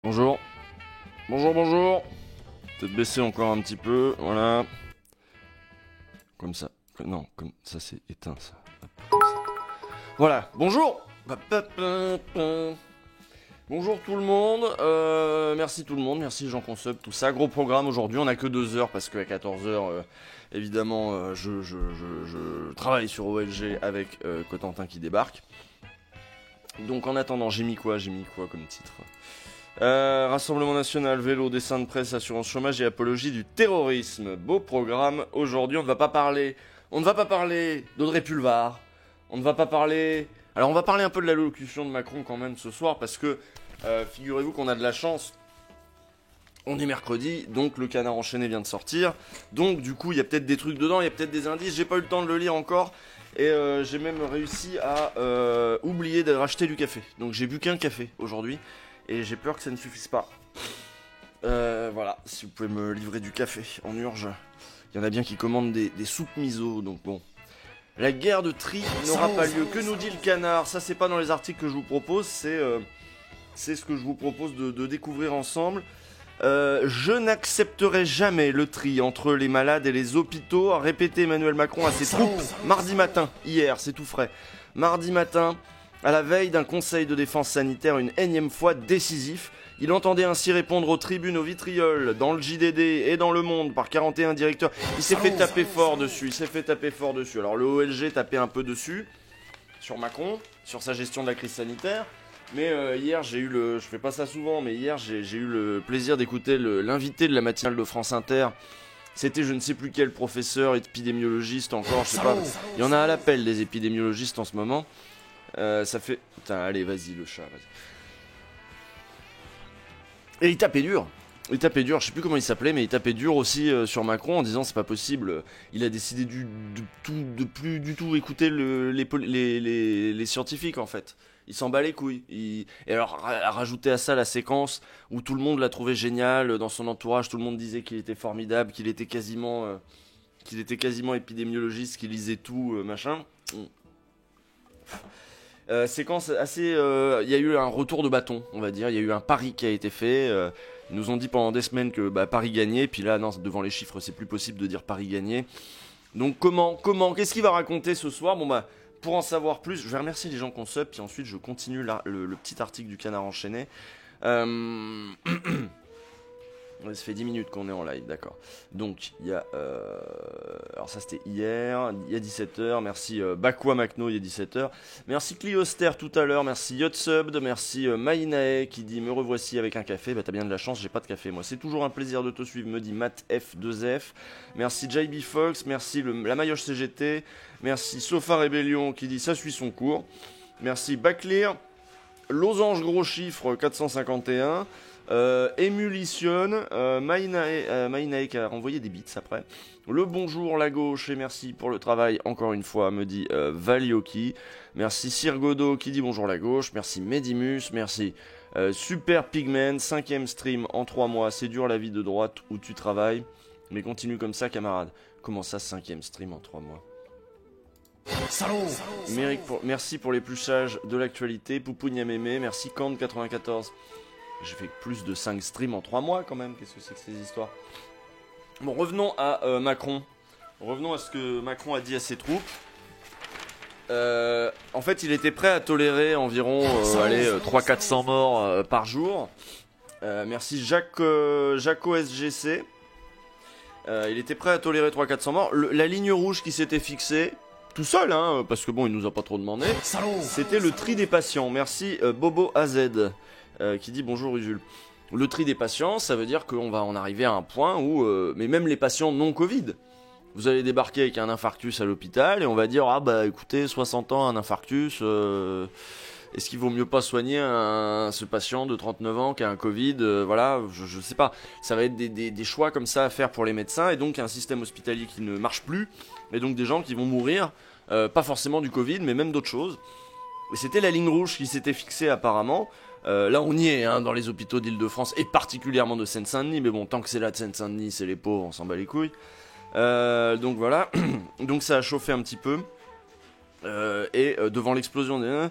Bonjour. Bonjour, bonjour. Peut-être baisser encore un petit peu, voilà. Comme ça. Non, comme ça c'est éteint ça. Hop, comme ça. Voilà, bonjour. Bonjour tout le monde, merci tout le monde, merci Jean Consub, tout ça. Gros programme aujourd'hui, on a que 2 heures parce qu'à 14 heures, évidemment, je travaille sur OLG avec Cotentin qui débarque. Donc en attendant, j'ai mis quoi comme titre? Rassemblement national, vélo, dessin de presse, assurance chômage et apologie du terrorisme. Beau programme. Aujourd'hui, on ne va pas parler d'Audrey Pulvar. On ne va pas parler... Alors, on va parler un peu de l'allocution de Macron quand même ce soir, parce que, figurez-vous qu'on a de la chance. On est mercredi, donc le Canard enchaîné vient de sortir. Donc, du coup, il y a peut-être des trucs dedans, il y a peut-être des indices. J'ai pas eu le temps de le lire encore. Et j'ai même réussi à oublier de racheter du café. Donc, j'ai bu qu'un café aujourd'hui. Et j'ai peur que ça ne suffise pas. Voilà, si vous pouvez me livrer du café en urge. Il y en a bien qui commandent des soupes miso, donc bon. La guerre de tri n'aura pas lieu. Que nous dit le Canard? Ça, c'est pas dans les articles que je vous propose, c'est ce que je vous propose de découvrir ensemble. Je n'accepterai jamais le tri entre les malades et les hôpitaux, a répété Emmanuel Macron à ses troupes mardi matin, hier, c'est tout frais. Mardi matin, à la veille d'un conseil de défense sanitaire une énième fois décisif, il entendait ainsi répondre aux tribunes au vitriol, dans le JDD et dans Le Monde par 41 directeurs. Il s'est fait taper fort dessus, Alors le OLG tapait un peu dessus, sur Macron, sur sa gestion de la crise sanitaire. Mais hier, je fais pas ça souvent, mais hier j'ai eu le plaisir d'écouter l'invité de la matinale de France Inter. C'était je ne sais plus quel professeur, épidémiologiste encore, je sais pas. Il y en a à l'appel des épidémiologistes en ce moment. Ça fait... Putain, allez, vas-y, le chat, vas-y. Et il tapait dur, je sais plus comment il s'appelait, mais il tapait dur aussi sur Macron en disant c'est pas possible, il a décidé de plus du tout écouter les scientifiques en fait. Il s'en bat les couilles. Et alors, rajouter à ça la séquence où tout le monde l'a trouvé génial, dans son entourage, tout le monde disait qu'il était formidable, qu'il était quasiment épidémiologiste, qu'il lisait tout, machin. Séquence assez... Il y a eu un retour de bâton, on va dire. Il y a eu un pari qui a été fait. Ils nous ont dit pendant des semaines que Paris gagnait. Puis là, non, devant les chiffres, c'est plus possible de dire Paris gagnait. Donc comment qu'est-ce qu'il va raconter ce soir? Bon pour en savoir plus, je vais remercier les gens qu'on sub. Puis ensuite, je continue le petit article du Canard enchaîné. Ça fait 10 minutes qu'on est en live, d'accord. Donc, il y a... alors ça, c'était hier, il y a 17h. Merci Bakwa Macno, il y a 17h. Merci Clioster tout à l'heure. Merci Yotsubd. Merci Maïnae qui dit « Me revoici avec un café ». Bah, t'as bien de la chance, j'ai pas de café, moi. C'est toujours un plaisir de te suivre, me dit MattF2F. Merci JB Fox. Merci la Maillotche CGT. Merci Sofa Rébellion qui dit « Ça suit son cours ». Merci Baclear. Losange Gros Chiffre 451. Émulsion, Maïnae qui a renvoyé des bits après. Le bonjour la gauche et merci pour le travail encore une fois, me dit Valioki. Merci Sirgodo qui dit bonjour la gauche. Merci Medimus, merci Super Pigman, 5ème stream en 3 mois. C'est dur la vie de droite où tu travailles, mais continue comme ça camarade. Comment ça 5ème stream en 3 mois? Merci pour l'épluchage de l'actualité. Poupougnameme, merci Kant94. J'ai fait plus de 5 streams en 3 mois quand même, qu'est-ce que c'est que ces histoires? Bon, revenons à Macron. Revenons à ce que Macron a dit à ses troupes. En fait, il était prêt à tolérer environ 300-400 morts par jour. Merci Jaco SGC. Il était prêt à tolérer 300-400 morts. La ligne rouge qui s'était fixée, tout seul, hein, parce que bon, il nous a pas trop demandé, c'était le tri des patients. Merci Bobo AZ. Qui dit bonjour Usul. Le tri des patients, ça veut dire qu'on va en arriver à un point où, mais même les patients non Covid, vous allez débarquer avec un infarctus à l'hôpital et on va dire écoutez 60 ans un infarctus, est-ce qu'il vaut mieux pas soigner ce patient de 39 ans qui a un Covid, voilà, je sais pas. Ça va être des choix comme ça à faire pour les médecins et donc un système hospitalier qui ne marche plus et donc des gens qui vont mourir, pas forcément du Covid mais même d'autres choses. Et c'était la ligne rouge qui s'était fixée apparemment. Là on y est dans les hôpitaux d'Île-de-France et particulièrement de Seine-Saint-Denis, mais bon tant que c'est là de Seine-Saint-Denis c'est les pauvres, on s'en bat les couilles. Donc voilà, donc ça a chauffé un petit peu. Devant l'explosion des...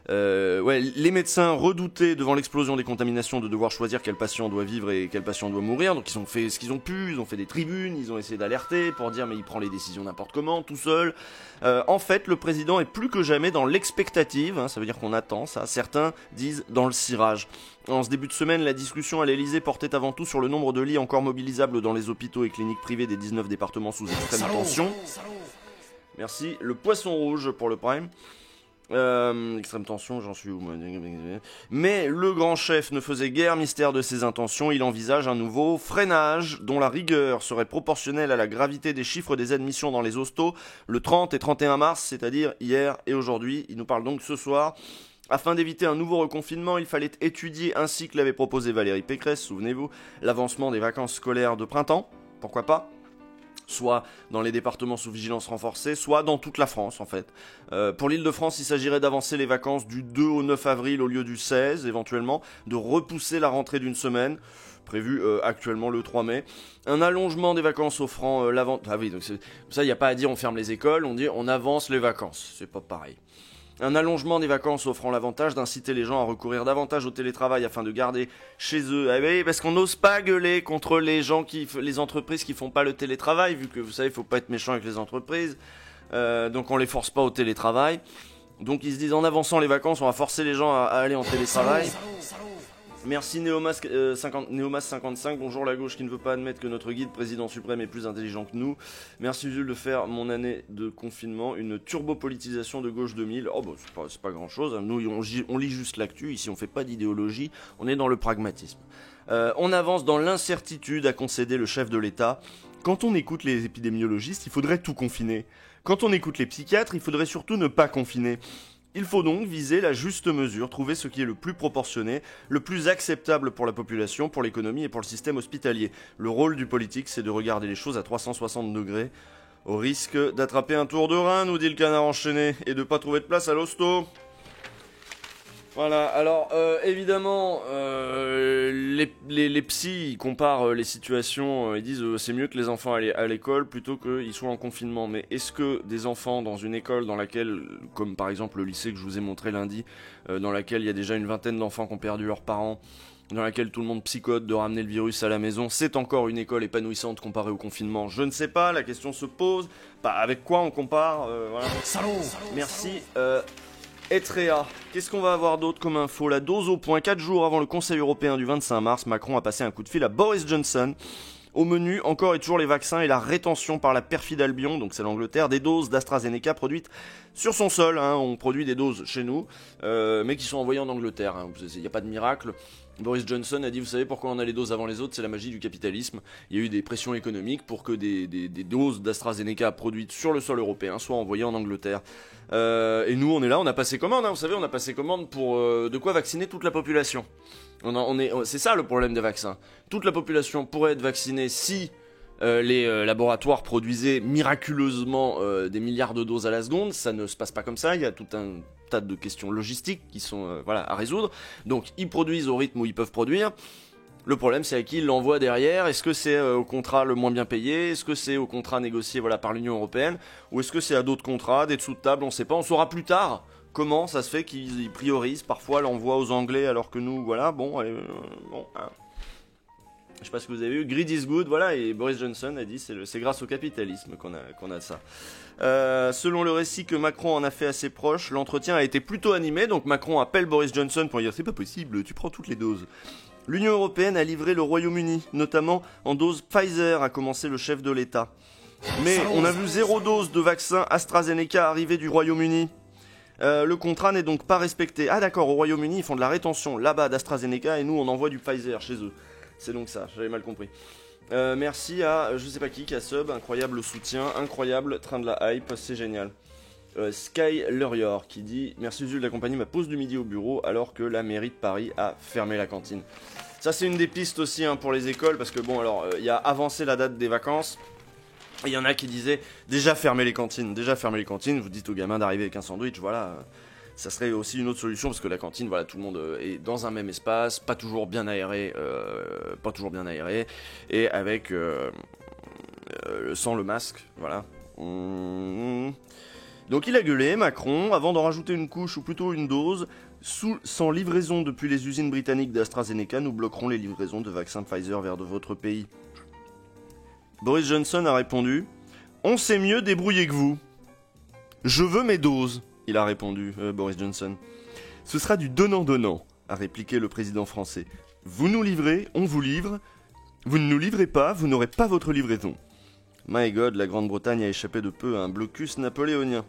les médecins redoutaient devant l'explosion des contaminations de devoir choisir quel patient doit vivre et quel patient doit mourir, donc ils ont fait ce qu'ils ont pu, ils ont fait des tribunes, ils ont essayé d'alerter pour dire mais il prend les décisions n'importe comment, tout seul. En fait, le président est plus que jamais dans l'expectative, ça veut dire qu'on attend ça, certains disent dans le cirage. En ce début de semaine, la discussion à l'Elysée portait avant tout sur le nombre de lits encore mobilisables dans les hôpitaux et cliniques privés des 19 départements sous extrême tension. Merci. Le poisson rouge pour le prime. Extrême tension, j'en suis où moi. Mais le grand chef ne faisait guère mystère de ses intentions. Il envisage un nouveau freinage dont la rigueur serait proportionnelle à la gravité des chiffres des admissions dans les hostos le 30 et 31 mars, c'est-à-dire hier et aujourd'hui. Il nous parle donc ce soir. Afin d'éviter un nouveau reconfinement, il fallait étudier, ainsi que l'avait proposé Valérie Pécresse, souvenez-vous, l'avancement des vacances scolaires de printemps. Pourquoi pas ? Soit dans les départements sous vigilance renforcée, soit dans toute la France en fait. Pour l'Île-de-France, il s'agirait d'avancer les vacances du 2 au 9 avril au lieu du 16 éventuellement, de repousser la rentrée d'une semaine, prévue actuellement le 3 mai. Un allongement des vacances offrant l'avantage... Ah oui, donc ça il n'y a pas à dire on ferme les écoles, on dit on avance les vacances, c'est pas pareil. Un allongement des vacances offrant l'avantage d'inciter les gens à recourir davantage au télétravail afin de garder chez eux. Ah oui, parce qu'on n'ose pas gueuler contre les entreprises qui font pas le télétravail, vu que vous savez, il faut pas être méchant avec les entreprises. Donc on les force pas au télétravail. Donc ils se disent en avançant les vacances, on va forcer les gens à aller en télétravail. Merci Néomas55, bonjour la gauche qui ne veut pas admettre que notre guide président suprême est plus intelligent que nous. Merci Jules de faire mon année de confinement, une turbo-politisation de gauche 2000. Oh bah c'est pas grand chose, nous on lit juste l'actu, ici on fait pas d'idéologie, on est dans le pragmatisme. On avance dans l'incertitude, a concédé le chef de l'État. Quand on écoute les épidémiologistes, il faudrait tout confiner. Quand on écoute les psychiatres, il faudrait surtout ne pas confiner. Il faut donc viser la juste mesure, trouver ce qui est le plus proportionné, le plus acceptable pour la population, pour l'économie et pour le système hospitalier. Le rôle du politique, c'est de regarder les choses à 360 degrés, au risque d'attraper un tour de rein, nous dit le canard enchaîné, et de pas trouver de place à l'hosto. Voilà, alors évidemment, les psys ils comparent les situations, ils disent c'est mieux que les enfants aillent à l'école plutôt qu'ils soient en confinement. Mais est-ce que des enfants dans une école dans laquelle, comme par exemple le lycée que je vous ai montré lundi, dans laquelle il y a déjà une vingtaine d'enfants qui ont perdu leurs parents, dans laquelle tout le monde psychote de ramener le virus à la maison, c'est encore une école épanouissante comparée au confinement? Je ne sais pas, la question se pose. Bah, avec quoi on compare voilà. Salaud. Merci. Etrea, qu'est-ce qu'on va avoir d'autre comme info? La dose au point, 4 jours avant le Conseil européen du 25 mars, Macron a passé un coup de fil à Boris Johnson. Au menu, encore et toujours les vaccins et la rétention par la perfide Albion, donc c'est l'Angleterre, des doses d'AstraZeneca produites sur son sol. On produit des doses chez nous, mais qui sont envoyées en Angleterre. Il n'y a pas de miracle. Boris Johnson a dit, vous savez pourquoi on a les doses avant les autres? C'est la magie du capitalisme. Il y a eu des pressions économiques pour que des doses d'AstraZeneca produites sur le sol européen soient envoyées en Angleterre. Et nous, on est là, on a passé commande, vous savez, on a passé commande pour de quoi vacciner toute la population. C'est ça le problème des vaccins. Toute la population pourrait être vaccinée si les laboratoires produisaient miraculeusement des milliards de doses à la seconde. Ça ne se passe pas comme ça, il y a tout un tas de questions logistiques qui sont à résoudre. Donc ils produisent au rythme où ils peuvent produire. Le problème, c'est à qui ils l'envoient derrière. Est-ce que c'est au contrat le moins bien payé? Est-ce que c'est au contrat négocié par l'Union Européenne? Ou est-ce que c'est à d'autres contrats, des dessous de table? On sait pas, on saura plus tard comment ça se fait qu'ils priorisent parfois l'envoi aux Anglais alors que nous, Je sais pas ce que vous avez vu, greed is good, et Boris Johnson a dit c'est grâce au capitalisme qu'on a ça. Selon le récit que Macron en a fait à ses proches, l'entretien a été plutôt animé, donc Macron appelle Boris Johnson pour dire c'est pas possible, tu prends toutes les doses. L'Union Européenne a livré le Royaume-Uni, notamment en dose Pfizer, a commencé le chef de l'État. Mais on a vu 0 dose de vaccin AstraZeneca arriver du Royaume-Uni. Le contrat n'est donc pas respecté. Ah d'accord, au Royaume-Uni, ils font de la rétention là-bas d'AstraZeneca et nous, on envoie du Pfizer chez eux. C'est donc ça, j'avais mal compris. Merci à, je sais pas qui a sub, incroyable soutien, incroyable, train de la hype, c'est génial. Sky Lurior qui dit « Merci Jules d'accompagner ma pause du midi au bureau alors que la mairie de Paris a fermé la cantine. » Ça c'est une des pistes aussi pour les écoles parce que il y a avancé la date des vacances. Et il y en a qui disaient déjà fermer les cantines, vous dites aux gamins d'arriver avec un sandwich, ça serait aussi une autre solution parce que la cantine, tout le monde est dans un même espace, pas toujours bien aéré, et avec sans le masque, voilà. Donc il a gueulé, Macron, avant d'en rajouter une couche ou plutôt une dose. Sans livraison depuis les usines britanniques d'AstraZeneca, nous bloquerons les livraisons de vaccins Pfizer vers de votre pays. Boris Johnson a répondu « On sait mieux débrouiller que vous. Je veux mes doses », il a répondu, Boris Johnson. « Ce sera du donnant-donnant », a répliqué le président français. « Vous nous livrez, on vous livre. Vous ne nous livrez pas, vous n'aurez pas votre livraison. » My God, la Grande-Bretagne a échappé de peu à un blocus napoléonien.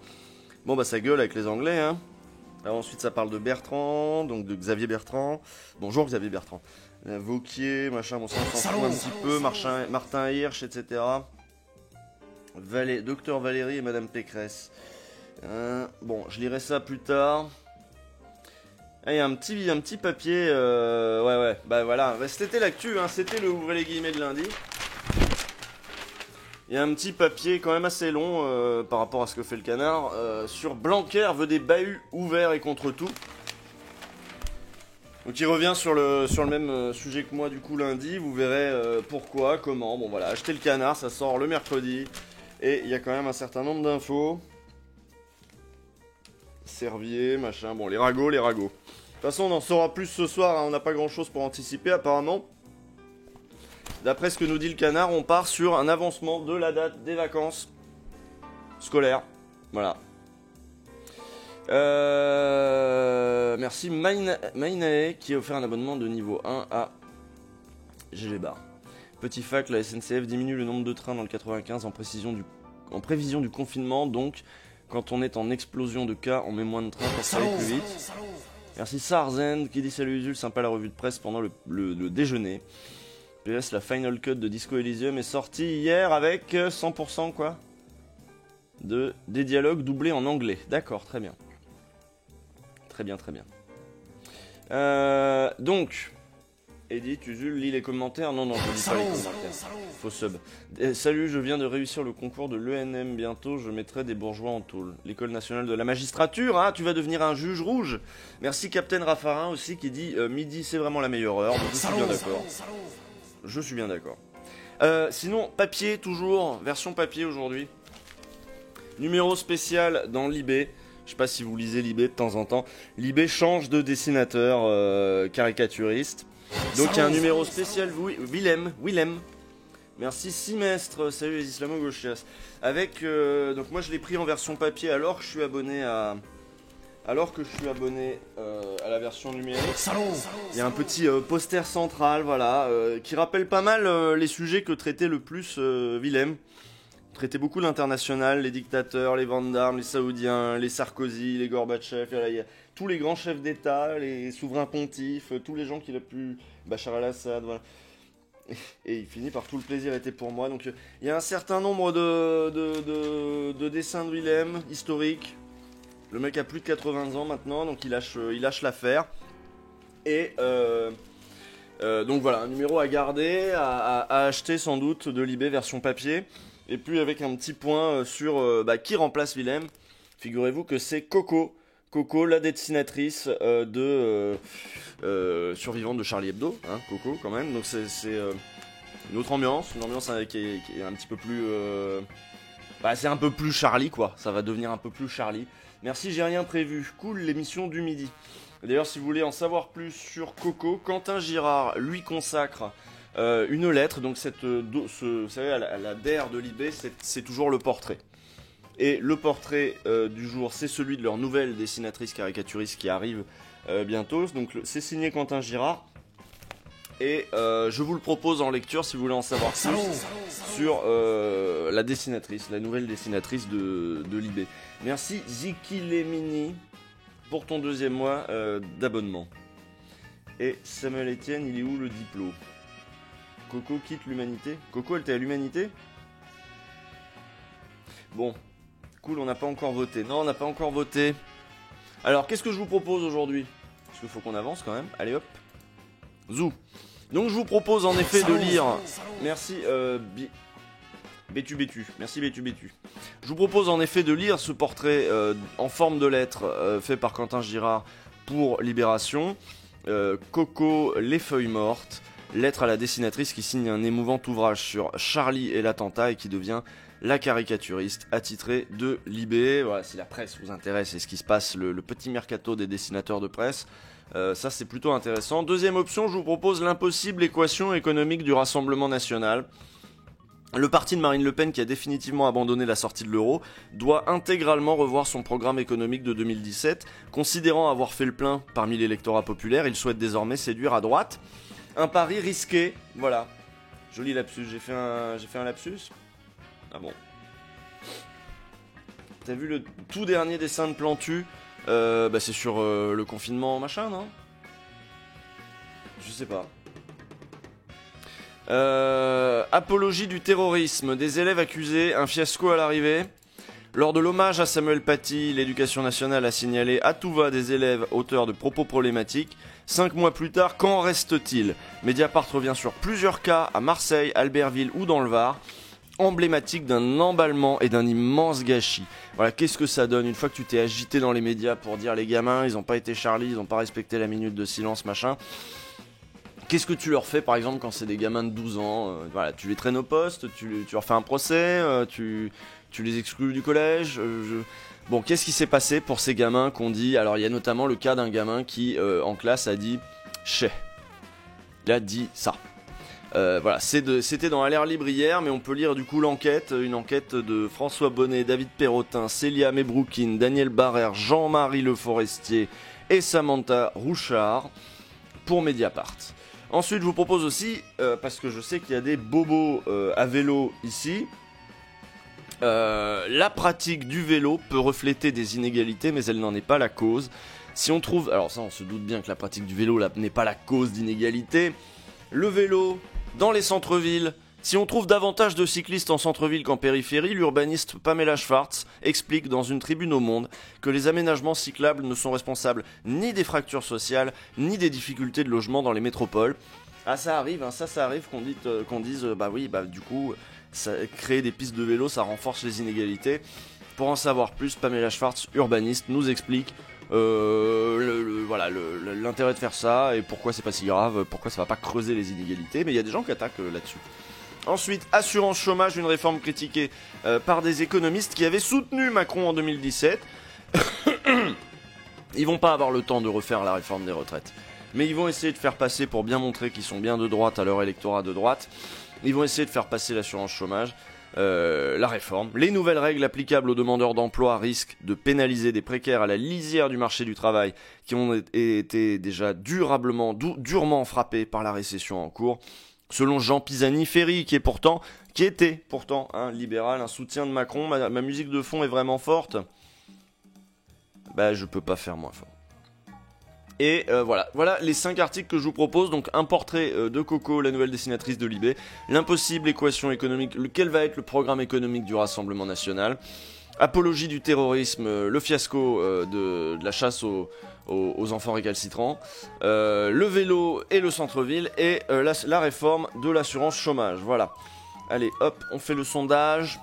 Bon bah ça gueule avec les Anglais, hein. Alors ensuite ça parle de Bertrand, donc de Xavier Bertrand. Bonjour Xavier Bertrand. Vauquier, machin, bon ça on s'en fout un petit peu, Martin Hirsch, etc. Docteur Valérie et Madame Pécresse. Bon, je lirai ça plus tard. Ah, il y a un petit papier, ouais, bah voilà, c'était l'actu, hein, c'était le ouvrez les guillemets de lundi. Il y a un petit papier quand même assez long par rapport à ce que fait le Canard sur Blanquer veut des bahuts ouverts et contre tout. Donc il revient sur le même sujet que moi du coup lundi, vous verrez pourquoi, comment, bon voilà, achetez le Canard, ça sort le mercredi, et il y a quand même un certain nombre d'infos. Servier, machin, bon les ragots. De toute façon on en saura plus ce soir, hein, on n'a pas grand chose pour anticiper apparemment. D'après ce que nous dit le Canard, on part sur un avancement de la date des vacances scolaires. Voilà. Merci Mainae qui a offert un abonnement de niveau 1 à GG Bar. Petit fac, la SNCF diminue le nombre de trains dans le 95 en prévision du confinement. Donc, quand on est en explosion de cas, on met moins de trains pour ça aille plus vite. Merci Sarzen qui dit salut Usul, sympa la revue de presse pendant le déjeuner. PS, la Final Cut de Disco Elysium est sortie hier avec 100% quoi des dialogues doublés en anglais. D'accord, très bien. Très bien. Donc, Edith, Usul, lis les commentaires. Non, je lis pas les commentaires. Faux sub. Salut, je viens de réussir le concours de l'ENM. Bientôt, je mettrai des bourgeois en tôle. L'École nationale de la magistrature, hein, tu vas devenir un juge rouge. Merci Captain Raffarin aussi qui dit midi, c'est vraiment la meilleure heure. Donc, je suis bien d'accord. Sinon, papier, toujours, version papier aujourd'hui. Numéro spécial dans Libé. Je sais pas si vous lisez Libé de temps en temps. Libé change de dessinateur caricaturiste. Donc il y a un numéro spécial, Willem. Merci Simestre, salut les islamo-gauchias. Avec, donc moi je l'ai pris en version papier alors que je suis abonné à la version numérique. Il y a un petit poster central, voilà, qui rappelle pas mal les sujets que traitait le plus Willem. Traitait beaucoup l'international, les dictateurs, les vendes d'armes, les Saoudiens, les Sarkozy, les Gorbatchev, tous les grands chefs d'État, les souverains pontifs, tous les gens qu'il a pu... Bachar al-Assad, voilà. Et il finit par tout le plaisir était pour moi. Donc il y a un certain nombre de dessins de Willem, historiques. Le mec a plus de 80 ans maintenant, donc il lâche l'affaire. Et donc voilà, un numéro à garder, à acheter sans doute de Libé version papier. Et puis avec un petit point sur qui remplace Willem. Figurez-vous que c'est Coco. Coco, la dessinatrice survivante de Charlie Hebdo. Hein, Coco quand même. Donc c'est une autre ambiance. Une ambiance qui est un petit peu plus... c'est un peu plus Charlie quoi. Ça va devenir un peu plus Charlie. Merci, j'ai rien prévu. Cool, l'émission du midi. D'ailleurs, si vous voulez en savoir plus sur Coco, Quentin Girard lui consacre... une lettre, donc vous savez, à la DER de Libé, c'est toujours le portrait. Et le portrait du jour, c'est celui de leur nouvelle dessinatrice caricaturiste qui arrive bientôt. Donc c'est signé Quentin Girard. Et je vous le propose en lecture si vous voulez en savoir plus sur la nouvelle dessinatrice de Libé. Merci Ziki Lemini pour ton 2e mois d'abonnement. Et Samuel Etienne, il est où le diplôme ? Coco quitte l'humanité. Coco, elle était à l'humanité ? Bon, cool, on n'a pas encore voté. Non, on n'a pas encore voté. Alors, qu'est-ce que je vous propose aujourd'hui ? Parce qu'il faut qu'on avance quand même. Allez hop. Zou. Donc, je vous propose en effet de lire... Merci, Bétu. Merci, Bétu. Je vous propose en effet de lire ce portrait en forme de lettre fait par Quentin Girard pour Libération. Coco, les feuilles mortes. Lettre à la dessinatrice qui signe un émouvant ouvrage sur Charlie et l'attentat et qui devient la caricaturiste attitrée de Libé. Voilà, si la presse vous intéresse et ce qui se passe, le petit mercato des dessinateurs de presse, ça c'est plutôt intéressant. Deuxième option, je vous propose l'impossible équation économique du Rassemblement National. Le parti de Marine Le Pen, qui a définitivement abandonné la sortie de l'euro, doit intégralement revoir son programme économique de 2017. Considérant avoir fait le plein parmi l'électorat populaire, il souhaite désormais séduire à droite. Un pari risqué, voilà. Joli lapsus, j'ai fait un lapsus. Ah bon. T'as vu le tout dernier dessin de Plantu, c'est sur le confinement machin, non? Je sais pas. Apologie du terrorisme, des élèves accusés, un fiasco à l'arrivée. Lors de l'hommage à Samuel Paty, l'éducation nationale a signalé à tout va des élèves auteurs de propos problématiques. 5 mois plus tard, qu'en reste-t-il? Mediapart revient sur plusieurs cas à Marseille, Albertville ou dans le Var, emblématique d'un emballement et d'un immense gâchis. Voilà, qu'est-ce que ça donne une fois que tu t'es agité dans les médias pour dire les gamins, ils ont pas été Charlie, ils ont pas respecté la minute de silence, machin. Qu'est-ce que tu leur fais par exemple quand c'est des gamins de 12 ans voilà, tu les traînes au poste, tu leur fais un procès, tu les exclus du collège. Bon, qu'est-ce qui s'est passé pour ces gamins qu'on dit? Alors il y a notamment le cas d'un gamin qui en classe a dit « Chais ». Il a dit ça. Voilà, c'était dans L'air libre hier, mais on peut lire du coup l'enquête, une enquête de François Bonnet, David Perrotin, Célia Mebroukine, Daniel Barrère, Jean-Marie Le Forestier et Samantha Rouchard pour Mediapart. Ensuite, je vous propose aussi, parce que je sais qu'il y a des bobos à vélo ici, la pratique du vélo peut refléter des inégalités, mais elle n'en est pas la cause. Si on trouve, alors ça on se doute bien que la pratique du vélo n'est pas la cause d'inégalités. Le vélo dans les centres-villes, si on trouve davantage de cyclistes en centre-ville qu'en périphérie, l'urbaniste Pamela Schwartz explique dans une tribune au Monde que les aménagements cyclables ne sont responsables ni des fractures sociales, ni des difficultés de logement dans les métropoles. Ah ça arrive qu'on dise bah oui, bah du coup, créer des pistes de vélo, ça renforce les inégalités. Pour en savoir plus, Pamela Schwartz, urbaniste, nous explique l'intérêt de faire ça et pourquoi c'est pas si grave, pourquoi ça va pas creuser les inégalités, mais il y a des gens qui attaquent là-dessus. Ensuite, assurance chômage, une réforme critiquée par des économistes qui avaient soutenu Macron en 2017. Ils vont pas avoir le temps de refaire la réforme des retraites, mais ils vont essayer de faire passer, pour bien montrer qu'ils sont bien de droite à leur électorat de droite, ils vont essayer de faire passer l'assurance chômage, la réforme. Les nouvelles règles applicables aux demandeurs d'emploi risquent de pénaliser des précaires à la lisière du marché du travail qui ont été déjà durement frappés par la récession en cours. Selon Jean Pisani-Ferry, qui était pourtant un libéral, un soutien de Macron, ma musique de fond est vraiment forte. Bah, je peux pas faire moins fort. Et voilà les 5 articles que je vous propose. Donc un portrait de Coco, la nouvelle dessinatrice de Libé, l'impossible équation économique, quel va être le programme économique du Rassemblement National, apologie du terrorisme, le fiasco de la chasse aux enfants récalcitrants, le vélo et le centre-ville, et la réforme de l'assurance chômage. Voilà. Allez, hop, on fait le sondage.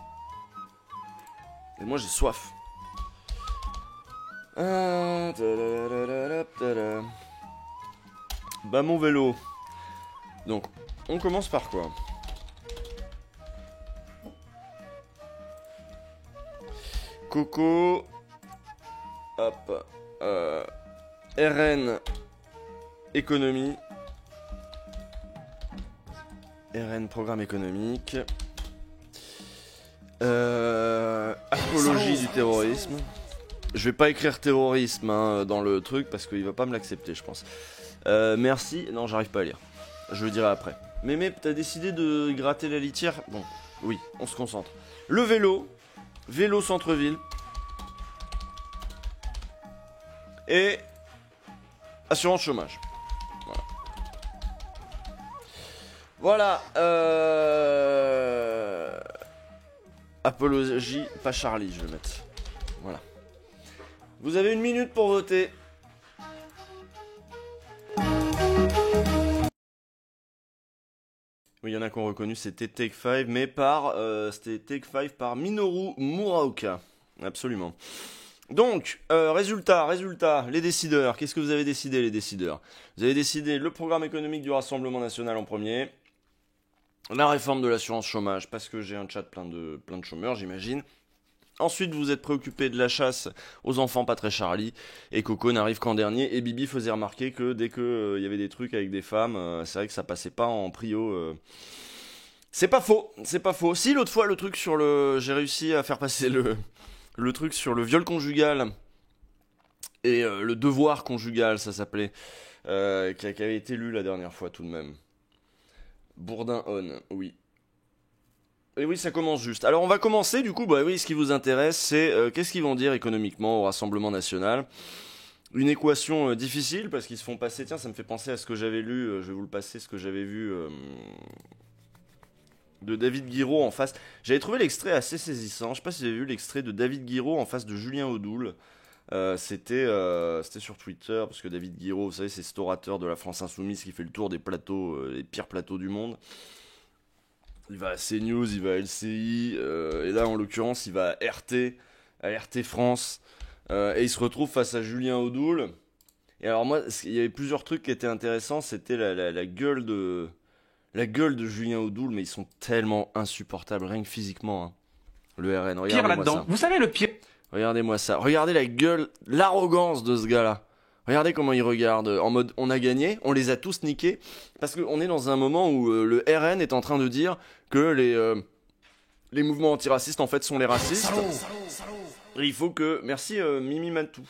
Et moi j'ai soif. Bah mon vélo. Donc, on commence par quoi? Coco. Hop. RN. Économie. RN, programme économique. Apologie du terrorisme. Je vais pas écrire terrorisme dans le truc parce qu'il va pas me l'accepter, je pense. Merci. Non, j'arrive pas à lire. Je le dirai après. Mais t'as décidé de gratter la litière? Bon, oui, on se concentre. Le vélo. Vélo centre-ville. Et assurance chômage. Voilà. Apologie, pas Charlie, je vais mettre. Voilà. Vous avez 1 minute pour voter. Oui, il y en a qui ont reconnu, c'était Take 5, mais c'était Take 5 par Minoru Muraoka. Absolument. Donc, résultat, les décideurs. Qu'est-ce que vous avez décidé, les décideurs? Vous avez décidé le programme économique du Rassemblement National en premier. La réforme de l'assurance chômage, parce que j'ai un chat plein de chômeurs, j'imagine. Ensuite, vous êtes préoccupé de la chasse aux enfants pas très Charlie, et Coco n'arrive qu'en dernier, et Bibi faisait remarquer que dès que y avait des trucs avec des femmes, c'est vrai que ça passait pas en prio. C'est pas faux, c'est pas faux. Si l'autre fois, le truc sur le... J'ai réussi à faire passer le truc sur le viol conjugal, et le devoir conjugal, ça s'appelait, qui avait été lu la dernière fois tout de même. Bourdin on, oui. Et oui, ça commence juste. Alors on va commencer, du coup, bah oui, ce qui vous intéresse, c'est qu'est-ce qu'ils vont dire économiquement au Rassemblement National. Une équation difficile, parce qu'ils se font passer, tiens, ça me fait penser à ce que j'avais lu, je vais vous le passer, ce que j'avais vu de David Guiraud en face. J'avais trouvé l'extrait assez saisissant, je sais pas si vous avez vu l'extrait de David Guiraud en face de Julien Audoul. C'était sur Twitter, parce que David Guiraud, vous savez, c'est cet orateur de la France Insoumise qui fait le tour des plateaux, les pires plateaux du monde. Il va à CNews, il va à LCI, et là en l'occurrence il va à RT France, et il se retrouve face à Julien Audoul. Et alors moi, il y avait plusieurs trucs qui étaient intéressants, c'était la gueule de Julien Audoul, mais ils sont tellement insupportables, rien que physiquement. Hein. Le RN, regardez-moi ça. Vous savez le pire. Regardez-moi ça. Regardez la gueule, l'arrogance de ce gars-là. Regardez comment il regarde, en mode on a gagné, on les a tous niqués, parce qu'on est dans un moment où le RN est en train de dire que les mouvements antiracistes en fait sont les racistes. Et il faut que, merci Mimi Matou,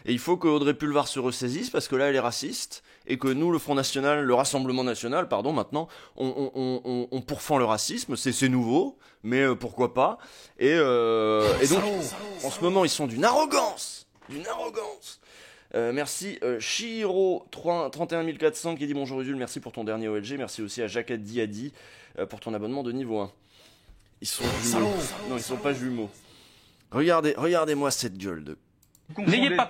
et il faut que Audrey Pulvar se ressaisisse parce que là elle est raciste, et que nous le Front National, le Rassemblement National, pardon, maintenant, on pourfend le racisme, c'est nouveau, mais pourquoi pas, et donc, en ce moment ils sont d'une arrogance. Merci Shiro 31400 qui dit bonjour Udul, merci pour ton dernier OLG, merci aussi à Jacques Diadi pour ton abonnement de niveau 1. Ils sont jumeaux. Non, ils sont pas jumeaux. Regardez-moi cette gueule de... N'ayez pas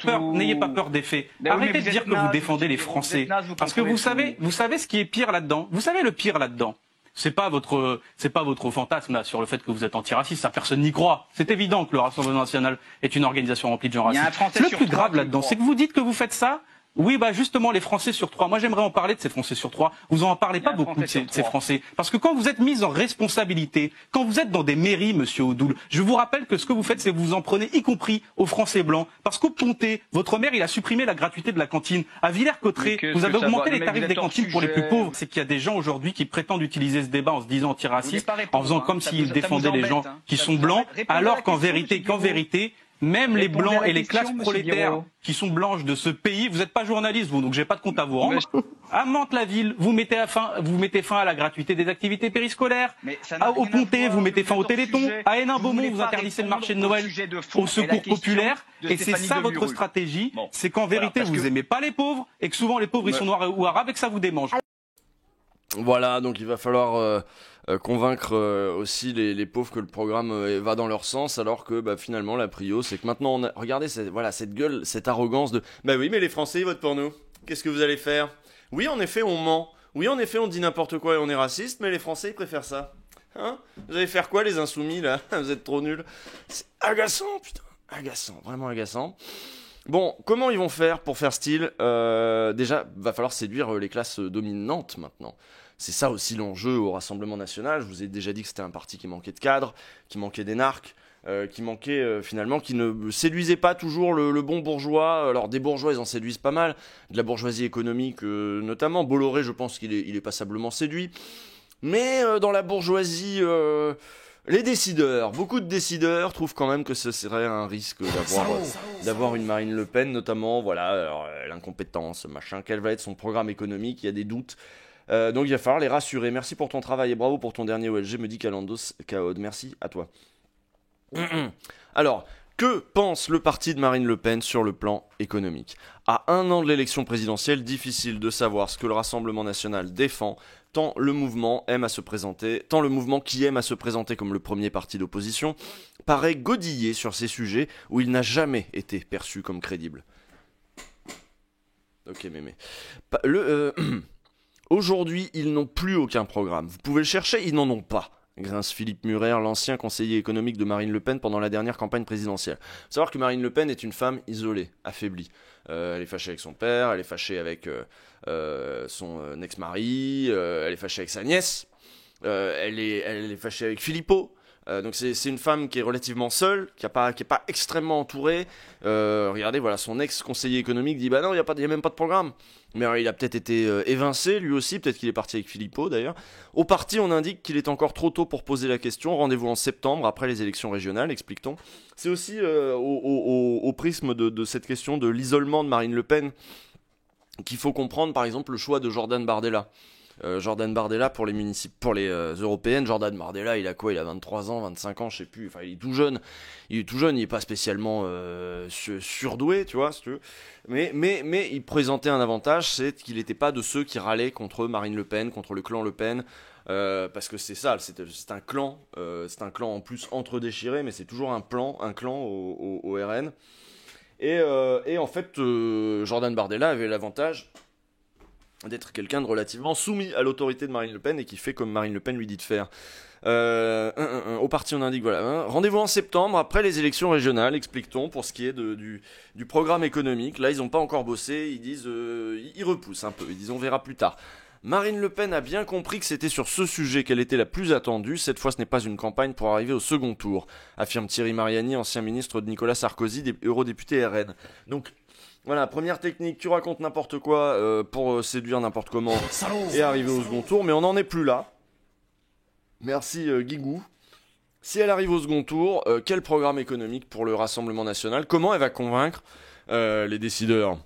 peur des faits. Arrêtez de dire que vous défendez les Français. Parce que vous savez ce qui est pire là-dedans. Vous savez le pire là-dedans. C'est pas votre fantasme là sur le fait que vous êtes antiraciste, ça personne n'y croit. C'est évident que le Rassemblement National est une organisation remplie de gens racistes. Le plus grave là-dedans, c'est que vous dites que vous faites ça. Oui, bah justement, les Français sur 3. Moi, j'aimerais en parler de ces Français sur 3. Vous en parlez pas beaucoup de ces Français. Parce que quand vous êtes mis en responsabilité, quand vous êtes dans des mairies, monsieur Audoul, je vous rappelle que ce que vous faites, c'est que vous en prenez, y compris aux Français blancs. Parce qu'au Pontet, votre maire, il a supprimé la gratuité de la cantine. À Villers-Cotterêts, vous avez augmenté les tarifs des cantines pour les plus pauvres. C'est qu'il y a des gens aujourd'hui qui prétendent utiliser ce débat en se disant antiraciste, en faisant comme s'ils défendaient les gens qui sont blancs, alors qu'en vérité, même les blancs et les classes prolétaires qui sont blanches de ce pays, vous n'êtes pas journaliste vous, donc j'ai pas de compte à vous rendre. À Mantes-la-Ville, vous mettez fin à la gratuité des activités périscolaires. Au Pontet, vous mettez fin au Téléthon. À Hénin-Beaumont, vous interdissez le marché de Noël au secours populaire. Et c'est ça votre stratégie, c'est qu'en vérité vous aimez pas les pauvres et que souvent les pauvres ils sont noirs ou arabes et que ça vous démange. Voilà, donc il va falloir convaincre aussi les pauvres que le programme va dans leur sens, alors que finalement la prio c'est que maintenant regardez cette gueule, cette arrogance de bah oui mais les Français ils votent pour nous, qu'est-ce que vous allez faire? Oui en effet on ment, oui en effet on dit n'importe quoi et on est raciste, mais les Français ils préfèrent ça. Hein? Vous allez faire quoi les insoumis là? Vous êtes trop nuls. C'est agaçant putain, agaçant, vraiment agaçant. Bon, comment ils vont faire pour faire style? Déjà, va falloir séduire les classes dominantes maintenant. C'est ça aussi l'enjeu au Rassemblement National. Je vous ai déjà dit que c'était un parti qui manquait de cadre, qui manquait d'énarques, qui manquait finalement, qui ne séduisait pas toujours le bon bourgeois. Alors des bourgeois, ils en séduisent pas mal, de la bourgeoisie économique notamment. Bolloré, je pense qu'il est passablement séduit. Mais dans la bourgeoisie... les décideurs, beaucoup de décideurs trouvent quand même que ce serait un risque d'avoir une Marine Le Pen, notamment, voilà, l'incompétence, machin, quel va être son programme économique, il y a des doutes. Donc il va falloir les rassurer. Merci pour ton travail et bravo pour ton dernier OLG, me dit Calandos Kaod. Merci à toi. Alors, que pense le parti de Marine Le Pen sur le plan économique? À un an de l'élection présidentielle, difficile de savoir ce que le Rassemblement National défend, tant le mouvement qui aime à se présenter comme le premier parti d'opposition, paraît godiller sur ces sujets où il n'a jamais été perçu comme crédible. Ok, mémé. Aujourd'hui, ils n'ont plus aucun programme. Vous pouvez le chercher, ils n'en ont pas. Grince Philippe Murer, l'ancien conseiller économique de Marine Le Pen pendant la dernière campagne présidentielle. Faut savoir que Marine Le Pen est une femme isolée, affaiblie. Elle est fâchée avec son père, elle est fâchée avec son ex-mari, elle est fâchée avec sa nièce. Elle est fâchée avec Philippot. Donc c'est une femme qui est relativement seule, qui est pas extrêmement entourée. Regardez, voilà, son ex-conseiller économique dit bah non, il y a même pas de programme. Mais alors, il a peut-être été évincé lui aussi, peut-être qu'il est parti avec Philippot d'ailleurs. Au parti, on indique qu'il est encore trop tôt pour poser la question. Rendez-vous en septembre, après les élections régionales, explique-t-on. C'est aussi au prisme de cette question de l'isolement de Marine Le Pen qu'il faut comprendre, par exemple, le choix de Jordan Bardella. Jordan Bardella pour les européennes. Jordan Bardella, il a quoi? Il a 23 ans, 25 ans, je sais plus. Enfin, il est tout jeune. Il est pas spécialement surdoué, tu vois, si tu veux. Mais il présentait un avantage, c'est qu'il n'était pas de ceux qui râlaient contre Marine Le Pen, contre le clan Le Pen. Parce que c'est ça, c'est un clan. C'est un clan en plus entre-déchiré, mais c'est toujours un clan au RN. Et en fait, Jordan Bardella avait l'avantage d'être quelqu'un de relativement soumis à l'autorité de Marine Le Pen et qui fait comme Marine Le Pen lui dit de faire. Au parti, on indique, voilà, rendez-vous en septembre, après les élections régionales, explique-t-on, pour ce qui est du programme économique. Là, ils n'ont pas encore bossé, ils disent, ils repoussent un peu, ils disent on verra plus tard. Marine Le Pen a bien compris que c'était sur ce sujet qu'elle était la plus attendue. Cette fois, ce n'est pas une campagne pour arriver au second tour, affirme Thierry Mariani, ancien ministre de Nicolas Sarkozy, eurodéputé RN. Donc, voilà, première technique, tu racontes n'importe quoi pour séduire n'importe comment et arriver au second tour, mais on n'en est plus là. Merci Guigou. Si elle arrive au second tour, quel programme économique pour le Rassemblement National? Comment elle va convaincre les décideurs?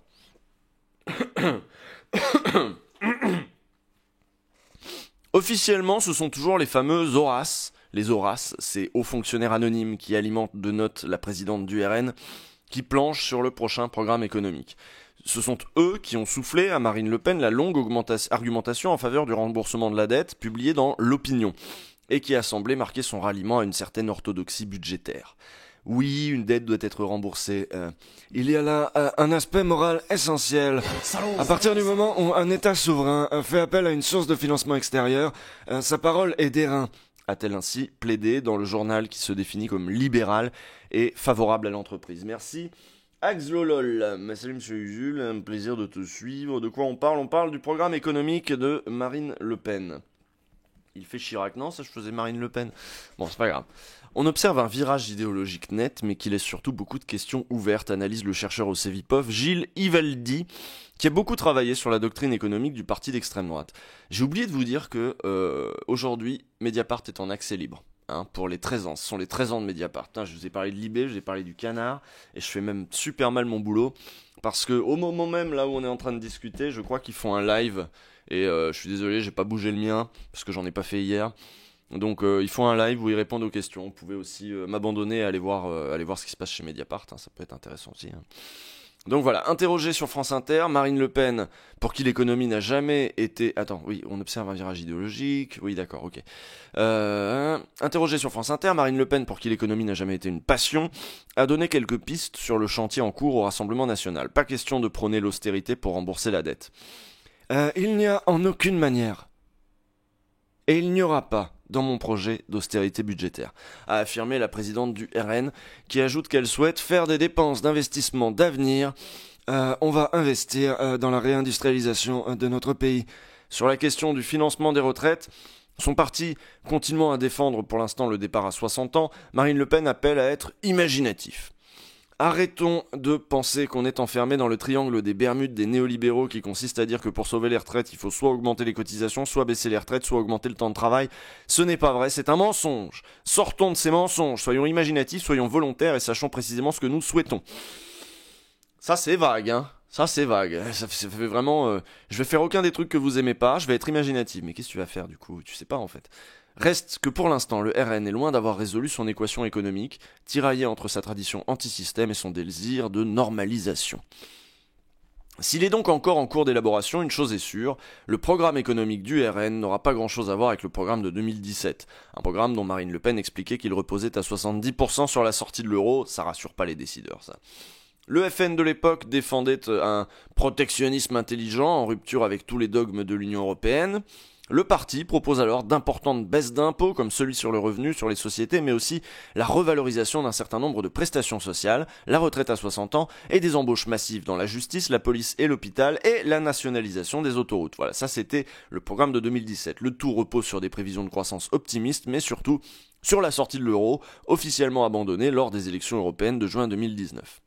Officiellement, ce sont toujours les fameux Horaces. Les Horaces, c'est hauts fonctionnaires anonymes qui alimentent de notes la présidente du RN, qui planchent sur le prochain programme économique. Ce sont eux qui ont soufflé à Marine Le Pen la longue argumentation en faveur du remboursement de la dette, publiée dans L'Opinion, et qui a semblé marquer son ralliement à une certaine orthodoxie budgétaire. Oui, une dette doit être remboursée. Il y a là un aspect moral essentiel. À partir du moment où un État souverain fait appel à une source de financement extérieur, sa parole est d'airain, a-t-elle ainsi plaidé dans le journal qui se définit comme libéral et favorable à l'entreprise. Merci. Axlolol, salut Monsieur Usul, un plaisir de te suivre. De quoi on parle? On parle du programme économique de Marine Le Pen. Il fait Chirac, non? Ça, je faisais Marine Le Pen. Bon, c'est pas grave. On observe un virage idéologique net, mais qui laisse surtout beaucoup de questions ouvertes, analyse le chercheur au Cevipof, Gilles Ivaldi, qui a beaucoup travaillé sur la doctrine économique du parti d'extrême droite. J'ai oublié de vous dire que aujourd'hui, Mediapart est en accès libre. Pour les 13 ans. Ce sont les 13 ans de Mediapart. Je vous ai parlé de Libé, je vous ai parlé du Canard, et je fais même super mal mon boulot, parce que au moment même, là où on est en train de discuter, je crois qu'ils font un live, et je suis désolé, j'ai pas bougé le mien, parce que j'en ai pas fait hier. Donc ils font un live où ils répondent aux questions. Vous pouvez aussi m'abandonner et aller voir ce qui se passe chez Mediapart, ça peut être intéressant aussi. Donc voilà, interrogé sur France Inter, Marine Le Pen, pour qui l'économie n'a jamais été... Attends, oui, on observe un virage idéologique, oui d'accord, ok. Interrogé sur France Inter, Marine Le Pen, pour qui l'économie n'a jamais été une passion, a donné quelques pistes sur le chantier en cours au Rassemblement National. Pas question de prôner l'austérité pour rembourser la dette. Il n'y a en aucune manière, et il n'y aura pas, dans mon projet d'austérité budgétaire, a affirmé la présidente du RN, qui ajoute qu'elle souhaite faire des dépenses d'investissement d'avenir. On va investir dans la réindustrialisation de notre pays. Sur la question du financement des retraites, son parti continuant à défendre pour l'instant le départ à 60 ans, Marine Le Pen appelle à être imaginatif. Arrêtons de penser qu'on est enfermé dans le triangle des Bermudes des néolibéraux qui consiste à dire que pour sauver les retraites, il faut soit augmenter les cotisations, soit baisser les retraites, soit augmenter le temps de travail. Ce n'est pas vrai, c'est un mensonge. Sortons de ces mensonges, soyons imaginatifs, soyons volontaires et sachons précisément ce que nous souhaitons. Ça c'est vague, hein. Ça c'est vague. Ça fait vraiment... je vais faire aucun des trucs que vous aimez pas, je vais être imaginatif. Mais qu'est-ce que tu vas faire du coup? Tu sais pas en fait. Reste que pour l'instant, le RN est loin d'avoir résolu son équation économique, tiraillée entre sa tradition anti-système et son désir de normalisation. S'il est donc encore en cours d'élaboration, une chose est sûre, le programme économique du RN n'aura pas grand-chose à voir avec le programme de 2017. Un programme dont Marine Le Pen expliquait qu'il reposait à 70% sur la sortie de l'euro, ça rassure pas les décideurs, ça. Le FN de l'époque défendait un protectionnisme intelligent en rupture avec tous les dogmes de l'Union européenne. Le parti propose alors d'importantes baisses d'impôts comme celui sur le revenu, sur les sociétés, mais aussi la revalorisation d'un certain nombre de prestations sociales, la retraite à 60 ans et des embauches massives dans la justice, la police et l'hôpital et la nationalisation des autoroutes. Voilà, ça c'était le programme de 2017. Le tout repose sur des prévisions de croissance optimistes, mais surtout sur la sortie de l'euro, officiellement abandonnée lors des élections européennes de juin 2019.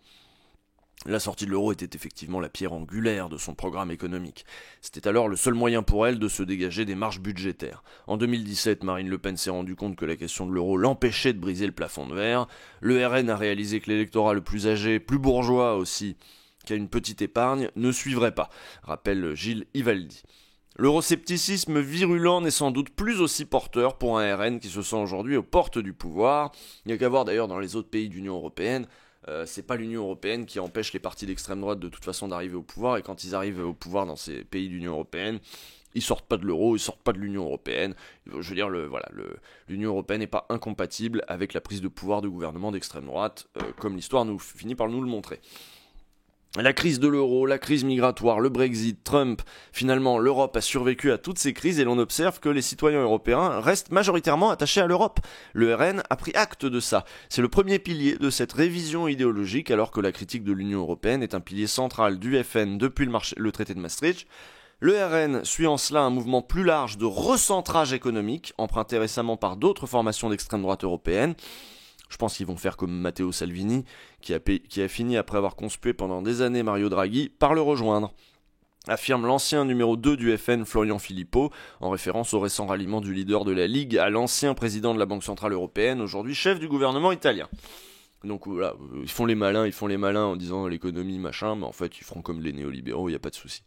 La sortie de l'euro était effectivement la pierre angulaire de son programme économique. C'était alors le seul moyen pour elle de se dégager des marges budgétaires. En 2017, Marine Le Pen s'est rendu compte que la question de l'euro l'empêchait de briser le plafond de verre. Le RN a réalisé que l'électorat le plus âgé, plus bourgeois aussi, qui a une petite épargne, ne suivrait pas, rappelle Gilles Ivaldi. L'euroscepticisme virulent n'est sans doute plus aussi porteur pour un RN qui se sent aujourd'hui aux portes du pouvoir. Il n'y a qu'à voir d'ailleurs dans les autres pays de l'Union européenne. C'est pas l'Union européenne qui empêche les partis d'extrême droite de toute façon d'arriver au pouvoir, et quand ils arrivent au pouvoir dans ces pays de l'Union européenne, ils sortent pas de l'euro, ils sortent pas de l'Union européenne. Je veux dire, l'Union européenne n'est pas incompatible avec la prise de pouvoir de gouvernements d'extrême droite, comme l'histoire finit par nous le montrer. La crise de l'euro, la crise migratoire, le Brexit, Trump, finalement l'Europe a survécu à toutes ces crises et l'on observe que les citoyens européens restent majoritairement attachés à l'Europe. Le RN a pris acte de ça. C'est le premier pilier de cette révision idéologique alors que la critique de l'Union européenne est un pilier central du FN depuis le traité de Maastricht. Le RN suit en cela un mouvement plus large de recentrage économique, emprunté récemment par d'autres formations d'extrême droite européennes. Je pense qu'ils vont faire comme Matteo Salvini, qui a fini, après avoir conspué pendant des années Mario Draghi, par le rejoindre, affirme l'ancien numéro 2 du FN Florian Philippot, en référence au récent ralliement du leader de la Ligue à l'ancien président de la Banque Centrale Européenne, aujourd'hui chef du gouvernement italien. Donc voilà, ils font les malins en disant l'économie machin, mais en fait ils feront comme les néolibéraux, il n'y a pas de souci.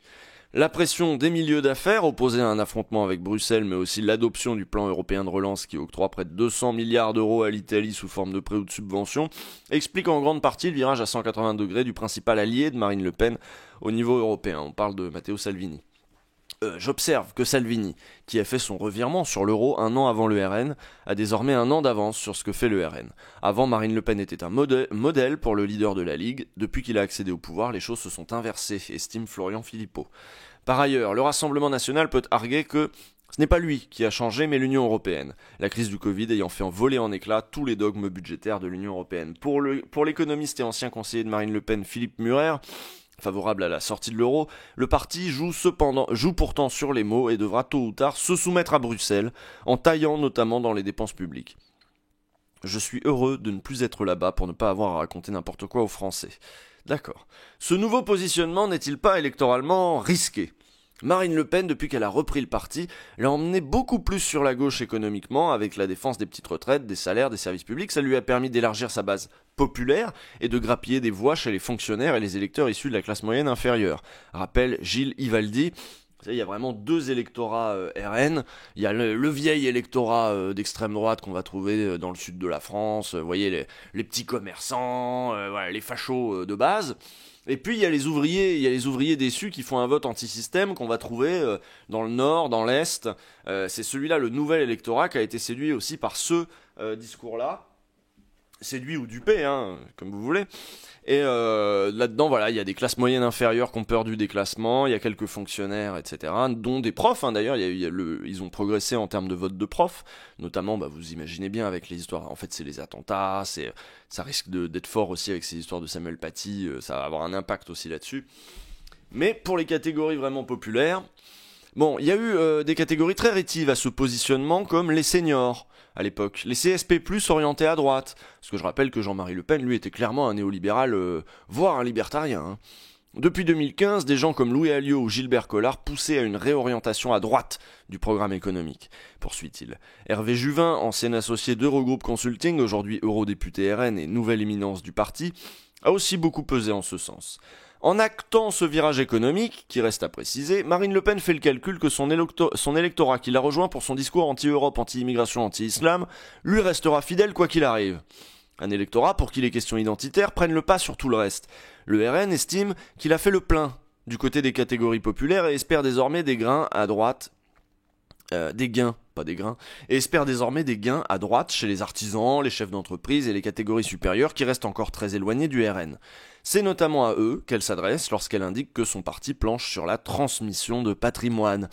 La pression des milieux d'affaires, opposée à un affrontement avec Bruxelles, mais aussi l'adoption du plan européen de relance qui octroie près de 200 milliards d'euros à l'Italie sous forme de prêts ou de subventions, explique en grande partie le virage à 180 degrés du principal allié de Marine Le Pen au niveau européen. On parle de Matteo Salvini. J'observe que Salvini, qui a fait son revirement sur l'euro un an avant le RN, a désormais un an d'avance sur ce que fait le RN. Avant, Marine Le Pen était un modèle pour le leader de la Ligue. Depuis qu'il a accédé au pouvoir, les choses se sont inversées, estime Florian Philippot. Par ailleurs, le Rassemblement national peut arguer que ce n'est pas lui qui a changé, mais l'Union européenne. La crise du Covid ayant fait voler en éclats tous les dogmes budgétaires de l'Union européenne. Pour l'économiste et ancien conseiller de Marine Le Pen, Philippe Murer, favorable à la sortie de l'euro, le parti joue pourtant sur les mots et devra tôt ou tard se soumettre à Bruxelles, en taillant notamment dans les dépenses publiques. Je suis heureux de ne plus être là-bas pour ne pas avoir à raconter n'importe quoi aux Français. D'accord. Ce nouveau positionnement n'est-il pas électoralement risqué ? Marine Le Pen, depuis qu'elle a repris le parti, l'a emmené beaucoup plus sur la gauche économiquement, avec la défense des petites retraites, des salaires, des services publics. Ça lui a permis d'élargir sa base populaire et de grappiller des voix chez les fonctionnaires et les électeurs issus de la classe moyenne inférieure. Rappelle Gilles Ivaldi. Il y a vraiment deux électorats RN. Il y a le vieil électorat d'extrême droite qu'on va trouver dans le sud de la France. Vous voyez, les petits commerçants, voilà, les fachos de base. Et puis il y a les ouvriers déçus qui font un vote anti-système qu'on va trouver dans le nord, dans l'est. C'est celui-là, le nouvel électorat, qui a été séduit aussi par ce discours-là. Séduit ou dupé, comme vous voulez. Et là-dedans, voilà, il y a des classes moyennes inférieures qui ont peur du déclassement, il y a quelques fonctionnaires, etc., dont des profs, d'ailleurs, ils ont progressé en termes de vote de profs, notamment, vous imaginez bien, avec les histoires, en fait, c'est les attentats, ça risque d'être fort aussi avec ces histoires de Samuel Paty, ça va avoir un impact aussi là-dessus. Mais pour les catégories vraiment populaires, il y a eu des catégories très rétives à ce positionnement, comme les seniors, à l'époque, les CSP+, orientés à droite, parce que je rappelle que Jean-Marie Le Pen, lui, était clairement un néolibéral, voire un libertarien. Depuis 2015, des gens comme Louis Alliot ou Gilbert Collard poussaient à une réorientation à droite du programme économique, poursuit-il. Hervé Juvin, ancien associé d'Eurogroupe Consulting, aujourd'hui eurodéputé RN et nouvelle éminence du parti, a aussi beaucoup pesé en ce sens. En actant ce virage économique, qui reste à préciser, Marine Le Pen fait le calcul que son électorat qui l'a rejoint pour son discours anti-Europe, anti-immigration, anti-islam, lui restera fidèle quoi qu'il arrive. Un électorat pour qui les questions identitaires prennent le pas sur tout le reste. Le RN estime qu'il a fait le plein du côté des catégories populaires et espère désormais des gains à droite. Et espère désormais des gains à droite chez les artisans, les chefs d'entreprise et les catégories supérieures qui restent encore très éloignées du RN. C'est notamment à eux qu'elle s'adresse lorsqu'elle indique que son parti planche sur la transmission de patrimoine.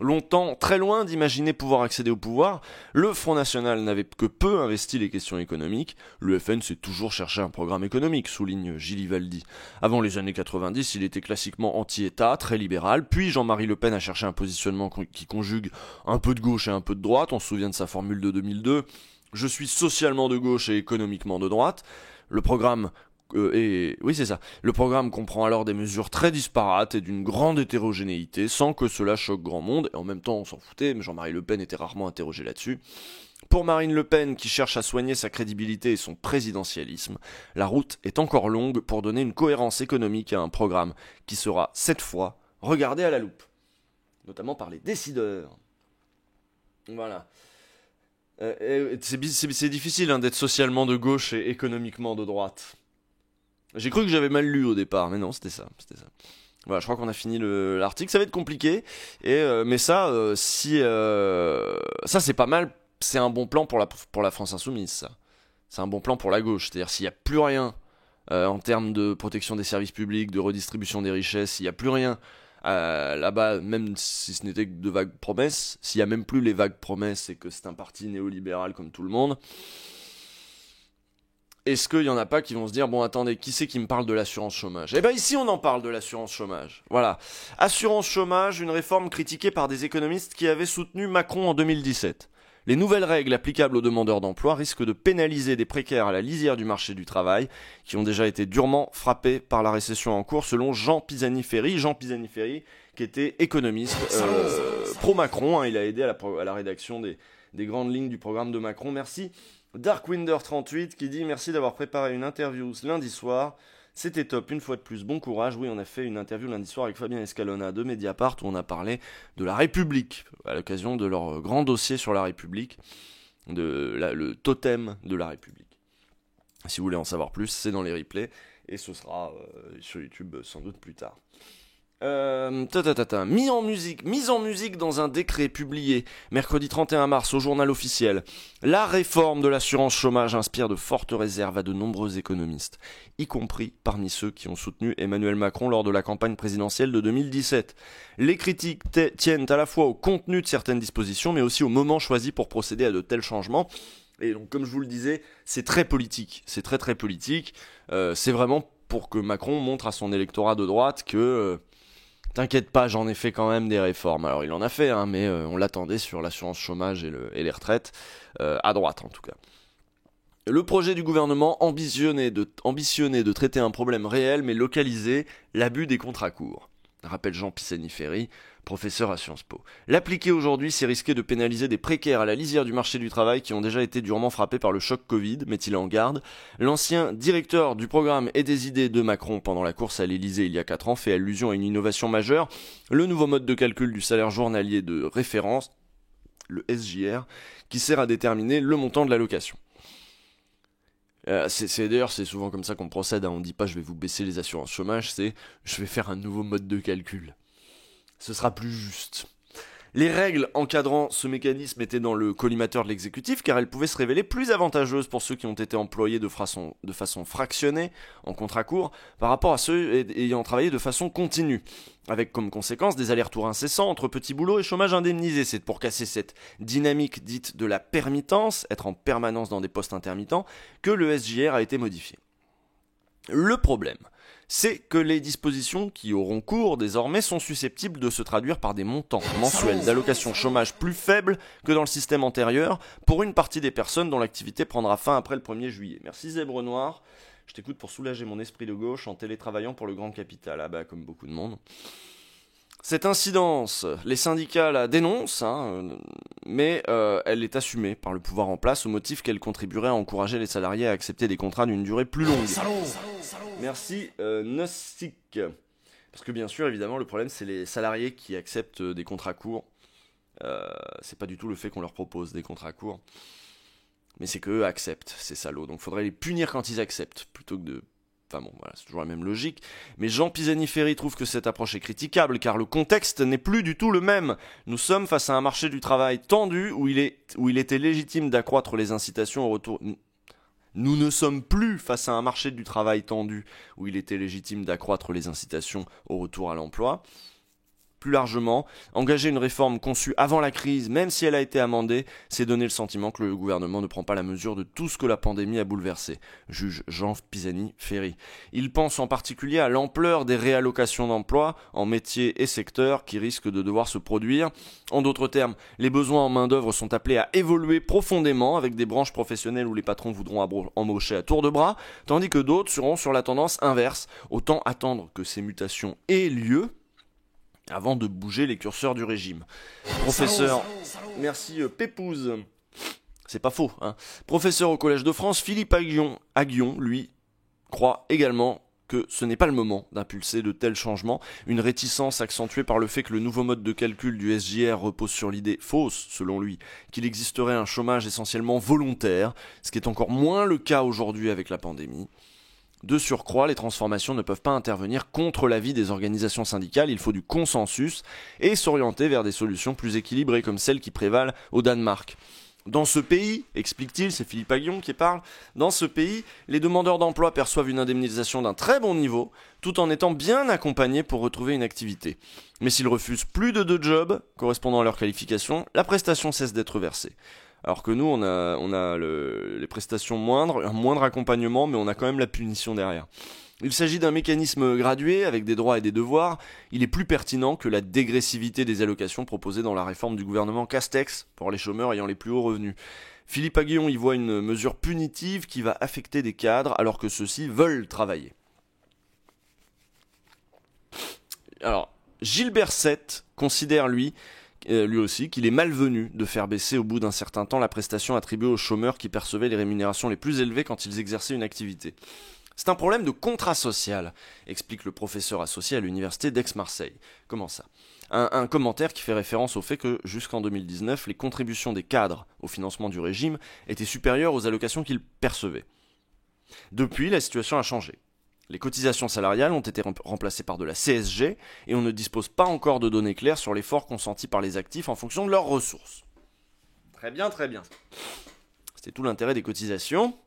Longtemps, très loin d'imaginer pouvoir accéder au pouvoir, le Front National n'avait que peu investi les questions économiques. Le FN s'est toujours cherché un programme économique, souligne Gilles Ivaldi. Avant les années 90, il était classiquement anti-État, très libéral, puis Jean-Marie Le Pen a cherché un positionnement qui conjugue un peu de gauche et un peu de droite. On se souvient de sa formule de 2002. Je suis socialement de gauche et économiquement de droite. Le programme Le programme comprend alors des mesures très disparates et d'une grande hétérogénéité, sans que cela choque grand monde, et en même temps on s'en foutait, mais Jean-Marie Le Pen était rarement interrogé là-dessus. Pour Marine Le Pen, qui cherche à soigner sa crédibilité et son présidentialisme, la route est encore longue pour donner une cohérence économique à un programme qui sera, cette fois, regardé à la loupe, notamment par les décideurs. Voilà. C'est difficile d'être socialement de gauche et économiquement de droite. J'ai cru que j'avais mal lu au départ, mais non, c'était ça. Voilà, je crois qu'on a fini l'article. Ça va être compliqué, mais ça, ça c'est pas mal. C'est un bon plan pour la France insoumise, ça. C'est un bon plan pour la gauche. C'est-à-dire s'il n'y a plus rien en termes de protection des services publics, de redistribution des richesses, s'il n'y a plus rien là-bas, même si ce n'était que de vagues promesses, s'il n'y a même plus les vagues promesses et que c'est un parti néolibéral comme tout le monde, est-ce qu'il n'y en a pas qui vont se dire, bon attendez, qui c'est qui me parle de l'assurance chômage ? Eh bien ici on en parle de l'assurance chômage. Voilà. Assurance chômage, une réforme critiquée par des économistes qui avaient soutenu Macron en 2017. Les nouvelles règles applicables aux demandeurs d'emploi risquent de pénaliser des précaires à la lisière du marché du travail, qui ont déjà été durement frappés par la récession en cours, selon Jean Pisani-Ferry. Jean Pisani-Ferry, qui était économiste pro-Macron, il a aidé à la rédaction des grandes lignes du programme de Macron. Merci. Darkwinder38 qui dit « Merci d'avoir préparé une interview lundi soir. C'était top, une fois de plus, bon courage. » Oui, on a fait une interview lundi soir avec Fabien Escalona de Mediapart où on a parlé de la République, à l'occasion de leur grand dossier sur la République, le totem de la République. Si vous voulez en savoir plus, c'est dans les replays et ce sera sur YouTube sans doute plus tard. Mise en musique dans un décret publié mercredi 31 mars au journal officiel. La réforme de l'assurance chômage inspire de fortes réserves à de nombreux économistes, y compris parmi ceux qui ont soutenu Emmanuel Macron lors de la campagne présidentielle de 2017. Les critiques tiennent à la fois au contenu de certaines dispositions, mais aussi au moment choisi pour procéder à de tels changements. Et donc, comme je vous le disais, c'est très politique. C'est très très politique. C'est vraiment pour que Macron montre à son électorat de droite que... T'inquiète pas, j'en ai fait quand même des réformes. Alors il en a fait, mais on l'attendait sur l'assurance chômage et les retraites, à droite en tout cas. Le projet du gouvernement ambitionnait de traiter un problème réel mais localisé, l'abus des contrats courts. Rappelle Jean Pisani-Ferry, professeur à Sciences Po. L'appliquer aujourd'hui, c'est risquer de pénaliser des précaires à la lisière du marché du travail qui ont déjà été durement frappés par le choc Covid, met-il en garde. L'ancien directeur du programme et des idées de Macron pendant la course à l'Elysée il y a 4 ans fait allusion à une innovation majeure, le nouveau mode de calcul du salaire journalier de référence, le SJR, qui sert à déterminer le montant de l'allocation. C'est souvent comme ça qu'on procède, on dit pas je vais vous baisser les assurances chômage, c'est je vais faire un nouveau mode de calcul. Ce sera plus juste. Les règles encadrant ce mécanisme étaient dans le collimateur de l'exécutif car elles pouvaient se révéler plus avantageuses pour ceux qui ont été employés de façon fractionnée en contrat court par rapport à ceux ayant travaillé de façon continue, avec comme conséquence des allers-retours incessants entre petits boulots et chômage indemnisé. C'est pour casser cette dynamique dite de la permittance, être en permanence dans des postes intermittents, que le SJR a été modifié. Le problème, c'est que les dispositions qui auront cours désormais sont susceptibles de se traduire par des montants mensuels d'allocation chômage plus faibles que dans le système antérieur pour une partie des personnes dont l'activité prendra fin après le 1er juillet. Merci Zèbre Noir, je t'écoute pour soulager mon esprit de gauche en télétravaillant pour le grand capital. Ah bah comme beaucoup de monde. Cette incidence, les syndicats la dénoncent, mais elle est assumée par le pouvoir en place au motif qu'elle contribuerait à encourager les salariés à accepter des contrats d'une durée plus longue. Merci Gnostic. Parce que bien sûr, évidemment, le problème c'est les salariés qui acceptent des contrats courts. C'est pas du tout le fait qu'on leur propose des contrats courts, mais c'est qu'eux acceptent, ces salauds. Donc faudrait les punir quand ils acceptent, plutôt que de... Enfin bon, voilà, c'est toujours la même logique. Mais Jean Pisani-Ferry trouve que cette approche est critiquable, car le contexte n'est plus du tout le même. Nous sommes face à un marché du travail tendu, où il était légitime d'accroître les incitations au retour... Nous ne sommes plus face à un marché du travail tendu, où il était légitime d'accroître les incitations au retour à l'emploi. Plus largement, engager une réforme conçue avant la crise, même si elle a été amendée, c'est donner le sentiment que le gouvernement ne prend pas la mesure de tout ce que la pandémie a bouleversé, juge Jean Pisani-Ferry. Il pense en particulier à l'ampleur des réallocations d'emplois en métiers et secteurs qui risquent de devoir se produire. En d'autres termes, les besoins en main-d'œuvre sont appelés à évoluer profondément avec des branches professionnelles où les patrons voudront embaucher à tour de bras, tandis que d'autres seront sur la tendance inverse. Autant attendre que ces mutations aient lieu avant de bouger les curseurs du régime. Professeur, merci Pépouze. C'est pas faux, hein. Professeur au Collège de France, Philippe Aguillon, lui, croit également que ce n'est pas le moment d'impulser de tels changements, une réticence accentuée par le fait que le nouveau mode de calcul du SJR repose sur l'idée fausse, selon lui, qu'il existerait un chômage essentiellement volontaire, ce qui est encore moins le cas aujourd'hui avec la pandémie. De surcroît, les transformations ne peuvent pas intervenir contre l'avis des organisations syndicales, il faut du consensus et s'orienter vers des solutions plus équilibrées comme celles qui prévalent au Danemark. Dans ce pays, explique-t-il, c'est Philippe Aguillon qui parle, dans ce pays, les demandeurs d'emploi perçoivent une indemnisation d'un très bon niveau, tout en étant bien accompagnés pour retrouver une activité. Mais s'ils refusent plus de 2 jobs correspondant à leur qualification, la prestation cesse d'être versée. Alors que nous, on a les prestations moindres, un moindre accompagnement, mais on a quand même la punition derrière. Il s'agit d'un mécanisme gradué, avec des droits et des devoirs. Il est plus pertinent que la dégressivité des allocations proposée dans la réforme du gouvernement Castex, pour les chômeurs ayant les plus hauts revenus. Philippe Aguillon y voit une mesure punitive qui va affecter des cadres, alors que ceux-ci veulent travailler. Alors, Gilbert Sett considère, lui aussi, qu'il est malvenu de faire baisser au bout d'un certain temps la prestation attribuée aux chômeurs qui percevaient les rémunérations les plus élevées quand ils exerçaient une activité. C'est un problème de contrat social, explique le professeur associé à l'université d'Aix-Marseille. Comment ça ? Un commentaire qui fait référence au fait que, jusqu'en 2019, les contributions des cadres au financement du régime étaient supérieures aux allocations qu'ils percevaient. Depuis, la situation a changé. Les cotisations salariales ont été remplacées par de la CSG et on ne dispose pas encore de données claires sur l'effort consenti par les actifs en fonction de leurs ressources. Très bien, très bien. C'était tout l'intérêt des cotisations,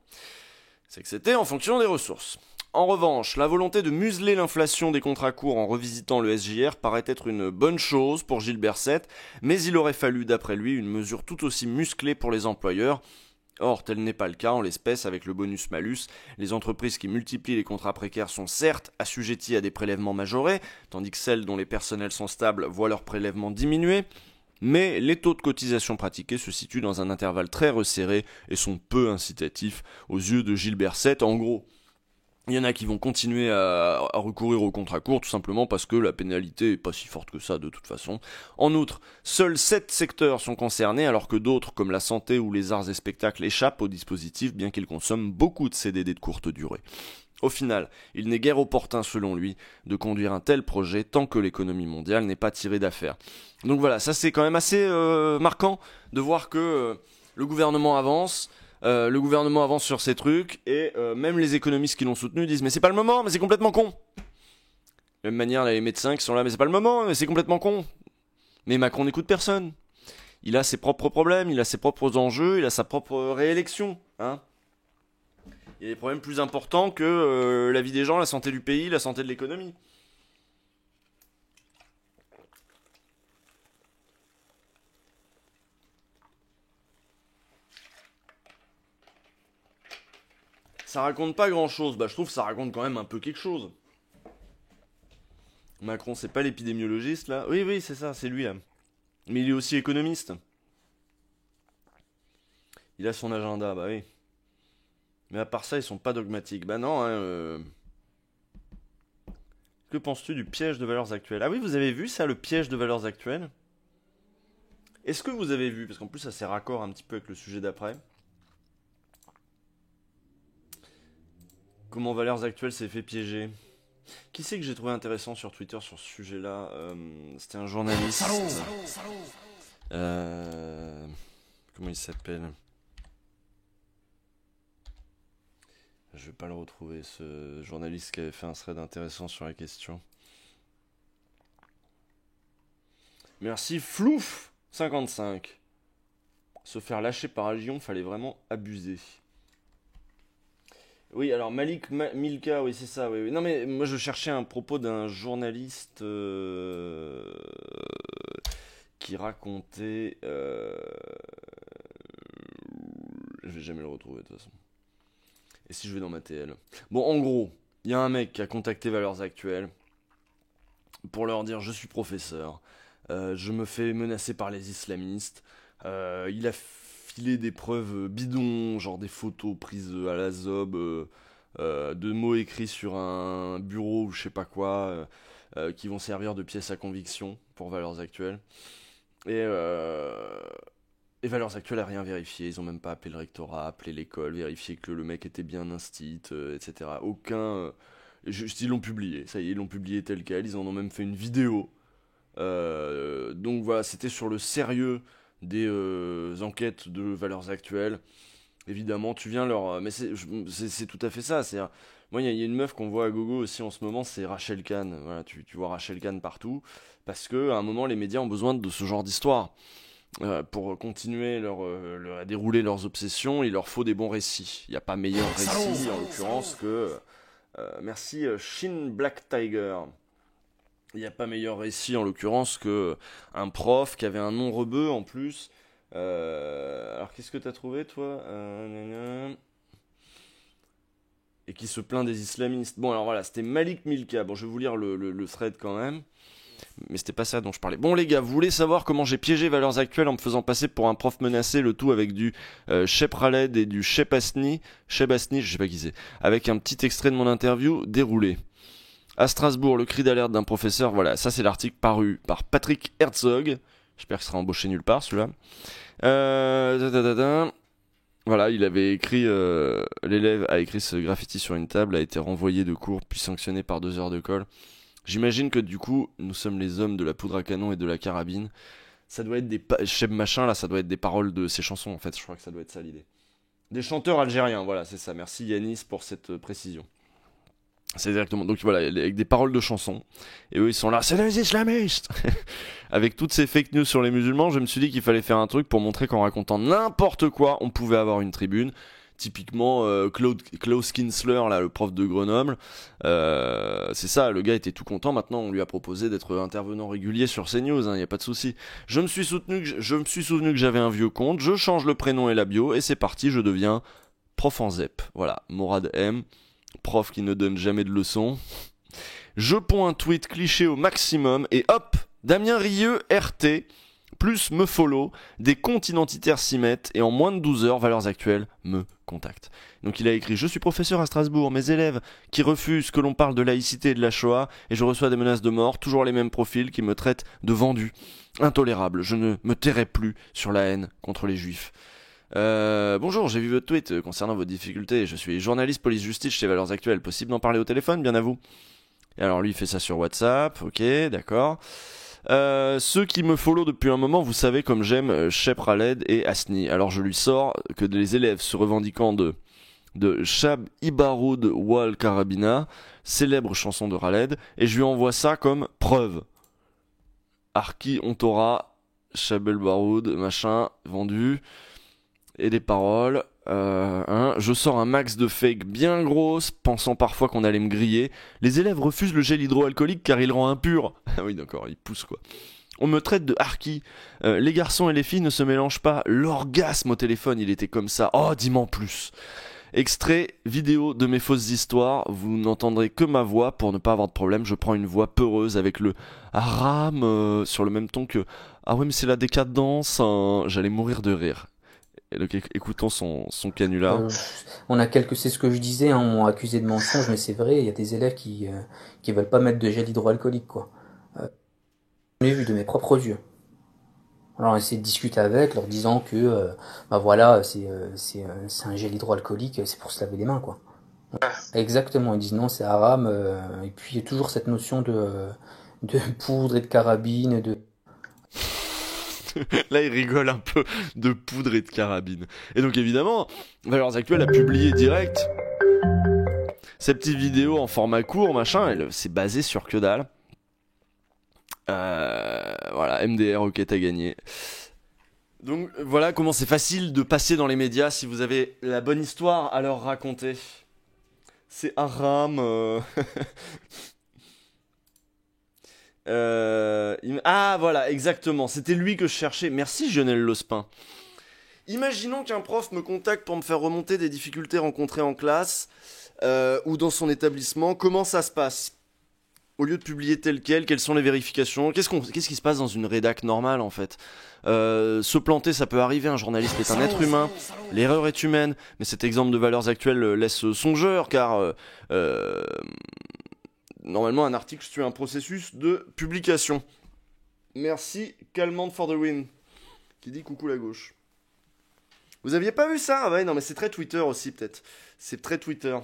c'est que c'était en fonction des ressources. En revanche, la volonté de museler l'inflation des contrats courts en revisitant le SJR paraît être une bonne chose pour Gilbert Sett, mais il aurait fallu, d'après lui, une mesure tout aussi musclée pour les employeurs. Or, tel n'est pas le cas en l'espèce avec le bonus-malus. Les entreprises qui multiplient les contrats précaires sont certes assujetties à des prélèvements majorés, tandis que celles dont les personnels sont stables voient leurs prélèvements diminuer, mais les taux de cotisation pratiqués se situent dans un intervalle très resserré et sont peu incitatifs aux yeux de Gilbert Sett. En gros, il y en a qui vont continuer à recourir au contrat court tout simplement parce que la pénalité est pas si forte que ça de toute façon. En outre, seuls 7 secteurs sont concernés alors que d'autres comme la santé ou les arts et spectacles échappent au dispositif bien qu'ils consomment beaucoup de CDD de courte durée. Au final, il n'est guère opportun selon lui de conduire un tel projet tant que l'économie mondiale n'est pas tirée d'affaire. Donc voilà, ça c'est quand même assez marquant de voir que le gouvernement avance. Le gouvernement avance sur ces trucs et même les économistes qui l'ont soutenu disent mais c'est pas le moment, mais c'est complètement con. De la même manière, les médecins qui sont là mais c'est pas le moment, mais c'est complètement con. Mais Macron n'écoute personne. Il a ses propres problèmes, il a ses propres enjeux, il a sa propre réélection. Hein. Il y a des problèmes plus importants que la vie des gens, la santé du pays, la santé de l'économie. Ça raconte pas grand chose, je trouve que ça raconte quand même un peu quelque chose. Macron, c'est pas l'épidémiologiste là ? Oui, c'est ça, c'est lui là. Mais il est aussi économiste. Il a son agenda, bah oui. Mais à part ça, ils sont pas dogmatiques. Bah non, hein. Que penses-tu du piège de valeurs actuelles ? Ah oui, vous avez vu ça, le piège de valeurs actuelles ? Est-ce que vous avez vu, parce qu'en plus ça c'est raccord un petit peu avec le sujet d'après, comment Valeurs Actuelles s'est fait piéger. Qui c'est que j'ai trouvé intéressant sur Twitter sur ce sujet-là ? C'était un journaliste. Comment il s'appelle ? Je vais pas le retrouver, ce journaliste qui avait fait un thread intéressant sur la question. Merci Flouf55. Se faire lâcher par Agion, fallait vraiment abuser. Oui, alors Malik Milka, oui, c'est ça. Oui, oui. Non, mais moi je cherchais un propos d'un journaliste qui racontait. Je vais jamais le retrouver de toute façon. Et si je vais dans ma TL. Bon, en gros, il y a un mec qui a contacté Valeurs Actuelles pour leur dire je suis professeur, je me fais menacer par les islamistes. Il a filé des preuves bidons, genre des photos prises à la zob, de mots écrits sur un bureau ou je sais pas quoi, qui vont servir de pièces à conviction pour Valeurs Actuelles. Et, euh, et Valeurs Actuelles a rien vérifié, ils ont même pas appelé le rectorat, appelé l'école, vérifié que le mec était bien instit, etc. Juste ils l'ont publié, ça y est, ils l'ont publié tel quel, ils en ont même fait une vidéo. Donc voilà, c'était sur le sérieux des enquêtes de Valeurs Actuelles. Évidemment, tu viens leur. Mais c'est tout à fait ça. Moi, il y a une meuf qu'on voit à gogo aussi en ce moment, c'est Rachel Kahn. Voilà, tu vois Rachel Kahn partout. Parce que à un moment, les médias ont besoin de ce genre d'histoire. Pour continuer à dérouler leurs obsessions, il leur faut des bons récits. Il n'y a pas meilleur récit, en l'occurrence, que. Merci, Shin Black Tiger. Il n'y a pas meilleur récit, en l'occurrence, que un prof qui avait un nom rebeu en plus. Alors, qu'est-ce que t'as trouvé, toi et qui se plaint des islamistes. Bon, alors voilà, c'était Malik Milka. Bon, je vais vous lire le thread quand même. Mais c'était pas ça dont je parlais. Bon les gars, vous voulez savoir comment j'ai piégé Valeurs Actuelles en me faisant passer pour un prof menacé, le tout avec du Shep Khaled et du Shep Asni, je sais pas qui c'est, avec un petit extrait de mon interview déroulé. À Strasbourg, le cri d'alerte d'un professeur, voilà, ça c'est l'article paru par Patrick Herzog, j'espère qu'il sera embauché nulle part celui-là. Voilà, il avait écrit, l'élève a écrit ce graffiti sur une table, a été renvoyé de cours puis sanctionné par 2 heures de colle. J'imagine que du coup, nous sommes les hommes de la poudre à canon et de la carabine. Ça doit être Cheb machin là, ça doit être des paroles de ses chansons en fait, je crois que ça doit être ça l'idée. Des chanteurs algériens, voilà, c'est ça. Merci Yanis pour cette précision. C'est exactement. Donc voilà, avec des paroles de chansons. Et eux ils sont là, c'est des islamistes. Avec toutes ces fake news sur les musulmans, je me suis dit qu'il fallait faire un truc pour montrer qu'en racontant n'importe quoi, on pouvait avoir une tribune. Typiquement Klaus Kinsler, là, le prof de Grenoble, c'est ça, le gars était tout content. Maintenant on lui a proposé d'être intervenant régulier sur CNews, y a pas de souci. Je me suis souvenu que j'avais un vieux compte, je change le prénom et la bio et c'est parti, je deviens prof en ZEP. Voilà, Morad M, prof qui ne donne jamais de leçons. Je ponds un tweet cliché au maximum et hop, Damien Rieu RT plus me follow, des comptes identitaires s'y mettent et en moins de 12 heures, Valeurs Actuelles me contacte. Donc il a écrit « Je suis professeur à Strasbourg, mes élèves qui refusent que l'on parle de laïcité et de la Shoah et je reçois des menaces de mort, toujours les mêmes profils qui me traitent de vendu. Intolérable, je ne me tairai plus sur la haine contre les juifs. Bonjour, j'ai vu votre tweet concernant vos difficultés. Je suis journaliste police-justice chez Valeurs Actuelles. Possible d'en parler au téléphone, bien à vous ?» Et alors lui il fait ça sur WhatsApp, ok, d'accord. Ceux qui me follow depuis un moment, vous savez comme j'aime Shep Khaled et Asni. Alors je lui sors que les élèves se revendiquant de Shab Ibaroud Wal Karabina, célèbre chanson de Khaled, et je lui envoie ça comme preuve. Arki Ontora, Shab El Baroud, machin, vendu, et des paroles. Je sors un max de fake bien grosse, pensant parfois qu'on allait me griller. Les élèves refusent le gel hydroalcoolique car il rend impur. Ah oui d'accord, il pousse quoi. On me traite de harki. Les garçons et les filles ne se mélangent pas. L'orgasme au téléphone, il était comme ça. Oh, dis-moi en plus. Extrait vidéo de mes fausses histoires. Vous n'entendrez que ma voix pour ne pas avoir de problème. Je prends une voix peureuse avec le haram sur le même ton que ah ouais mais c'est la décadence. J'allais mourir de rire. Et donc écoutons son canular. C'est ce que je disais, hein, on m'a accusé de mensonge, mais c'est vrai, il y a des élèves qui veulent pas mettre de gel hydroalcoolique, quoi. Je l'ai vu de mes propres yeux. Alors on essaie de discuter avec, leur disant que, bah voilà, c'est un gel hydroalcoolique, c'est pour se laver les mains, quoi. Exactement, ils disent non, c'est haram, et puis il y a toujours cette notion de poudre et de carabine, de... Là, il rigole un peu de poudre et de carabine. Et donc, évidemment, Valeurs Actuelles a publié direct cette petite vidéo en format court, machin. C'est basé sur que dalle. Voilà, MDR, ok, t'as gagné. Donc, voilà comment c'est facile de passer dans les médias si vous avez la bonne histoire à leur raconter. C'est Aram. Ah voilà, exactement. C'était lui que je cherchais. Merci Lionel Lospin. Imaginons qu'un prof me contacte pour me faire remonter des difficultés rencontrées en classe ou dans son établissement. Comment ça se passe ? Au lieu de publier tel quel, quelles sont les vérifications ? Qu'est-ce qui se passe dans une rédac normale en fait ? Se planter, ça peut arriver, un journaliste est un être humain, l'erreur est humaine, mais cet exemple de Valeurs Actuelles laisse songeur, car normalement un article suit un processus de publication. Merci, Calmante for the win, qui dit coucou la gauche. Vous aviez pas vu ça ? Ah ouais, non mais c'est très Twitter aussi peut-être, c'est très Twitter.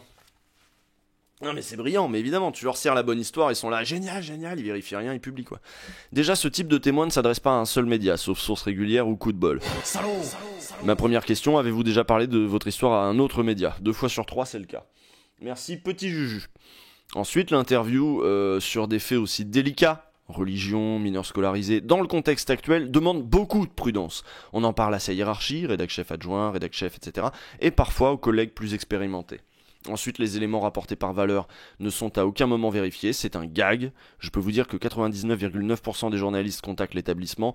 Non mais c'est brillant, mais évidemment, tu leur sers la bonne histoire, ils sont là, génial, ils vérifient rien, ils publient quoi. Déjà, ce type de témoin ne s'adresse pas à un seul média, sauf source régulière ou coup de bol. Ma première question, avez-vous déjà parlé de votre histoire à un autre média ? 2 fois sur 3, c'est le cas. Merci, petit Juju. Ensuite, l'interview sur des faits aussi délicats, religion, mineurs scolarisés, dans le contexte actuel, demande beaucoup de prudence. On en parle à sa hiérarchie, rédac-chef adjoint, rédac-chef, etc., et parfois aux collègues plus expérimentés. Ensuite, les éléments rapportés par Valeurs ne sont à aucun moment vérifiés, c'est un gag. Je peux vous dire que 99,9% des journalistes contactent l'établissement,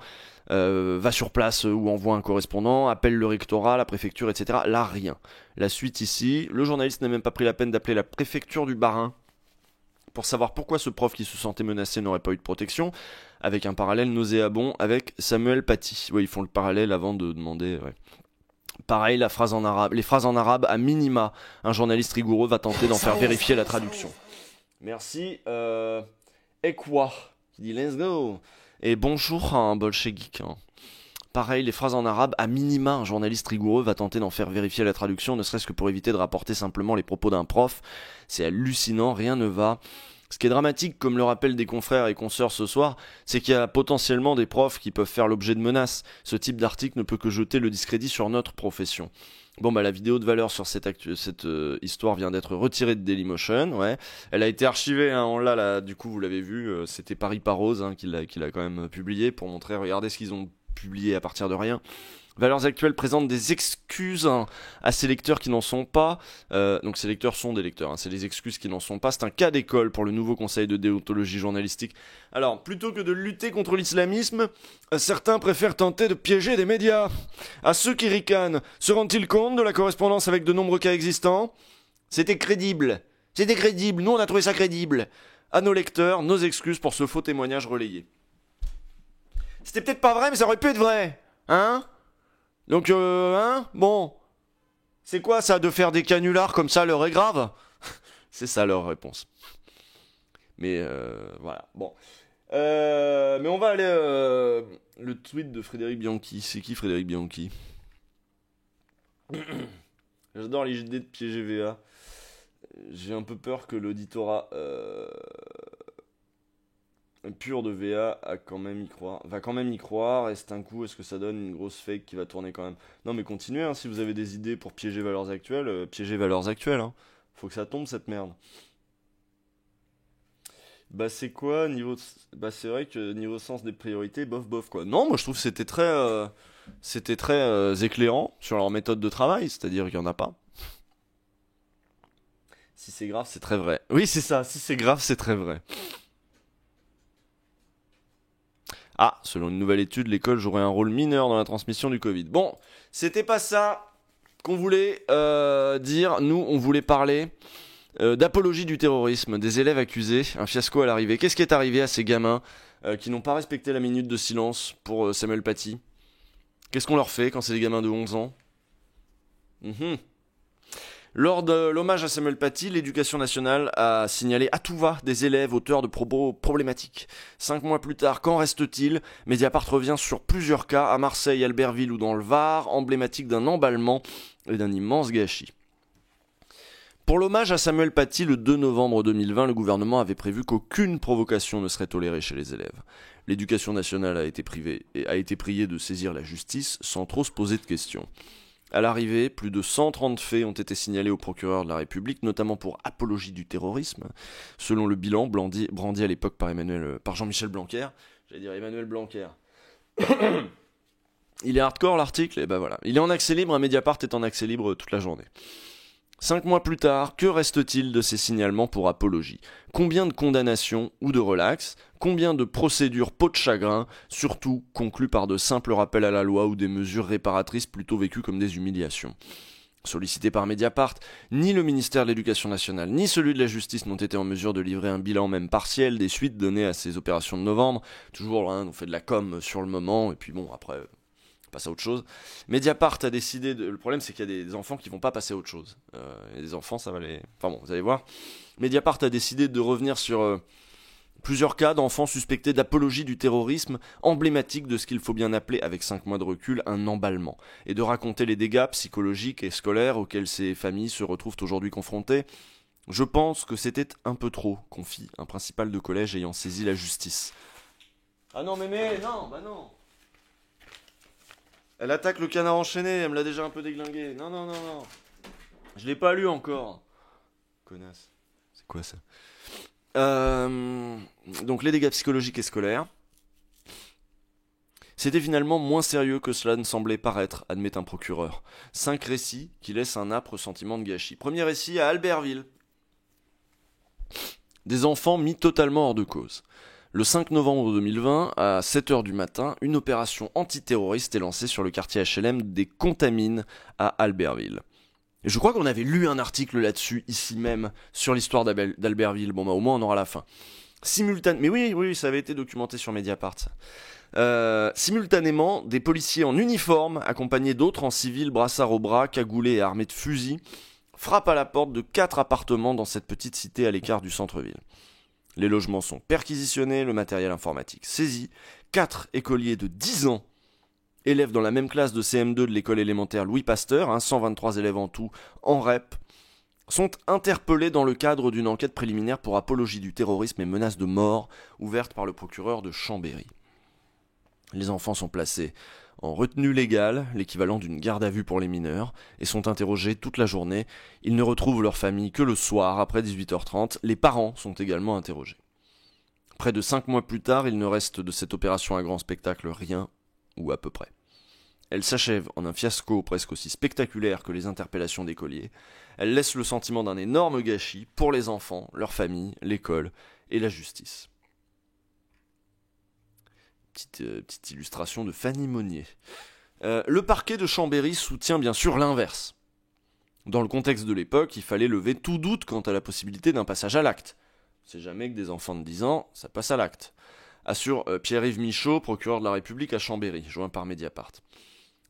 va sur place ou envoie un correspondant, appelle le rectorat, la préfecture, etc. Là, rien. La suite ici, le journaliste n'a même pas pris la peine d'appeler la préfecture du Bas-Rhin pour savoir pourquoi ce prof qui se sentait menacé n'aurait pas eu de protection, avec un parallèle nauséabond avec Samuel Paty. Oui, ils font le parallèle avant de demander... Ouais. Pareil, les phrases en arabe, à minima, un journaliste rigoureux va tenter d'en faire vérifier la traduction. Merci, Ekwa, qui dit let's go. Et bonjour, un bolchevique. Pareil, les phrases en arabe, à minima, un journaliste rigoureux va tenter d'en faire vérifier la traduction, ne serait-ce que pour éviter de rapporter simplement les propos d'un prof. C'est hallucinant, rien ne va. Ce qui est dramatique, comme le rappellent des confrères et consoeurs ce soir, c'est qu'il y a potentiellement des profs qui peuvent faire l'objet de menaces. Ce type d'article ne peut que jeter le discrédit sur notre profession. Bon bah la vidéo de Valeurs sur cette histoire vient d'être retirée de Dailymotion, ouais. Elle a été archivée, hein, on l'a là, du coup vous l'avez vu, c'était Paris Parose hein, qui l'a quand même publié pour montrer, regardez ce qu'ils ont publié à partir de rien. Valeurs Actuelles présente des excuses à ces lecteurs qui n'en sont pas. Donc ces lecteurs sont des lecteurs, hein, c'est les excuses qui n'en sont pas. C'est un cas d'école pour le nouveau conseil de déontologie journalistique. Alors, plutôt que de lutter contre l'islamisme, certains préfèrent tenter de piéger des médias. À ceux qui ricanent, se rendent-ils compte de la correspondance avec de nombreux cas existants ? C'était crédible, nous on a trouvé ça crédible. À nos lecteurs, nos excuses pour ce faux témoignage relayé. C'était peut-être pas vrai, mais ça aurait pu être vrai, hein ? Donc, bon, c'est quoi ça de faire des canulars comme ça, l'heure est grave ? C'est ça leur réponse. Mais, voilà, bon. Mais on va aller, le tweet de Frédéric Bianchi. C'est qui Frédéric Bianchi ? J'adore l'idée de piéger VA. J'ai un peu peur que l'auditorat pur de VA va quand même y croire, et c'est un coup, est-ce que ça donne une grosse fake qui va tourner quand même ? Non mais continuez, hein, si vous avez des idées pour piéger Valeurs Actuelles, piégez Valeurs Actuelles, hein. Faut que ça tombe cette merde. Bah c'est quoi, bah c'est vrai que niveau sens des priorités, bof quoi. Non, moi je trouve que c'était très éclairant sur leur méthode de travail, c'est-à-dire qu'il y en a pas. Si c'est grave, c'est très vrai. Oui c'est ça, si c'est grave, c'est très vrai. Ah, selon une nouvelle étude, l'école jouerait un rôle mineur dans la transmission du Covid. Bon, c'était pas ça qu'on voulait dire. Nous, on voulait parler d'apologie du terrorisme, des élèves accusés, un fiasco à l'arrivée. Qu'est-ce qui est arrivé à ces gamins qui n'ont pas respecté la minute de silence pour Samuel Paty ? Qu'est-ce qu'on leur fait quand c'est des gamins de 11 ans ? Lors de l'hommage à Samuel Paty, l'éducation nationale a signalé à tout va des élèves auteurs de propos problématiques. 5 mois plus tard, qu'en reste-t-il ? Mediapart revient sur plusieurs cas, à Marseille, Albertville ou dans le Var, emblématiques d'un emballement et d'un immense gâchis. Pour l'hommage à Samuel Paty, le 2 novembre 2020, le gouvernement avait prévu qu'aucune provocation ne serait tolérée chez les élèves. L'éducation nationale a été priée de saisir la justice sans trop se poser de questions. À l'arrivée, plus de 130 faits ont été signalés au procureur de la République, notamment pour apologie du terrorisme, selon le bilan brandi à l'époque par Jean-Michel Blanquer. J'allais dire Emmanuel Blanquer. Il est hardcore l'article, et ben voilà. Il est en accès libre, Mediapart est en accès libre toute la journée. 5 mois plus tard, que reste-t-il de ces signalements pour apologie? Combien de condamnations ou de relax? Combien de procédures peau de chagrin, surtout conclues par de simples rappels à la loi ou des mesures réparatrices plutôt vécues comme des humiliations? Sollicité par Mediapart, ni le ministère de l'Éducation nationale ni celui de la Justice n'ont été en mesure de livrer un bilan même partiel des suites données à ces opérations de novembre. Toujours, on fait de la com sur le moment, et puis bon, après, on passe à autre chose. Mediapart a décidé, le problème c'est qu'il y a des enfants qui vont pas passer à autre chose. Et des enfants, ça va les... Enfin bon, vous allez voir. Mediapart a décidé de revenir sur... plusieurs cas d'enfants suspectés d'apologie du terrorisme, emblématique de ce qu'il faut bien appeler, avec 5 mois de recul, un emballement, et de raconter les dégâts psychologiques et scolaires auxquels ces familles se retrouvent aujourd'hui confrontées. Je pense que c'était un peu trop, confie un principal de collège ayant saisi la justice. Ah non mémé, non, bah non. Elle attaque le canard enchaîné, elle me l'a déjà un peu déglingué. Non, non, non, non. Je l'ai pas lu encore. Connasse. C'est quoi ça ? Donc les dégâts psychologiques et scolaires. C'était finalement moins sérieux que cela ne semblait paraître, admet un procureur. 5 récits qui laissent un âpre sentiment de gâchis. Premier récit à Albertville. Des enfants mis totalement hors de cause. Le 5 novembre 2020, à 7h du matin, une opération antiterroriste est lancée sur le quartier HLM des Contamines à Albertville. Et je crois qu'on avait lu un article là-dessus, ici même, sur l'histoire d'Albertville. Bon, bah au moins on aura la fin. Mais oui, ça avait été documenté sur Mediapart. Simultanément, des policiers en uniforme, accompagnés d'autres en civil, brassards au bras, cagoulés et armés de fusils, frappent à la porte de 4 appartements dans cette petite cité à l'écart du centre-ville. Les logements sont perquisitionnés, le matériel informatique saisi. 4 écoliers de 10 ans, élèves dans la même classe de CM2 de l'école élémentaire Louis Pasteur, 123 élèves en tout, en REP, sont interpellés dans le cadre d'une enquête préliminaire pour apologie du terrorisme et menace de mort, ouverte par le procureur de Chambéry. Les enfants sont placés en retenue légale, l'équivalent d'une garde à vue pour les mineurs, et sont interrogés toute la journée. Ils ne retrouvent leur famille que le soir, après 18h30. Les parents sont également interrogés. Près de 5 mois plus tard, il ne reste de cette opération à grand spectacle rien, ou à peu près. Elle s'achève en un fiasco presque aussi spectaculaire que les interpellations d'écoliers. Elle laisse le sentiment d'un énorme gâchis pour les enfants, leurs familles, l'école et la justice. Petite illustration de Fanny Monnier. Le parquet de Chambéry soutient bien sûr l'inverse. Dans le contexte de l'époque, il fallait lever tout doute quant à la possibilité d'un passage à l'acte. C'est jamais que des enfants de 10 ans, ça passe à l'acte. Assure Pierre-Yves Michaud, procureur de la République à Chambéry, joint par Mediapart.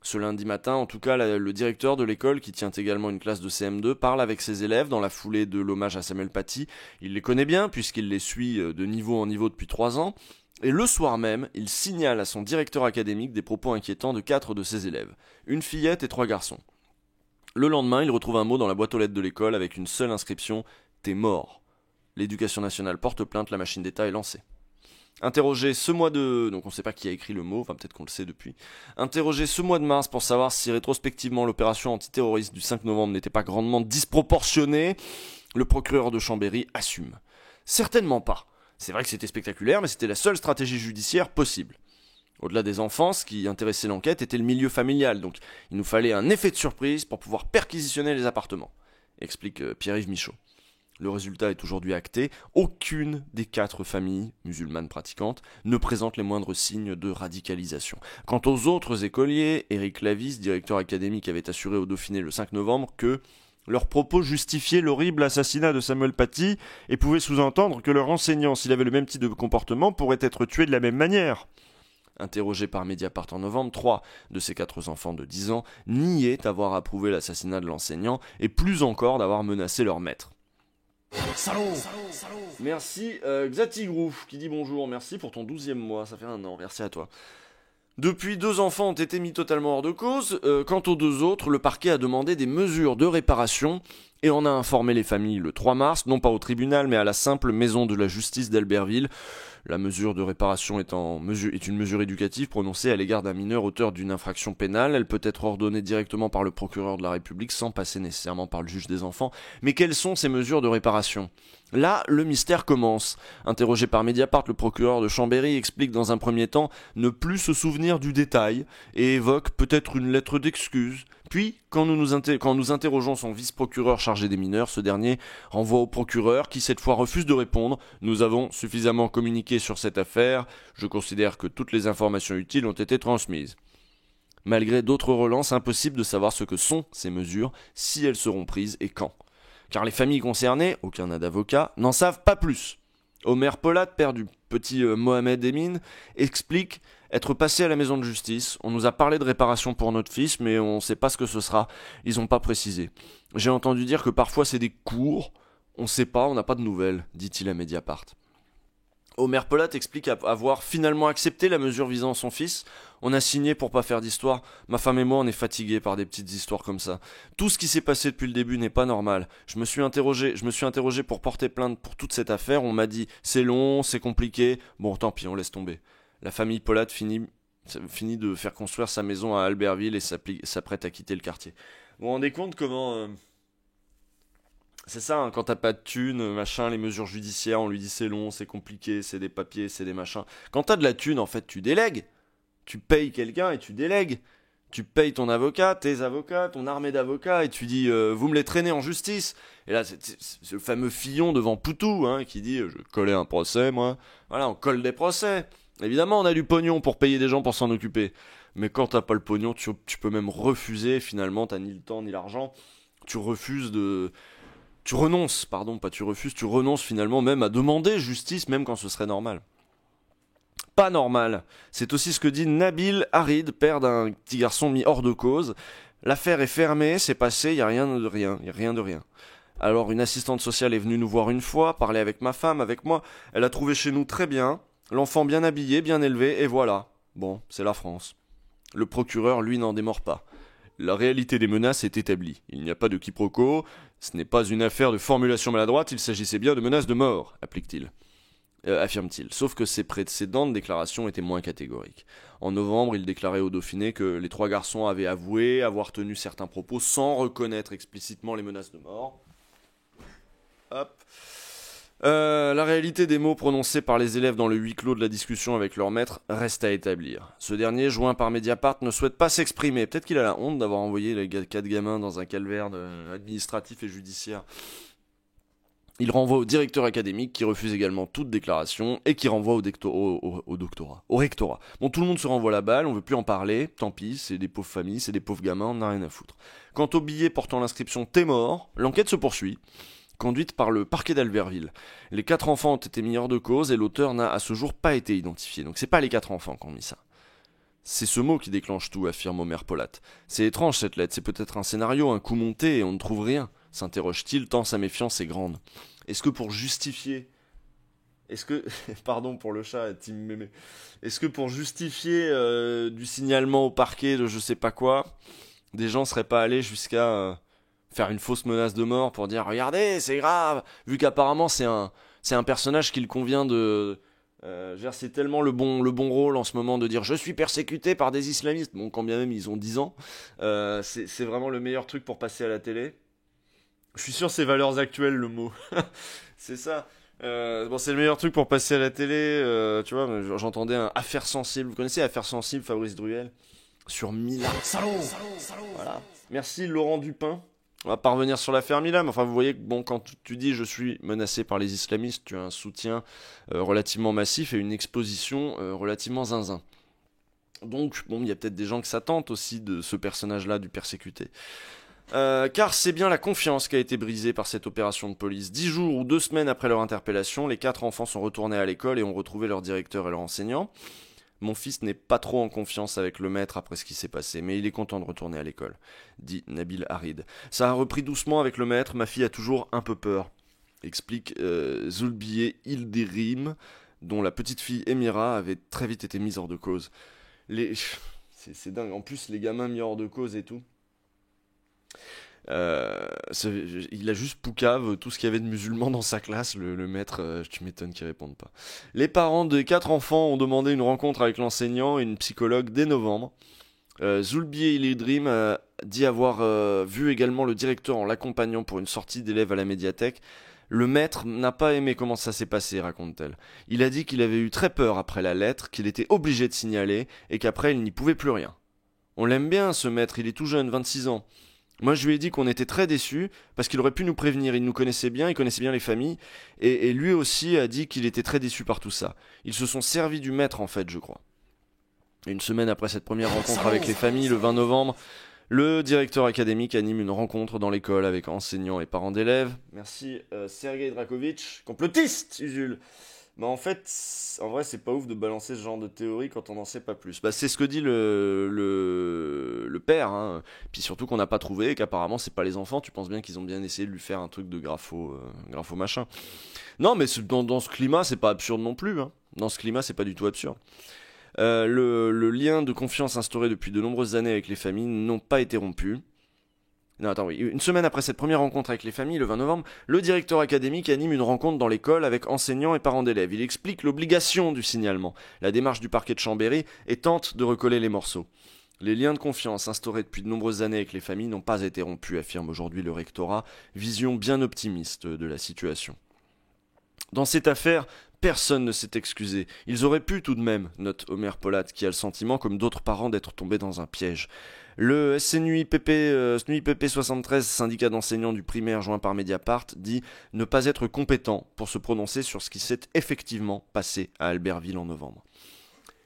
Ce lundi matin, en tout cas, le directeur de l'école, qui tient également une classe de CM2, parle avec ses élèves dans la foulée de l'hommage à Samuel Paty. Il les connaît bien, puisqu'il les suit de niveau en niveau depuis 3 ans. Et le soir même, il signale à son directeur académique des propos inquiétants de 4 de ses élèves. Une fillette et 3 garçons. Le lendemain, il retrouve un mot dans la boîte aux lettres de l'école avec une seule inscription « T'es mort ». L'éducation nationale porte plainte, la machine d'État est lancée. Interrogé ce mois de... Donc on ne sait pas qui a écrit le mot, enfin peut-être qu'on le sait depuis. Interrogé ce mois de mars pour savoir si rétrospectivement l'opération antiterroriste du 5 novembre n'était pas grandement disproportionnée, le procureur de Chambéry assume. Certainement pas. C'est vrai que c'était spectaculaire, mais c'était la seule stratégie judiciaire possible. Au-delà des enfants, ce qui intéressait l'enquête était le milieu familial, donc il nous fallait un effet de surprise pour pouvoir perquisitionner les appartements, explique Pierre-Yves Michaud. Le résultat est aujourd'hui acté, aucune des 4 familles musulmanes pratiquantes ne présente les moindres signes de radicalisation. Quant aux autres écoliers, Éric Lavis, directeur académique, avait assuré au Dauphiné le 5 novembre que leurs propos justifiaient l'horrible assassinat de Samuel Paty et pouvaient sous-entendre que leur enseignant, s'il avait le même type de comportement, pourrait être tué de la même manière. Interrogés par Mediapart en novembre, 3 de ces 4 enfants de 10 ans niaient avoir approuvé l'assassinat de l'enseignant et plus encore d'avoir menacé leur maître. Salaud. Merci Xatigrou qui dit bonjour, merci pour ton 12e mois, ça fait 1 an, merci à toi. Depuis, 2 enfants ont été mis totalement hors de cause. Quant aux 2 autres, le parquet a demandé des mesures de réparation et en a informé les familles le 3 mars, non pas au tribunal mais à la simple maison de la justice d'Albertville. La mesure de réparation est une mesure éducative prononcée à l'égard d'un mineur auteur d'une infraction pénale. Elle peut être ordonnée directement par le procureur de la République sans passer nécessairement par le juge des enfants. Mais quelles sont ces mesures de réparation ? Là, le mystère commence. Interrogé par Mediapart, le procureur de Chambéry explique dans un premier temps ne plus se souvenir du détail et évoque peut-être une lettre d'excuse. Puis, Quand nous interrogeons son vice-procureur chargé des mineurs, ce dernier renvoie au procureur qui cette fois refuse de répondre. Nous avons suffisamment communiqué sur cette affaire. Je considère que toutes les informations utiles ont été transmises. Malgré d'autres relances, impossible de savoir ce que sont ces mesures, si elles seront prises et quand. Car les familles concernées, aucun n'a d'avocat, n'en savent pas plus. Omer Polat, père du petit Mohamed Emin, explique être passé à la maison de justice. On nous a parlé de réparation pour notre fils, mais on ne sait pas ce que ce sera. Ils n'ont pas précisé. J'ai entendu dire que parfois c'est des cours. On ne sait pas, on n'a pas de nouvelles, dit-il à Mediapart. Omer Polat explique avoir finalement accepté la mesure visant son fils. On a signé pour pas faire d'histoire. Ma femme et moi, on est fatigués par des petites histoires comme ça. Tout ce qui s'est passé depuis le début n'est pas normal. Je me suis interrogé pour porter plainte pour toute cette affaire. On m'a dit, c'est long, c'est compliqué. Bon, tant pis, on laisse tomber. La famille Polat finit de faire construire sa maison à Albertville et s'apprête à quitter le quartier. Vous vous rendez compte comment... C'est ça, hein, quand t'as pas de thunes, machin, les mesures judiciaires, on lui dit c'est long, c'est compliqué, c'est des papiers, c'est des machins. Quand t'as de la thune, en fait, tu délègues. Tu payes quelqu'un et tu délègues. Tu payes ton avocat, tes avocats, ton armée d'avocats, et tu dis vous me les traînez en justice. Et là, c'est le fameux Fillon devant Poutou, hein, qui dit je collais un procès, moi. Voilà, on colle des procès. Évidemment, on a du pognon pour payer des gens pour s'en occuper. Mais quand t'as pas le pognon, tu peux même refuser, finalement, t'as ni le temps ni l'argent. Tu renonces finalement même à demander justice, même quand ce serait normal. Pas normal. C'est aussi ce que dit Nabil Harid, père d'un petit garçon mis hors de cause. L'affaire est fermée, c'est passé, il y a rien de rien. Alors une assistante sociale est venue nous voir une fois, parler avec ma femme, avec moi. Elle a trouvé chez nous très bien, l'enfant bien habillé, bien élevé, et voilà. Bon, c'est la France. Le procureur, lui, n'en démord pas. La réalité des menaces est établie. Il n'y a pas de quiproquo, ce n'est pas une affaire de formulation maladroite, il s'agissait bien de menaces de mort, affirme-t-il. Sauf que ses précédentes déclarations étaient moins catégoriques. En novembre, il déclarait au Dauphiné que les 3 garçons avaient avoué avoir tenu certains propos sans reconnaître explicitement les menaces de mort. Hop. La réalité des mots prononcés par les élèves dans le huis clos de la discussion avec leur maître reste à établir. Ce dernier, joint par Mediapart, ne souhaite pas s'exprimer. Peut-être qu'il a la honte d'avoir envoyé les 4 gamins dans un calvaire administratif et judiciaire. Il renvoie au directeur académique qui refuse également toute déclaration et qui renvoie au rectorat. Bon, tout le monde se renvoie la balle, on veut plus en parler, tant pis, c'est des pauvres familles, c'est des pauvres gamins, on n'a rien à foutre. Quant au billet portant l'inscription « T'es mort », l'enquête se poursuit. Conduite par le parquet d'Albertville. Les 4 enfants ont été mis hors de cause et l'auteur n'a à ce jour pas été identifié. Donc c'est pas les 4 enfants qui ont mis ça. C'est ce mot qui déclenche tout, affirme Omer Polat. C'est étrange cette lettre, c'est peut-être un scénario, un coup monté et on ne trouve rien, s'interroge-t-il tant sa méfiance est grande. Est-ce que pour justifier... Pardon pour le chat, Tim Mémé. Est-ce que pour justifier du signalement au parquet de je sais pas quoi, des gens seraient pas allés jusqu'à... faire une fausse menace de mort pour dire regardez c'est grave, vu qu'apparemment c'est un personnage qu'il convient de c'est tellement le bon rôle en ce moment de dire je suis persécuté par des islamistes, bon quand bien même ils ont 10 ans, c'est vraiment le meilleur truc pour passer à la télé. Je suis sûr c'est valeurs actuelles le mot. C'est ça. Bon c'est le meilleur truc pour passer à la télé, tu vois, j'entendais un Affaires sensibles, vous connaissez Affaires sensibles, Fabrice Druel sur Milan. Salaud. Voilà. Merci Laurent Dupin. On va pas revenir sur l'affaire Milam. Enfin, vous voyez que bon, quand tu dis je suis menacé par les islamistes, tu as un soutien relativement massif et une exposition relativement zinzin. Donc, bon, il y a peut-être des gens qui s'attendent aussi de ce personnage-là, du persécuté. Car c'est bien la confiance qui a été brisée par cette opération de police. 10 jours ou 2 semaines après leur interpellation, les 4 enfants sont retournés à l'école et ont retrouvé leur directeur et leur enseignant. Mon fils n'est pas trop en confiance avec le maître après ce qui s'est passé, mais il est content de retourner à l'école, dit Nabil Harid. Ça a repris doucement avec le maître, ma fille a toujours un peu peur, explique Zulbiye Ilderim, dont la petite fille Emira avait très vite été mise hors de cause. C'est dingue, en plus les gamins mis hors de cause et tout. Il a juste poucave tout ce qu'il y avait de musulmans dans sa classe, le maître, tu m'étonnes qu'ils répondent pas. Les parents des 4 enfants ont demandé une rencontre avec l'enseignant et une psychologue dès novembre. Zulbiye Ilidrim a dit avoir vu également le directeur en l'accompagnant pour une sortie d'élèves à la médiathèque. Le maître n'a pas aimé comment ça s'est passé, raconte-t-elle. Il a dit qu'il avait eu très peur après la lettre, qu'il était obligé de signaler et qu'après il n'y pouvait plus rien. On l'aime bien ce maître, il est tout jeune, 26 ans. Moi, je lui ai dit qu'on était très déçus parce qu'il aurait pu nous prévenir. Il nous connaissait bien, il connaissait bien les familles. Et lui aussi a dit qu'il était très déçu par tout ça. Ils se sont servis du maître, en fait, je crois. Une semaine après cette première rencontre avec les familles, le 20 novembre, le directeur académique anime une rencontre dans l'école avec enseignants et parents d'élèves. Merci, Sergei Drakovitch. Complotiste, Usul. Bah en fait, en vrai, c'est pas ouf de balancer ce genre de théorie quand on n'en sait pas plus. Bah c'est ce que dit le père, hein. Puis surtout qu'on n'a pas trouvé et qu'apparemment c'est pas les enfants. Tu penses bien qu'ils ont bien essayé de lui faire un truc de grapho machin. Non, mais dans ce climat, c'est pas absurde non plus. Hein. Dans ce climat, c'est pas du tout absurde. Le lien de confiance instauré depuis de nombreuses années avec les familles n'ont pas été rompus. Non, attends, oui. Une semaine après cette première rencontre avec les familles, le 20 novembre, le directeur académique anime une rencontre dans l'école avec enseignants et parents d'élèves. Il explique l'obligation du signalement, la démarche du parquet de Chambéry et tente de recoller les morceaux. Les liens de confiance instaurés depuis de nombreuses années avec les familles n'ont pas été rompus, affirme aujourd'hui le rectorat, vision bien optimiste de la situation. Dans cette affaire, personne ne s'est excusé. Ils auraient pu tout de même, note Omer Polat, qui a le sentiment, comme d'autres parents, d'être tombés dans un piège. Le SNUIPP 73, syndicat d'enseignants du primaire joint par Mediapart, dit ne pas être compétent pour se prononcer sur ce qui s'est effectivement passé à Albertville en novembre.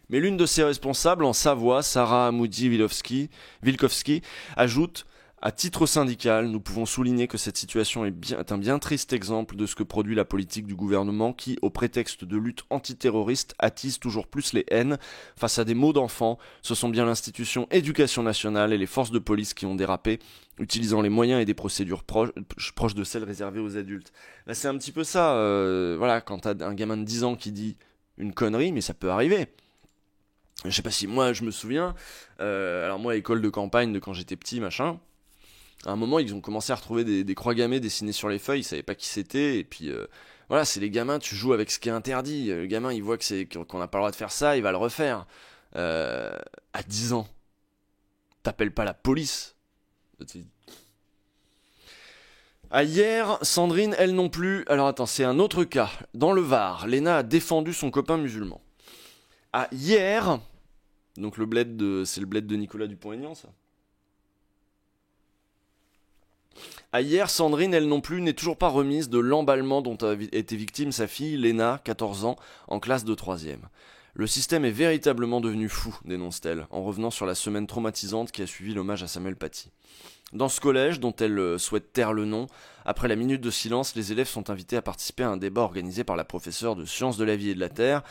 Mais l'une de ses responsables en Savoie, Sarah Hamoudi-Wilkowski, ajoute « À titre syndical, nous pouvons souligner que cette situation est un bien triste exemple de ce que produit la politique du gouvernement qui, au prétexte de lutte antiterroriste, attise toujours plus les haines. Face à des mots d'enfants, ce sont bien l'institution éducation nationale et les forces de police qui ont dérapé, utilisant les moyens et des procédures proches de celles réservées aux adultes. » Là, c'est un petit peu ça, voilà, quand t'as un gamin de 10 ans qui dit une connerie, mais ça peut arriver. Je sais pas si moi, je me souviens, alors moi, à l'école de campagne de quand j'étais petit, machin, à un moment, ils ont commencé à retrouver des croix gammées dessinées sur les feuilles, ils savaient pas qui c'était, et puis voilà, c'est les gamins, tu joues avec ce qui est interdit. Le gamin, il voit qu'on n'a pas le droit de faire ça, il va le refaire. À 10 ans, t'appelles pas la police. À hier, Sandrine, elle non plus. Alors attends, c'est un autre cas. Dans le Var, Léna a défendu son copain musulman. À hier, donc c'est le bled de Nicolas Dupont-Aignan, ça. À hier, Sandrine, elle non plus, n'est toujours pas remise de l'emballement dont a été victime sa fille, Léna, 14 ans, en classe de 3e. Le système est véritablement devenu fou, dénonce-t-elle, en revenant sur la semaine traumatisante qui a suivi l'hommage à Samuel Paty. Dans ce collège, dont elle souhaite taire le nom, après la minute de silence, les élèves sont invités à participer à un débat organisé par la professeure de sciences de la vie et de la terre.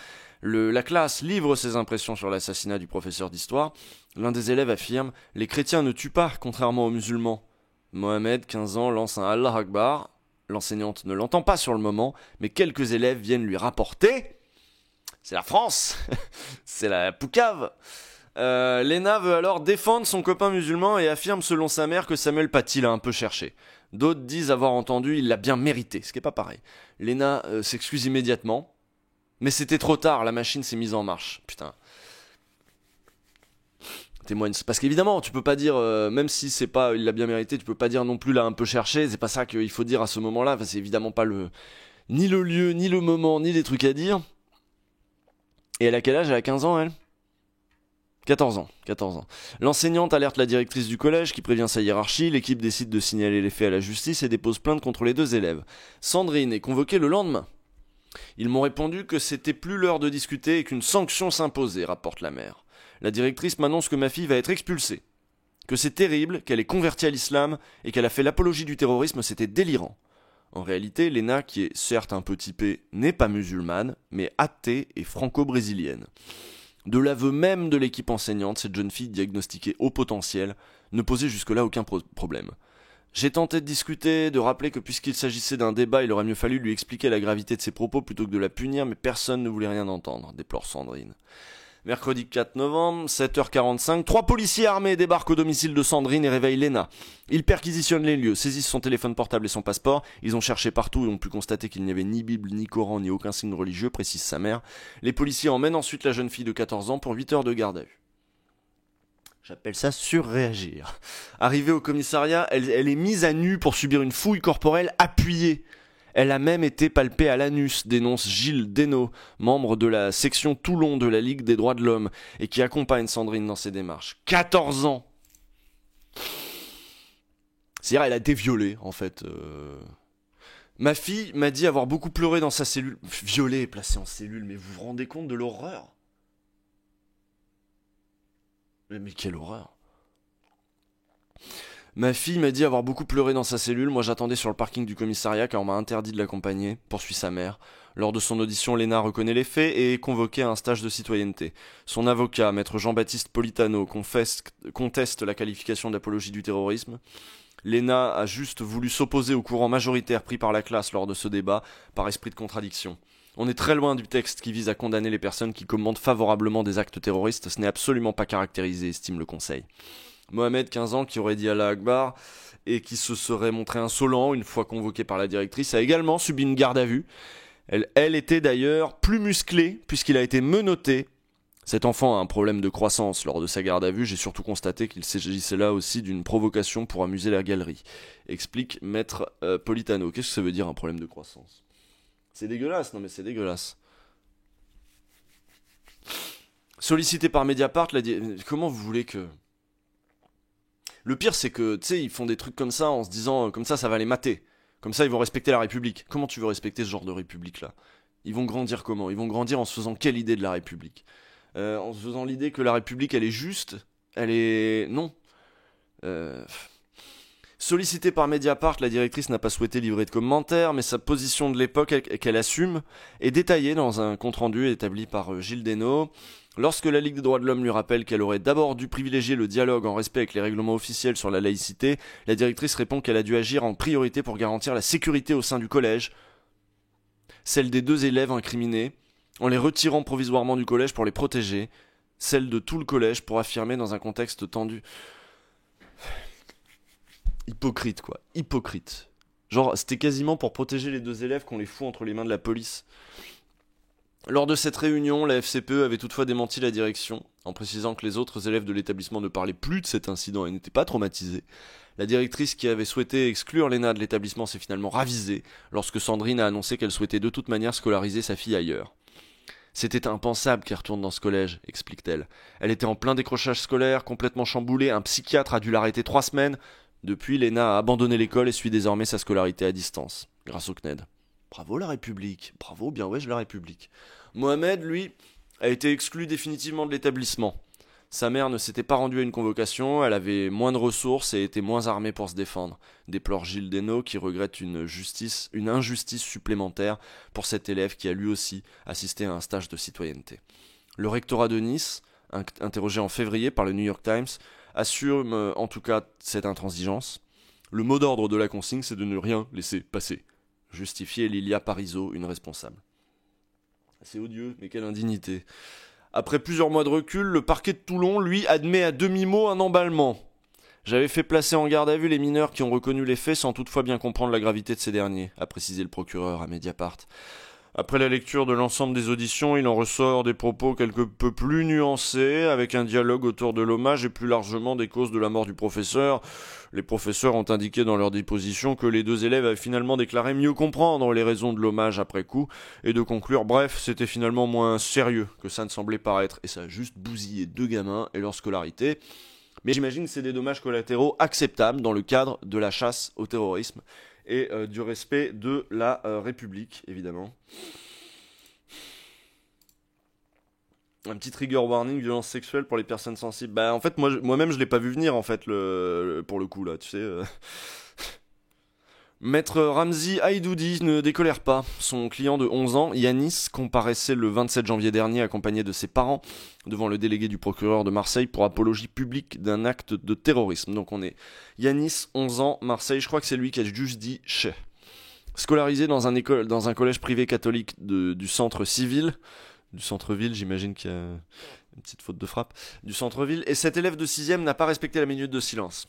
La classe livre ses impressions sur l'assassinat du professeur d'histoire. L'un des élèves affirme « Les chrétiens ne tuent pas, contrairement aux musulmans ». Mohamed, 15 ans, lance un Allah Akbar. L'enseignante ne l'entend pas sur le moment, mais quelques élèves viennent lui rapporter. C'est la France, c'est la poucave. Léna veut alors défendre son copain musulman et affirme selon sa mère que Samuel Paty l'a un peu cherché. D'autres disent avoir entendu, il l'a bien mérité, ce qui n'est pas pareil. Léna s'excuse immédiatement, mais c'était trop tard, la machine s'est mise en marche. Putain. Témoigne. Parce qu'évidemment, tu peux pas dire, même si c'est pas, il l'a bien mérité, tu peux pas dire non plus l'a un peu cherché, c'est pas ça qu'il faut dire à ce moment-là, enfin, c'est évidemment pas ni le lieu, ni le moment, ni les trucs à dire. Et elle a quel âge ? Elle a 15 ans, elle ? 14 ans. L'enseignante alerte la directrice du collège qui prévient sa hiérarchie, l'équipe décide de signaler les faits à la justice et dépose plainte contre les 2 élèves. Sandrine est convoquée le lendemain. Ils m'ont répondu que c'était plus l'heure de discuter et qu'une sanction s'imposait, rapporte la mère. La directrice m'annonce que ma fille va être expulsée. Que c'est terrible, qu'elle est convertie à l'islam et qu'elle a fait l'apologie du terrorisme, c'était délirant. En réalité, Léna, qui est certes un peu typée, n'est pas musulmane, mais athée et franco-brésilienne. De l'aveu même de l'équipe enseignante, cette jeune fille diagnostiquée haut potentiel ne posait jusque-là aucun problème. J'ai tenté de discuter, de rappeler que puisqu'il s'agissait d'un débat, il aurait mieux fallu lui expliquer la gravité de ses propos plutôt que de la punir, mais personne ne voulait rien entendre, déplore Sandrine. Mercredi 4 novembre, 7h45, 3 policiers armés débarquent au domicile de Sandrine et réveillent Léna. Ils perquisitionnent les lieux, saisissent son téléphone portable et son passeport. Ils ont cherché partout et ont pu constater qu'il n'y avait ni Bible, ni Coran, ni aucun signe religieux, précise sa mère. Les policiers emmènent ensuite la jeune fille de 14 ans pour 8 heures de garde à vue. J'appelle ça surréagir. Arrivée au commissariat, elle est mise à nu pour subir une fouille corporelle appuyée. Elle a même été palpée à l'anus, dénonce Gilles Desnaux, membre de la section Toulon de la Ligue des droits de l'homme, et qui accompagne Sandrine dans ses démarches. 14 ans. C'est-à-dire, elle a été violée, en fait. Ma fille m'a dit avoir beaucoup pleuré dans sa cellule. Violée et placée en cellule, mais vous vous rendez compte de l'horreur? Mais quelle horreur. Ma fille m'a dit avoir beaucoup pleuré dans sa cellule. Moi, j'attendais sur le parking du commissariat car on m'a interdit de l'accompagner, poursuit sa mère. Lors de son audition, Léna reconnaît les faits et est convoquée à un stage de citoyenneté. Son avocat, maître Jean-Baptiste Politano, conteste la qualification d'apologie du terrorisme. Léna a juste voulu s'opposer au courant majoritaire pris par la classe lors de ce débat, par esprit de contradiction. On est très loin du texte qui vise à condamner les personnes qui commandent favorablement des actes terroristes. Ce n'est absolument pas caractérisé, estime le Conseil. Mohamed, 15 ans, qui aurait dit Allah Akbar et qui se serait montré insolent une fois convoqué par la directrice, a également subi une garde à vue. Elle était d'ailleurs plus musclée puisqu'il a été menotté. Cet enfant a un problème de croissance. Lors de sa garde à vue, j'ai surtout constaté qu'il s'agissait là aussi d'une provocation pour amuser la galerie, explique maître Politano. Qu'est-ce que ça veut dire un problème de croissance? C'est dégueulasse, non mais c'est dégueulasse. Sollicité par Mediapart, comment vous voulez que... Le pire, c'est que, tu sais, ils font des trucs comme ça en se disant, comme ça va les mater. Comme ça, ils vont respecter la République. Comment tu veux respecter ce genre de République-là? Ils vont grandir comment? Ils vont grandir en se faisant quelle idée de la République? En se faisant l'idée que la République, elle est juste? Elle est... Non. Sollicitée par Mediapart, la directrice n'a pas souhaité livrer de commentaires, mais sa position de l'époque, qu'elle assume, est détaillée dans un compte-rendu établi par Gilles Desnaux. Lorsque la Ligue des droits de l'homme lui rappelle qu'elle aurait d'abord dû privilégier le dialogue en respect avec les règlements officiels sur la laïcité, la directrice répond qu'elle a dû agir en priorité pour garantir la sécurité au sein du collège, celle des 2 élèves incriminés, en les retirant provisoirement du collège pour les protéger, celle de tout le collège pour affirmer dans un contexte tendu. Hypocrite, quoi. Hypocrite. Genre, c'était quasiment pour protéger les 2 élèves qu'on les fout entre les mains de la police. Lors de cette réunion, la FCPE avait toutefois démenti la direction, en précisant que les autres élèves de l'établissement ne parlaient plus de cet incident et n'étaient pas traumatisés. La directrice qui avait souhaité exclure Léna de l'établissement s'est finalement ravisée lorsque Sandrine a annoncé qu'elle souhaitait de toute manière scolariser sa fille ailleurs. C'était impensable qu'elle retourne dans ce collège, explique-t-elle. Elle était en plein décrochage scolaire, complètement chamboulée, un psychiatre a dû l'arrêter 3 semaines. Depuis, Léna a abandonné l'école et suit désormais sa scolarité à distance, grâce au CNED. Bravo la République, bravo bien ouais la République. Mohamed, lui, a été exclu définitivement de l'établissement. Sa mère ne s'était pas rendue à une convocation, elle avait moins de ressources et était moins armée pour se défendre, déplore Gilles Desnaux qui regrette une injustice supplémentaire pour cet élève qui a lui aussi assisté à un stage de citoyenneté. Le rectorat de Nice, interrogé en février par le New York Times, assume en tout cas cette intransigeance. Le mot d'ordre de la consigne, c'est de ne rien laisser passer. Justifier Lilia Parisot, une responsable. C'est odieux, mais quelle indignité. Après plusieurs mois de recul, le parquet de Toulon, lui, admet à demi-mot un emballement. J'avais fait placer en garde à vue les mineurs qui ont reconnu les faits sans toutefois bien comprendre la gravité de ces derniers, a précisé le procureur à Mediapart. Après la lecture de l'ensemble des auditions, il en ressort des propos quelque peu plus nuancés, avec un dialogue autour de l'hommage et plus largement des causes de la mort du professeur. Les professeurs ont indiqué dans leur déposition que les 2 élèves avaient finalement déclaré mieux comprendre les raisons de l'hommage après coup, et de conclure, bref, c'était finalement moins sérieux que ça ne semblait paraître, et ça a juste bousillé 2 gamins et leur scolarité. Mais j'imagine que c'est des dommages collatéraux acceptables dans le cadre de la chasse au terrorisme, et du respect de la République, évidemment. Un petit trigger warning, violence sexuelle pour les personnes sensibles. Bah en fait, moi-même je l'ai pas vu venir, en fait, pour le coup, là, tu sais. Maître Ramzi Aïdoudi ne décolère pas. Son client de 11 ans, Yanis, comparaissait le 27 janvier dernier accompagné de ses parents devant le délégué du procureur de Marseille pour apologie publique d'un acte de terrorisme. Donc on est Yanis, 11 ans, Marseille, je crois que c'est lui qui a juste dit « chè ». Scolarisé dans un collège privé catholique du centre civil, du centre-ville, j'imagine qu'il y a une petite faute de frappe, du centre-ville, et cet élève de 6e n'a pas respecté la minute de silence.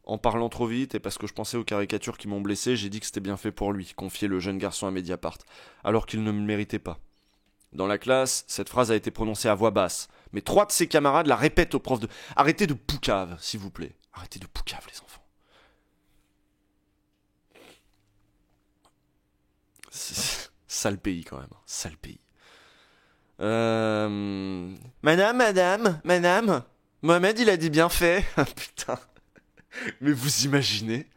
En parlant trop vite et parce que je pensais aux caricatures qui m'ont blessé, j'ai dit que c'était bien fait pour lui, confiait le jeune garçon à Mediapart, alors qu'il ne me méritait pas. Dans la classe, cette phrase a été prononcée à voix basse, mais 3 de ses camarades la répètent au prof de... Arrêtez de poucave, s'il vous plaît. Arrêtez de poucave, les enfants. Sale pays, quand même. Sale pays. Madame. Mohamed, il a dit bien fait. Putain. Mais vous imaginez?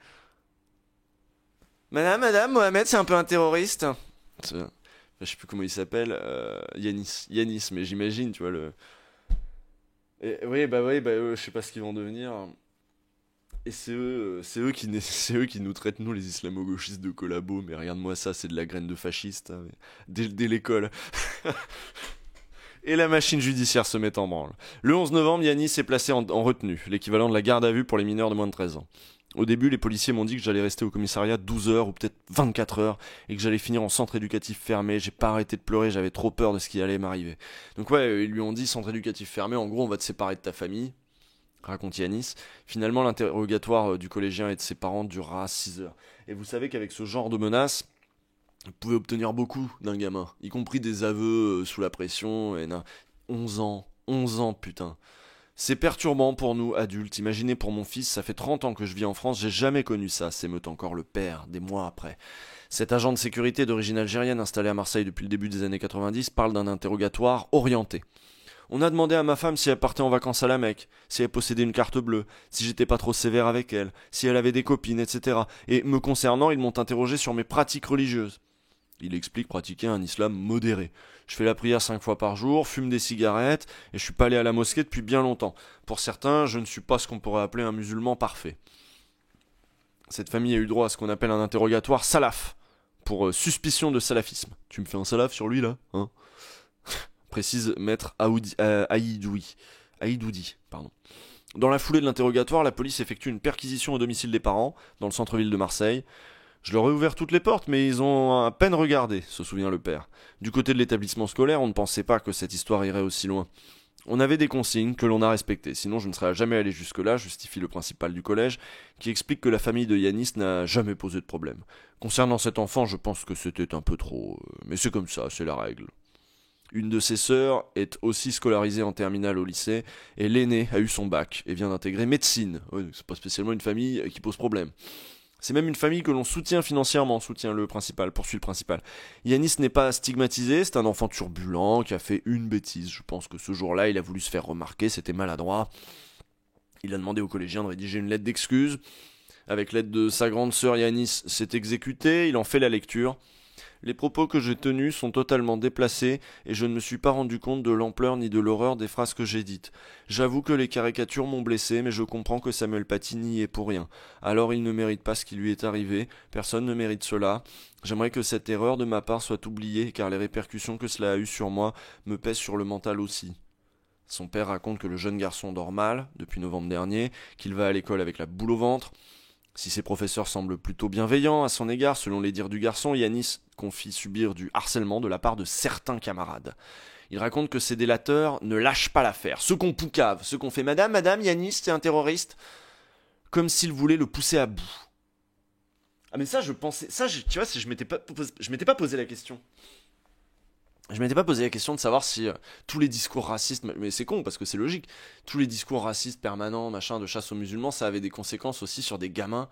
Madame, Mohamed, c'est un peu un terroriste. Je sais plus comment il s'appelle. Yanis, mais j'imagine, tu vois, le... Et, oui, je sais pas ce qu'ils vont devenir. Et c'est eux qui nous traitent, nous, les islamo-gauchistes de collabos. Mais regarde-moi ça, c'est de la graine de fasciste. Hein, dès l'école. Et la machine judiciaire se met en branle. Le 11 novembre, Yanis est placé en retenue, l'équivalent de la garde à vue pour les mineurs de moins de 13 ans. Au début, les policiers m'ont dit que j'allais rester au commissariat 12 heures ou peut-être 24 heures et que j'allais finir en centre éducatif fermé. J'ai pas arrêté de pleurer, j'avais trop peur de ce qui allait m'arriver. Donc ouais, ils lui ont dit centre éducatif fermé, en gros on va te séparer de ta famille, raconte Yanis. Finalement, l'interrogatoire du collégien et de ses parents durera 6 heures. Et vous savez qu'avec ce genre de menaces, vous pouvez obtenir beaucoup d'un gamin, y compris des aveux sous la pression. Et 11 ans, putain. C'est perturbant pour nous, adultes. Imaginez pour mon fils, ça fait 30 ans que je vis en France, j'ai jamais connu ça, s'émeut encore le père, des mois après. Cet agent de sécurité d'origine algérienne installé à Marseille depuis le début des années 90 parle d'un interrogatoire orienté. On a demandé à ma femme si elle partait en vacances à la Mecque, si elle possédait une carte bleue, si j'étais pas trop sévère avec elle, si elle avait des copines, etc. Et me concernant, ils m'ont interrogé sur mes pratiques religieuses. Il explique pratiquer un islam modéré. Je fais la prière 5 fois par jour, fume des cigarettes, et je suis pas allé à la mosquée depuis bien longtemps. Pour certains, je ne suis pas ce qu'on pourrait appeler un musulman parfait. Cette famille a eu droit à ce qu'on appelle un interrogatoire salaf, pour suspicion de salafisme. Tu me fais un salaf sur lui là, hein? Précise maître Aïdoudi. Pardon. Dans la foulée de l'interrogatoire, la police effectue une perquisition au domicile des parents, dans le centre-ville de Marseille. Je leur ai ouvert toutes les portes, mais ils ont à peine regardé, se souvient le père. Du côté de l'établissement scolaire, on ne pensait pas que cette histoire irait aussi loin. On avait des consignes que l'on a respectées, sinon je ne serais jamais allé jusque-là, justifie le principal du collège, qui explique que la famille de Yanis n'a jamais posé de problème. Concernant cet enfant, je pense que c'était un peu trop... mais c'est comme ça, c'est la règle. Une de ses sœurs est aussi scolarisée en terminale au lycée, et l'aînée a eu son bac, et vient d'intégrer médecine. Ouais, c'est pas spécialement une famille qui pose problème. C'est même une famille que l'on soutient financièrement, poursuit le principal. Yanis n'est pas stigmatisé, c'est un enfant turbulent qui a fait une bêtise. Je pense que ce jour-là, il a voulu se faire remarquer, c'était maladroit. Il a demandé aux collégiens de rédiger une lettre d'excuse. Avec l'aide de sa grande sœur Yanis, s'est exécuté, il en fait la lecture. Les propos que j'ai tenus sont totalement déplacés et je ne me suis pas rendu compte de l'ampleur ni de l'horreur des phrases que j'ai dites. J'avoue que les caricatures m'ont blessé, mais je comprends que Samuel Paty n'y est pour rien. Alors il ne mérite pas ce qui lui est arrivé, personne ne mérite cela. J'aimerais que cette erreur de ma part soit oubliée, car les répercussions que cela a eues sur moi me pèsent sur le mental aussi. Son père raconte que le jeune garçon dort mal, depuis novembre dernier, qu'il va à l'école avec la boule au ventre. Si ses professeurs semblent plutôt bienveillants à son égard, selon les dires du garçon, Yanis confie subir du harcèlement de la part de certains camarades. Il raconte que ces délateurs ne lâchent pas l'affaire. Ceux qu'on poucave, ceux qu'on fait Madame, Yanis, c'est un terroriste, comme s'ils voulaient le pousser à bout. Ah mais ça, je pensais... tu vois, je m'étais pas posé la question. Je m'étais pas posé la question de savoir si tous les discours racistes, mais c'est con parce que c'est logique, tous les discours racistes permanents, machin, de chasse aux musulmans, ça avait des conséquences aussi sur des gamins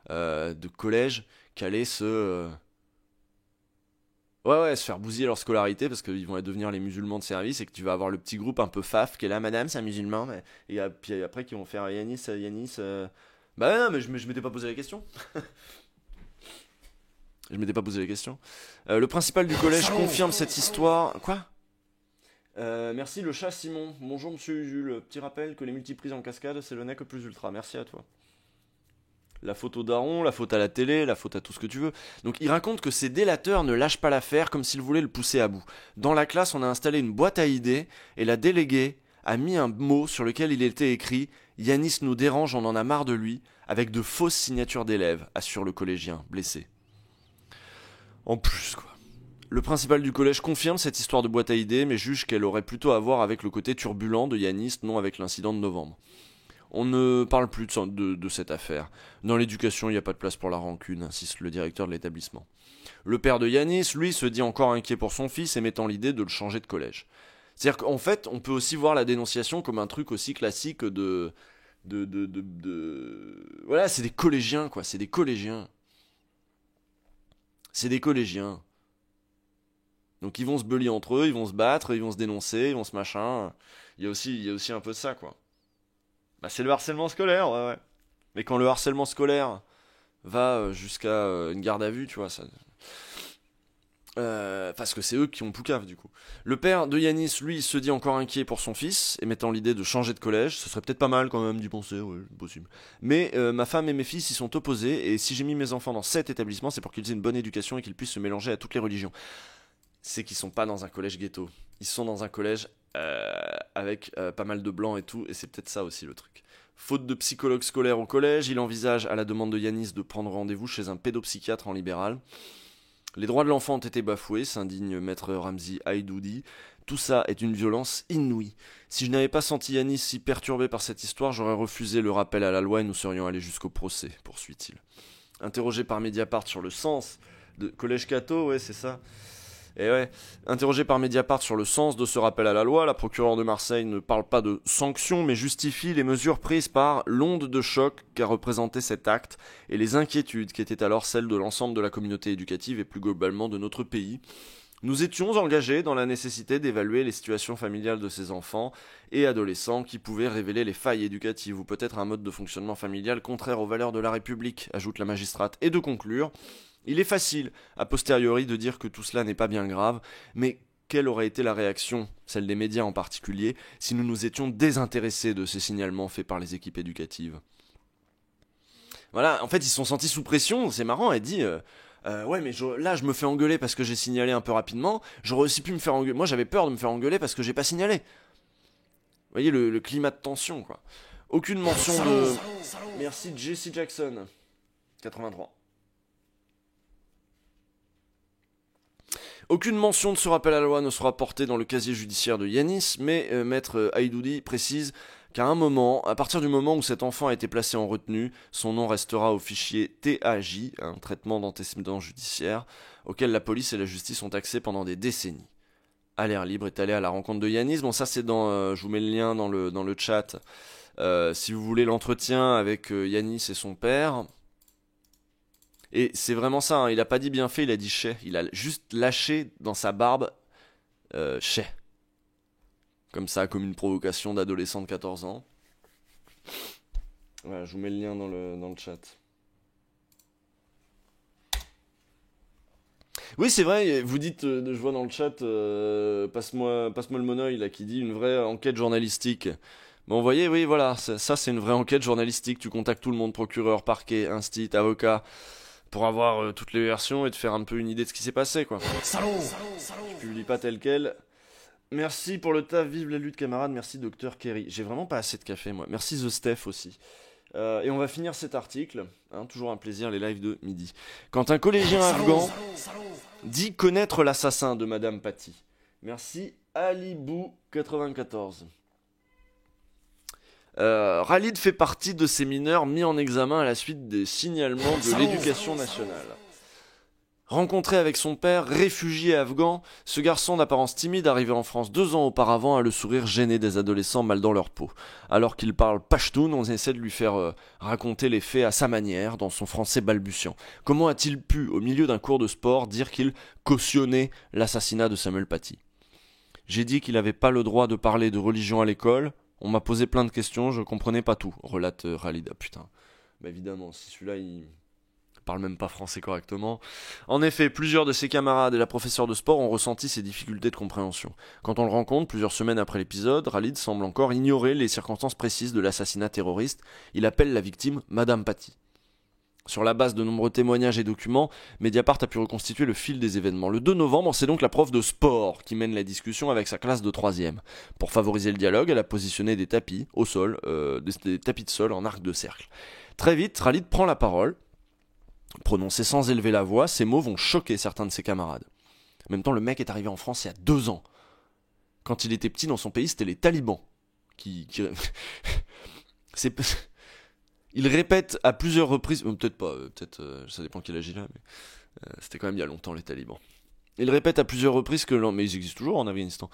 de collège qui allaient se faire bousiller leur scolarité parce qu'ils vont devenir les musulmans de service et que tu vas avoir le petit groupe un peu faf qui est là, Madame, c'est un musulman, et puis après qui vont faire Yanis. Bah non, mais je m'étais pas posé la question. Je m'étais pas posé la question. Le principal du collège confirme cette histoire. Quoi ? Merci le chat Simon. Bonjour monsieur Jules. Petit rappel que les multiprises en cascade, c'est le nec plus ultra. Merci à toi. La faute au daron, la faute à la télé, la faute à tout ce que tu veux. Donc il raconte que ces délateurs ne lâchent pas l'affaire comme s'ils voulaient le pousser à bout. Dans la classe, on a installé une boîte à idées et la déléguée a mis un mot sur lequel il était écrit « Yanis nous dérange, on en a marre de lui » avec de fausses signatures d'élèves, assure le collégien, blessé. En plus, quoi. Le principal du collège confirme cette histoire de boîte à idées, mais juge qu'elle aurait plutôt à voir avec le côté turbulent de Yanis, non avec l'incident de novembre. On ne parle plus de cette affaire. Dans l'éducation, il n'y a pas de place pour la rancune, insiste le directeur de l'établissement. Le père de Yanis, lui, se dit encore inquiet pour son fils, émettant l'idée de le changer de collège. C'est-à-dire qu'en fait, on peut aussi voir la dénonciation comme un truc aussi classique Voilà, c'est des collégiens, quoi, c'est des collégiens. C'est des collégiens. Donc ils vont se bully entre eux, ils vont se battre, ils vont se dénoncer, ils vont se machin. Il y a aussi un peu de ça, quoi. Bah c'est le harcèlement scolaire, ouais. Mais quand le harcèlement scolaire va jusqu'à une garde à vue, tu vois, ça... parce que c'est eux qui ont Poucave du coup. Le père de Yanis, lui, se dit encore inquiet pour son fils, émettant l'idée de changer de collège. Ce serait peut-être pas mal quand même d'y penser, ouais, possible. Mais ma femme et mes fils y sont opposés, et si j'ai mis mes enfants dans cet établissement, c'est pour qu'ils aient une bonne éducation et qu'ils puissent se mélanger à toutes les religions. C'est qu'ils sont pas dans un collège ghetto. Ils sont dans un collège avec pas mal de blancs et tout, et c'est peut-être ça aussi le truc. Faute de psychologue scolaire au collège, il envisage à la demande de Yanis de prendre rendez-vous chez un pédopsychiatre en libéral. Les droits de l'enfant ont été bafoués, s'indigne maître Ramzi Aïdoudi. Tout ça est une violence inouïe. Si je n'avais pas senti Yanis si perturbé par cette histoire, j'aurais refusé le rappel à la loi et nous serions allés jusqu'au procès, poursuit-il. Interrogé par Mediapart sur le sens de Collège Cato, ouais, c'est ça. Et ouais, interrogé par Mediapart sur le sens de ce rappel à la loi, la procureure de Marseille ne parle pas de sanctions, mais justifie les mesures prises par l'onde de choc qu'a représenté cet acte et les inquiétudes qui étaient alors celles de l'ensemble de la communauté éducative et plus globalement de notre pays. Nous étions engagés dans la nécessité d'évaluer les situations familiales de ces enfants et adolescents qui pouvaient révéler les failles éducatives ou peut-être un mode de fonctionnement familial contraire aux valeurs de la République, ajoute la magistrate, et de conclure. Il est facile, a posteriori, de dire que tout cela n'est pas bien grave, mais quelle aurait été la réaction, celle des médias en particulier, si nous nous étions désintéressés de ces signalements faits par les équipes éducatives ? Voilà, en fait, ils se sont sentis sous pression, c'est marrant, elle dit... ouais, mais là, je me fais engueuler parce que j'ai signalé un peu rapidement, j'aurais aussi pu me faire engueuler... Moi, j'avais peur de me faire engueuler parce que j'ai pas signalé. Vous voyez, le climat de tension, quoi. Aucune mention de... Merci, Jesse Jackson. 83. Aucune mention de ce rappel à la loi ne sera portée dans le casier judiciaire de Yanis, mais maître Aïdoudi précise qu'à un moment, à partir du moment où cet enfant a été placé en retenue, son nom restera au fichier TAJ, un traitement d'antécédent judiciaire, auquel la police et la justice ont accès pendant des décennies. À l'air libre est allé à la rencontre de Yanis. Bon, ça c'est dans, je vous mets le lien dans le chat. Si vous voulez l'entretien avec Yanis et son père. Et c'est vraiment ça, hein. Il a pas dit bien fait, il a dit chais. Il a juste lâché dans sa barbe chais. Comme ça, comme une provocation d'adolescent de 14 ans. Voilà, je vous mets le lien dans le chat. Oui, c'est vrai, vous dites, je vois dans le chat, passe-moi le monoeil là, qui dit une vraie enquête journalistique. Bon, vous voyez, oui, voilà, ça c'est une vraie enquête journalistique. Tu contactes tout le monde, procureur, parquet, instit, avocat, pour avoir toutes les versions et te faire un peu une idée de ce qui s'est passé, quoi. Salaud. Je publie pas tel quel. Merci pour le taf, vive la lutte camarade, merci Dr Kerry. J'ai vraiment pas assez de café, moi. Merci The Steph aussi. Et on va finir cet article, hein, toujours un plaisir, les lives de midi. Quand un collégien afghan dit connaître l'assassin de Madame Paty. Merci Alibou94. Khalid fait partie de ces mineurs mis en examen à la suite des signalements de l'éducation nationale. Rencontré avec son père, réfugié afghan, ce garçon d'apparence timide arrivé en France 2 ans auparavant a le sourire gêné des adolescents mal dans leur peau. Alors qu'il parle pachtoun, on essaie de lui faire raconter les faits à sa manière, dans son français balbutiant. Comment a-t-il pu, au milieu d'un cours de sport, dire qu'il cautionnait l'assassinat de Samuel Paty ? J'ai dit qu'il n'avait pas le droit de parler de religion à l'école. On m'a posé plein de questions, je comprenais pas tout, relate Khalid. Ah putain, bah évidemment, si celui-là il parle même pas français correctement. En effet, plusieurs de ses camarades et la professeure de sport ont ressenti ces difficultés de compréhension. Quand on le rencontre, plusieurs semaines après l'épisode, Khalid semble encore ignorer les circonstances précises de l'assassinat terroriste. Il appelle la victime Madame Paty. Sur la base de nombreux témoignages et documents, Mediapart a pu reconstituer le fil des événements. Le 2 novembre, c'est donc la prof de sport qui mène la discussion avec sa classe de 3e. Pour favoriser le dialogue, elle a positionné des tapis au sol, des tapis de sol en arc de cercle. Très vite, Khalid prend la parole. Prononcé sans élever la voix, ces mots vont choquer certains de ses camarades. En même temps, le mec est arrivé en France il y a 2 ans. Quand il était petit dans son pays, c'était les talibans qui... Il répète à plusieurs reprises... peut-être pas, ça dépend quel âge il a, mais c'était quand même il y a longtemps les talibans. Il répète à plusieurs reprises que... Mais ils existent toujours en Afghanistan.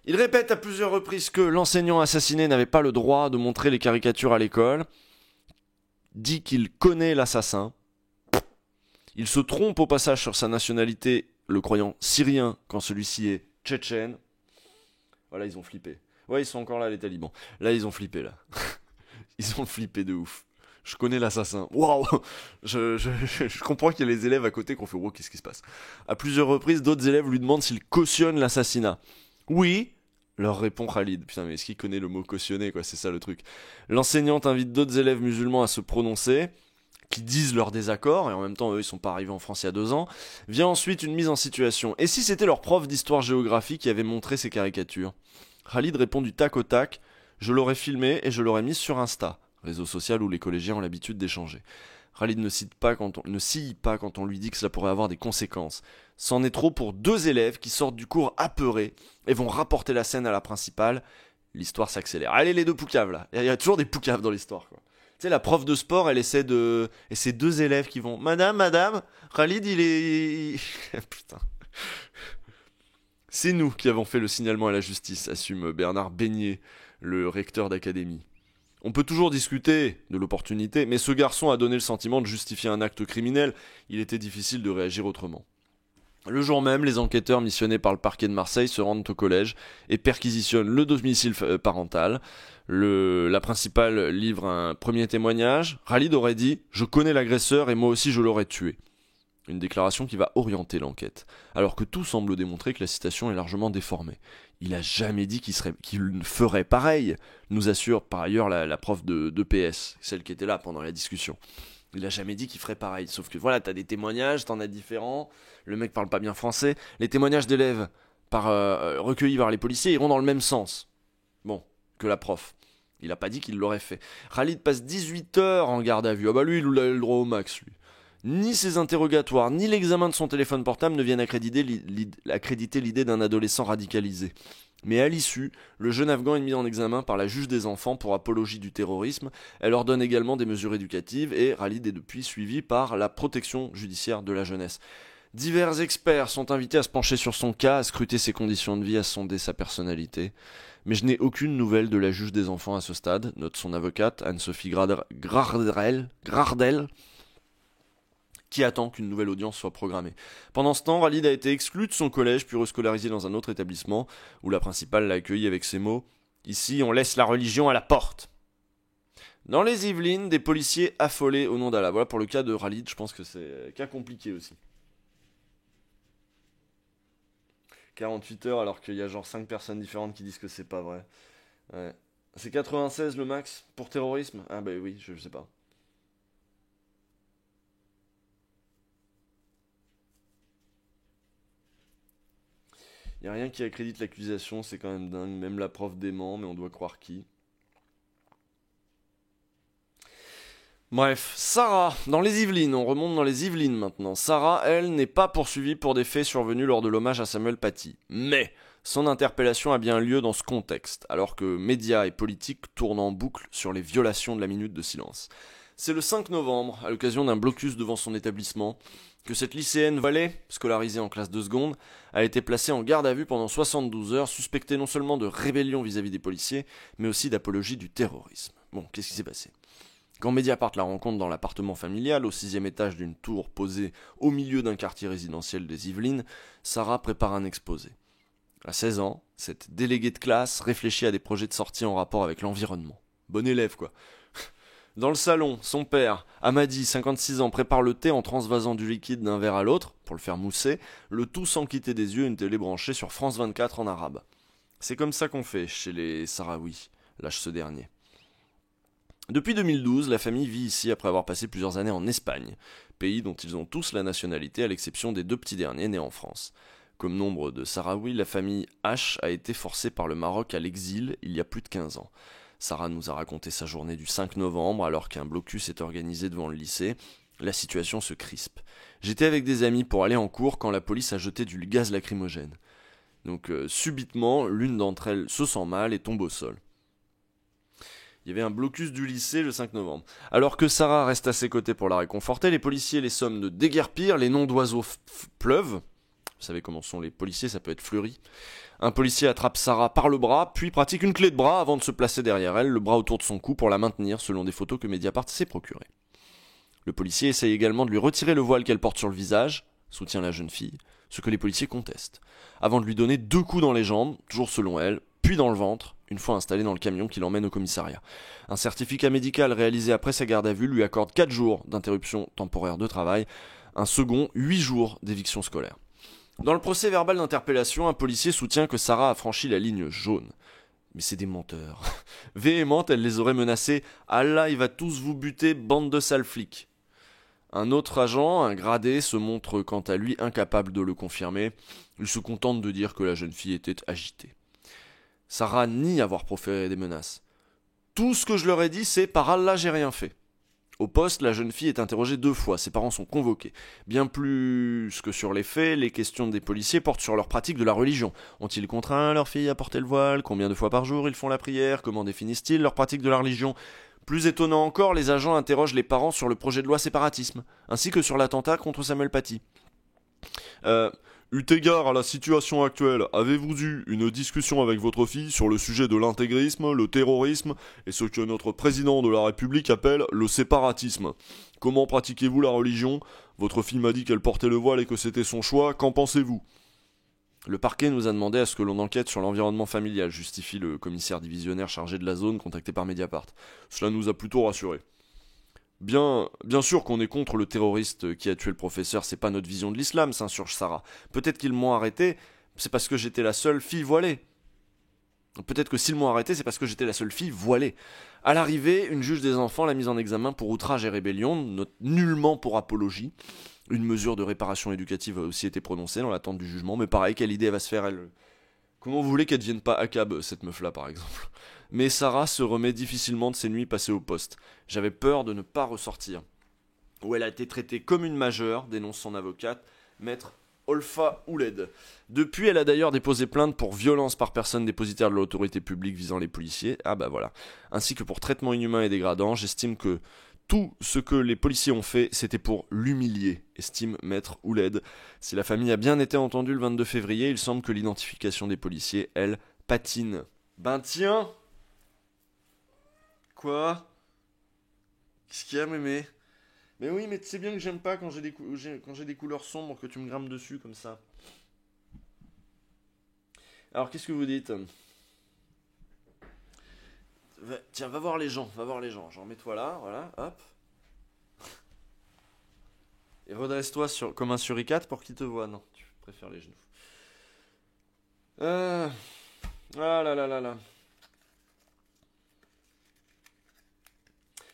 Il répète à plusieurs reprises que l'enseignant assassiné n'avait pas le droit de montrer les caricatures à l'école. Dit qu'il connaît l'assassin. Il se trompe au passage sur sa nationalité, le croyant syrien quand celui-ci est tchétchène. Voilà, ils ont flippé. Ouais, ils sont encore là, les talibans. Là, ils ont flippé, là. Ils ont flippé de ouf. Je connais l'assassin. Waouh. Je comprends qu'il y a les élèves à côté qui ont fait wow, qu'est-ce qui se passe. À plusieurs reprises, d'autres élèves lui demandent s'il cautionne l'assassinat. Oui, leur répond Khalid. Putain, mais est-ce qu'il connaît le mot cautionner, quoi? C'est ça le truc. L'enseignante invite d'autres élèves musulmans à se prononcer, qui disent leur désaccord, et en même temps, eux, ils sont pas arrivés en France il y a 2 ans. Vient ensuite une mise en situation. Et si c'était leur prof d'histoire-géographie qui avait montré ces caricatures? Khalid répond du tac au tac. Je l'aurais filmé et je l'aurais mis sur Insta, réseau social où les collégiens ont l'habitude d'échanger. Khalid ne scie pas quand on lui dit que cela pourrait avoir des conséquences. C'en est trop pour 2 élèves qui sortent du cours apeurés et vont rapporter la scène à la principale. L'histoire s'accélère. Allez, les 2 poucaves là. Il y a toujours des poucaves dans l'histoire, quoi. Tu sais, la prof de sport, elle essaie de... Et c'est 2 élèves qui vont... Madame, Khalid, il est... Putain. C'est nous qui avons fait le signalement à la justice, assume Bernard Beignet, le recteur d'académie. On peut toujours discuter de l'opportunité, mais ce garçon a donné le sentiment de justifier un acte criminel. Il était difficile de réagir autrement. Le jour même, les enquêteurs missionnés par le parquet de Marseille se rendent au collège et perquisitionnent le domicile parental. La principale livre un premier témoignage. Khalid aurait dit « Je connais l'agresseur et moi aussi je l'aurais tué ». Une déclaration qui va orienter l'enquête, alors que tout semble démontrer que la citation est largement déformée. Il a jamais dit qu'il ferait pareil, nous assure par ailleurs la prof de PS, celle qui était là pendant la discussion. Il a jamais dit qu'il ferait pareil, sauf que voilà, t'as des témoignages, t'en as différents, le mec parle pas bien français, les témoignages d'élèves recueillis par les policiers iront dans le même sens. Bon, que la prof. Il a pas dit qu'il l'aurait fait. Khalid passe 18 heures en garde à vue. Ah bah lui, il a le droit au max, lui. Ni ses interrogatoires, ni l'examen de son téléphone portable ne viennent accréditer l'idée d'un adolescent radicalisé. Mais à l'issue, le jeune Afghan est mis en examen par la juge des enfants pour apologie du terrorisme. Elle ordonne également des mesures éducatives et Khalid est depuis suivi par la protection judiciaire de la jeunesse. Divers experts sont invités à se pencher sur son cas, à scruter ses conditions de vie, à sonder sa personnalité. Mais je n'ai aucune nouvelle de la juge des enfants à ce stade, note son avocate, Anne-Sophie Gradel, qui attend qu'une nouvelle audience soit programmée. Pendant ce temps, Khalid a été exclu de son collège puis rescolarisé dans un autre établissement où la principale l'a accueilli avec ces mots « Ici, on laisse la religion à la porte ». Dans les Yvelines, des policiers affolés au nom d'Allah. Voilà pour le cas de Khalid, je pense que c'est un cas compliqué aussi. 48 heures alors qu'il y a genre 5 personnes différentes qui disent que c'est pas vrai. Ouais. C'est 96 le max pour terrorisme? Ah bah oui, je sais pas. Y a rien qui accrédite l'accusation, c'est quand même dingue. Même la prof dément, mais on doit croire qui? Bref, Sarah, dans les Yvelines, on remonte dans les Yvelines maintenant. Sarah, elle, n'est pas poursuivie pour des faits survenus lors de l'hommage à Samuel Paty. Mais son interpellation a bien lieu dans ce contexte, alors que médias et politiques tournent en boucle sur les violations de la minute de silence. C'est le 5 novembre, à l'occasion d'un blocus devant son établissement, que cette lycéenne Vallée, scolarisée en classe de seconde, a été placée en garde à vue pendant 72 heures, suspectée non seulement de rébellion vis-à-vis des policiers, mais aussi d'apologie du terrorisme. Bon, qu'est-ce qui s'est passé ? Quand Mediapart la rencontre dans l'appartement familial, au 6e étage d'une tour posée au milieu d'un quartier résidentiel des Yvelines, Sarah prépare un exposé. À 16 ans, cette déléguée de classe réfléchit à des projets de sortie en rapport avec l'environnement. Bon élève, quoi. Dans le salon, son père, Amadi, 56 ans, prépare le thé en transvasant du liquide d'un verre à l'autre, pour le faire mousser, le tout sans quitter des yeux une télé branchée sur France 24 en arabe. C'est comme ça qu'on fait chez les Sahraouis, lâche ce dernier. Depuis 2012, la famille vit ici après avoir passé plusieurs années en Espagne, pays dont ils ont tous la nationalité à l'exception des 2 petits derniers nés en France. Comme nombre de Sahraouis, la famille H a été forcée par le Maroc à l'exil il y a plus de 15 ans. Sarah nous a raconté sa journée du 5 novembre alors qu'un blocus est organisé devant le lycée. La situation se crispe. J'étais avec des amis pour aller en cours quand la police a jeté du gaz lacrymogène. Donc subitement, l'une d'entre elles se sent mal et tombe au sol. Il y avait un blocus du lycée le 5 novembre. Alors que Sarah reste à ses côtés pour la réconforter, les policiers les somment de déguerpir, les noms d'oiseaux pleuvent. Vous savez comment sont les policiers, ça peut être fleuri. Un policier attrape Sarah par le bras, puis pratique une clé de bras avant de se placer derrière elle, le bras autour de son cou pour la maintenir, selon des photos que Mediapart s'est procurées. Le policier essaye également de lui retirer le voile qu'elle porte sur le visage, soutient la jeune fille, ce que les policiers contestent, avant de lui donner 2 coups dans les jambes, toujours selon elle, puis dans le ventre, une fois installé dans le camion qui l'emmène au commissariat. Un certificat médical réalisé après sa garde à vue lui accorde 4 jours d'interruption temporaire de travail, un second 8 jours d'éviction scolaire. Dans le procès verbal d'interpellation, un policier soutient que Sarah a franchi la ligne jaune. Mais c'est des menteurs. Véhémente, elle les aurait menacés « Allah, il va tous vous buter, bande de sales flics ». Un autre agent, un gradé, se montre quant à lui incapable de le confirmer. Il se contente de dire que la jeune fille était agitée. Sarah nie avoir proféré des menaces. Tout ce que je leur ai dit, c'est « par Allah, j'ai rien fait ». Au poste, la jeune fille est interrogée 2 fois, ses parents sont convoqués. Bien plus que sur les faits, les questions des policiers portent sur leur pratique de la religion. Ont-ils contraint leur fille à porter le voile? Combien de fois par jour ils font la prière? Comment définissent-ils leur pratique de la religion? Plus étonnant encore, les agents interrogent les parents sur le projet de loi séparatisme, ainsi que sur l'attentat contre Samuel Paty. Eu égard à la situation actuelle, avez-vous eu une discussion avec votre fille sur le sujet de l'intégrisme, le terrorisme et ce que notre président de la République appelle le séparatisme? Comment pratiquez-vous la religion? Votre fille m'a dit qu'elle portait le voile et que c'était son choix, qu'en pensez-vous? Le parquet nous a demandé à ce que l'on enquête sur l'environnement familial, justifie le commissaire divisionnaire chargé de la zone contacté par Mediapart. Cela nous a plutôt rassurés. Bien sûr qu'on est contre le terroriste qui a tué le professeur, c'est pas notre vision de l'islam, s'insurge Sarah. Peut-être qu'ils m'ont arrêté, c'est parce que j'étais la seule fille voilée. Peut-être que s'ils m'ont arrêté, c'est parce que j'étais la seule fille voilée. À l'arrivée, une juge des enfants l'a mise en examen pour outrage et rébellion, nullement pour apologie. Une mesure de réparation éducative a aussi été prononcée dans l'attente du jugement, mais pareil, quelle idée elle va se faire, elle? Comment vous voulez qu'elle devienne pas ACAB, cette meuf-là, par exemple? Mais Sarah se remet difficilement de ses nuits passées au poste. J'avais peur de ne pas ressortir. Où elle a été traitée comme une majeure, dénonce son avocate, maître Olfa Ouled. Depuis, elle a d'ailleurs déposé plainte pour violence par personne dépositaire de l'autorité publique visant les policiers. Ah bah voilà. Ainsi que pour traitement inhumain et dégradant. J'estime que tout ce que les policiers ont fait, c'était pour l'humilier, estime maître Ouled. Si la famille a bien été entendue le 22 février, il semble que l'identification des policiers, elle, patine. Ben tiens! Quoi? Qu'est-ce qu'il y a, mémé? Mais oui, mais tu sais bien que j'aime pas quand j'ai des couleurs sombres, que tu me grimpes dessus comme ça. Alors, qu'est-ce que vous dites? Tiens, va voir les gens. Genre, mets-toi là, voilà, hop. Et redresse-toi comme un suricate pour qu'ils te voient. Non, tu préfères les genoux. Ah là là là là.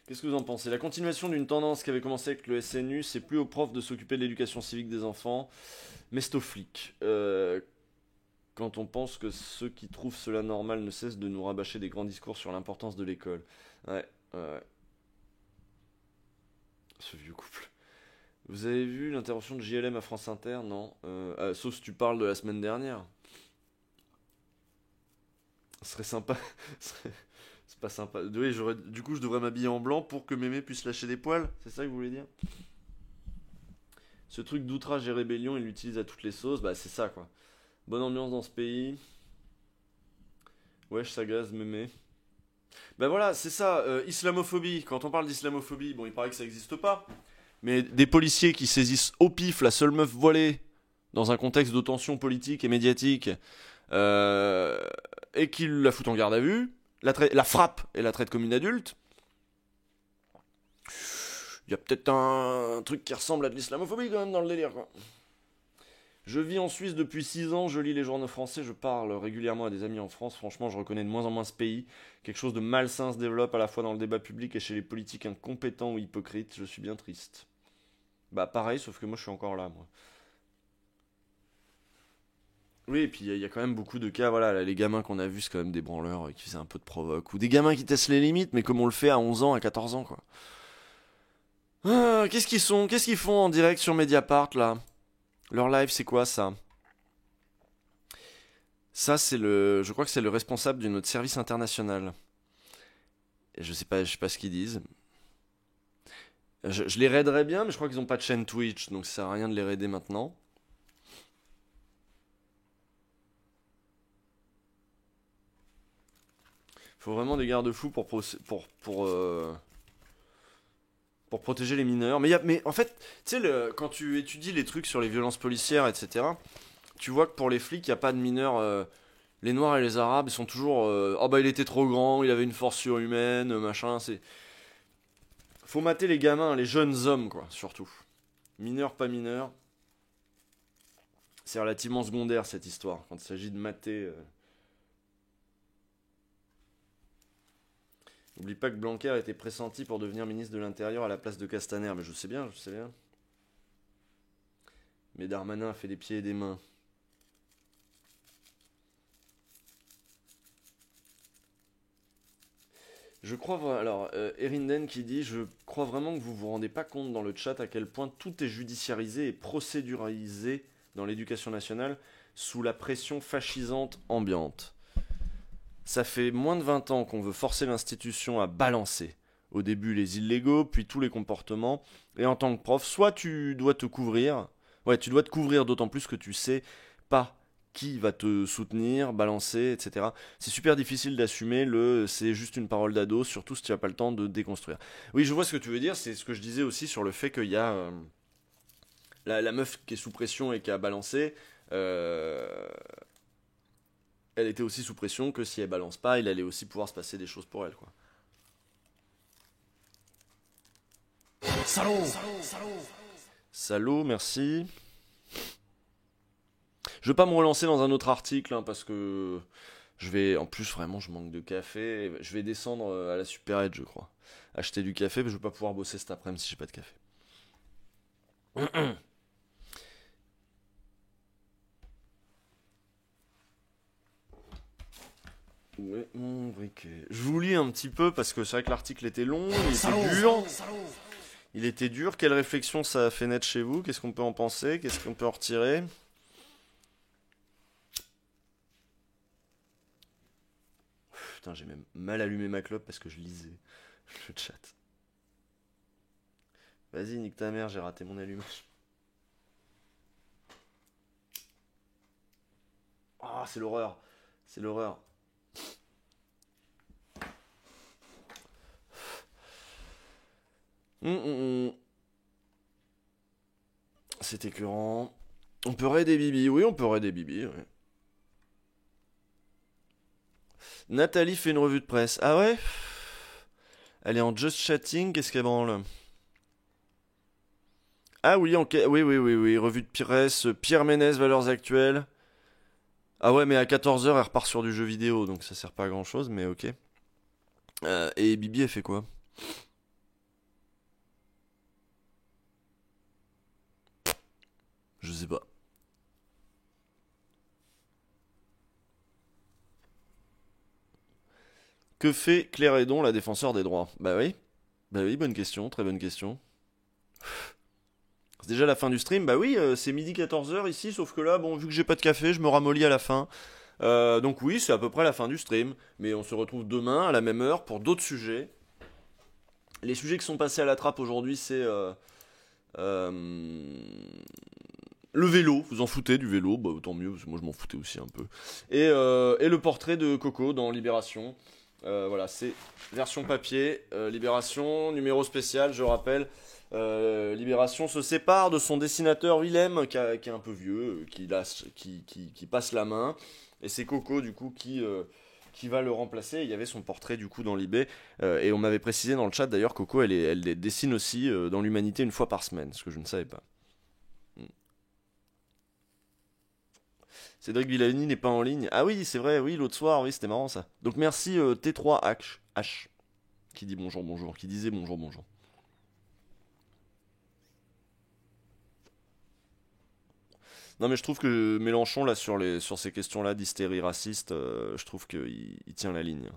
Qu'est-ce que vous en pensez? La continuation d'une tendance qui avait commencé avec le SNU, c'est plus aux profs de s'occuper de l'éducation civique des enfants, mais c'est aux flics. Quand on pense que ceux qui trouvent cela normal ne cessent de nous rabâcher des grands discours sur l'importance de l'école. Ouais. Ce vieux couple. Vous avez vu l'intervention de JLM à France Inter? Non. Sauf si tu parles de la semaine dernière. Ce serait sympa. C'est pas sympa. Oui, du coup, je devrais m'habiller en blanc pour que mémé puisse lâcher des poils. C'est ça que vous voulez dire? Ce truc d'outrage et rébellion, il l'utilise à toutes les sauces. Bah, c'est ça, quoi. Bonne ambiance dans ce pays. Wesh, ça gaze, mémé. Bah voilà, c'est ça. Islamophobie. Quand on parle d'islamophobie, bon, il paraît que ça n'existe pas. Mais des policiers qui saisissent au pif la seule meuf voilée dans un contexte de tension politique et médiatique et qui la foutent en garde à vue, la frappe et la traite comme une adulte, il y a peut-être un truc qui ressemble à de l'islamophobie quand même dans le délire, quoi. Je vis en Suisse depuis 6 ans, je lis les journaux français, je parle régulièrement à des amis en France. Franchement, je reconnais de moins en moins ce pays. Quelque chose de malsain se développe à la fois dans le débat public et chez les politiques incompétents ou hypocrites. Je suis bien triste. Bah pareil, sauf que moi je suis encore là, moi. Oui, et puis il y a quand même beaucoup de cas, voilà, là, les gamins qu'on a vus, c'est quand même des branleurs qui faisaient un peu de provoque. Ou des gamins qui testent les limites, mais comme on le fait à 11 ans, à 14 ans, quoi. Ah, qu'est-ce qu'ils font en direct sur Mediapart, là? Leur live, c'est quoi, ça? Ça, je crois que c'est le responsable de notre service international. Et je sais pas ce qu'ils disent. Je les raiderais bien, mais je crois qu'ils ont pas de chaîne Twitch, donc ça sert à rien de les raider maintenant. Faut vraiment des garde-fous pour protéger les mineurs. Mais en fait, tu sais, quand tu étudies les trucs sur les violences policières, etc., tu vois que pour les flics, il n'y a pas de mineurs Les Noirs et les Arabes, ils sont toujours... oh bah il était trop grand, il avait une force surhumaine, machin, c'est... Faut mater les gamins, les jeunes hommes, quoi, surtout. Mineurs, pas mineurs. C'est relativement secondaire, cette histoire, quand il s'agit de mater... N'oublie pas que Blanquer était pressenti pour devenir ministre de l'Intérieur à la place de Castaner. Mais je sais bien, je sais bien. Mais Darmanin a fait des pieds et des mains. Je crois... Alors, Erinden qui dit « Je crois vraiment que vous vous rendez pas compte dans le chat à quel point tout est judiciarisé et procéduralisé dans l'éducation nationale sous la pression fascisante ambiante. » Ça fait moins de 20 ans qu'on veut forcer l'institution à balancer. Au début les illégaux, puis tous les comportements. Et en tant que prof, soit tu dois te couvrir. Ouais, tu dois te couvrir d'autant plus que tu sais pas qui va te soutenir, balancer, etc. C'est super difficile d'assumer c'est juste une parole d'ado, surtout si tu n'as pas le temps de déconstruire. Oui, je vois ce que tu veux dire, c'est ce que je disais aussi sur le fait qu'il y a la meuf qui est sous pression et qui a balancé. Elle était aussi sous pression que si elle balance pas, il allait aussi pouvoir se passer des choses pour elle, quoi. Salaud, salaud, merci. Je vais pas me relancer dans un autre article, hein, parce que je vais... En plus, vraiment, je manque de café. Je vais descendre à la supérette, je crois. Acheter du café, mais je vais pas pouvoir bosser cet après-midi si j'ai pas de café. Ouais, mon briquet. Je vous lis un petit peu parce que c'est vrai que l'article était long, il était dur. Il était dur. Quelle réflexion ça a fait naître chez vous? Qu'est-ce qu'on peut en penser? Qu'est-ce qu'on peut en retirer? Putain, j'ai même mal allumé ma clope parce que je lisais le chat. Vas-y, nique ta mère, j'ai raté mon allumage. Ah, c'est l'horreur. C'est l'horreur. C'est écœurant. On peut raider Bibi. Oui, on peut raider Bibi. Ouais. Nathalie fait une revue de presse. Ah ouais? Elle est en just chatting. Qu'est-ce qu'elle branle? Ah oui, oui. Revue de presse. Pierre Ménès, valeurs actuelles. Ah ouais, mais à 14h, elle repart sur du jeu vidéo. Donc ça sert pas à grand chose, mais ok. Et Bibi, elle fait quoi? Je sais pas. Que fait Claire Hédon, la défenseur des droits? Bah oui, bonne question, très bonne question. C'est déjà la fin du stream? Bah oui, c'est midi 14h ici, sauf que là, bon, vu que j'ai pas de café, je me ramollis à la fin. Donc oui, c'est à peu près la fin du stream. Mais on se retrouve demain à la même heure pour d'autres sujets. Les sujets qui sont passés à la trappe aujourd'hui, c'est... le vélo, vous en foutez du vélo, bah tant mieux, parce que moi je m'en foutais aussi un peu. Et le portrait de Coco dans Libération. Voilà, c'est version papier, Libération, numéro spécial, je rappelle. Libération se sépare de son dessinateur Willem, qui est un peu vieux, qui passe la main. Et c'est Coco, du coup, qui va le remplacer. Il y avait son portrait, du coup, dans Libé. Et on m'avait précisé dans le chat, d'ailleurs, Coco, elle dessine aussi dans l'Humanité une fois par semaine, ce que je ne savais pas. Cédric Villani n'est pas en ligne. Ah oui, c'est vrai, oui, l'autre soir, oui, c'était marrant ça. Donc merci T3H, qui dit bonjour, qui disait bonjour. Non mais je trouve que Mélenchon, là, sur ces questions-là d'hystérie raciste, je trouve qu'il tient la ligne.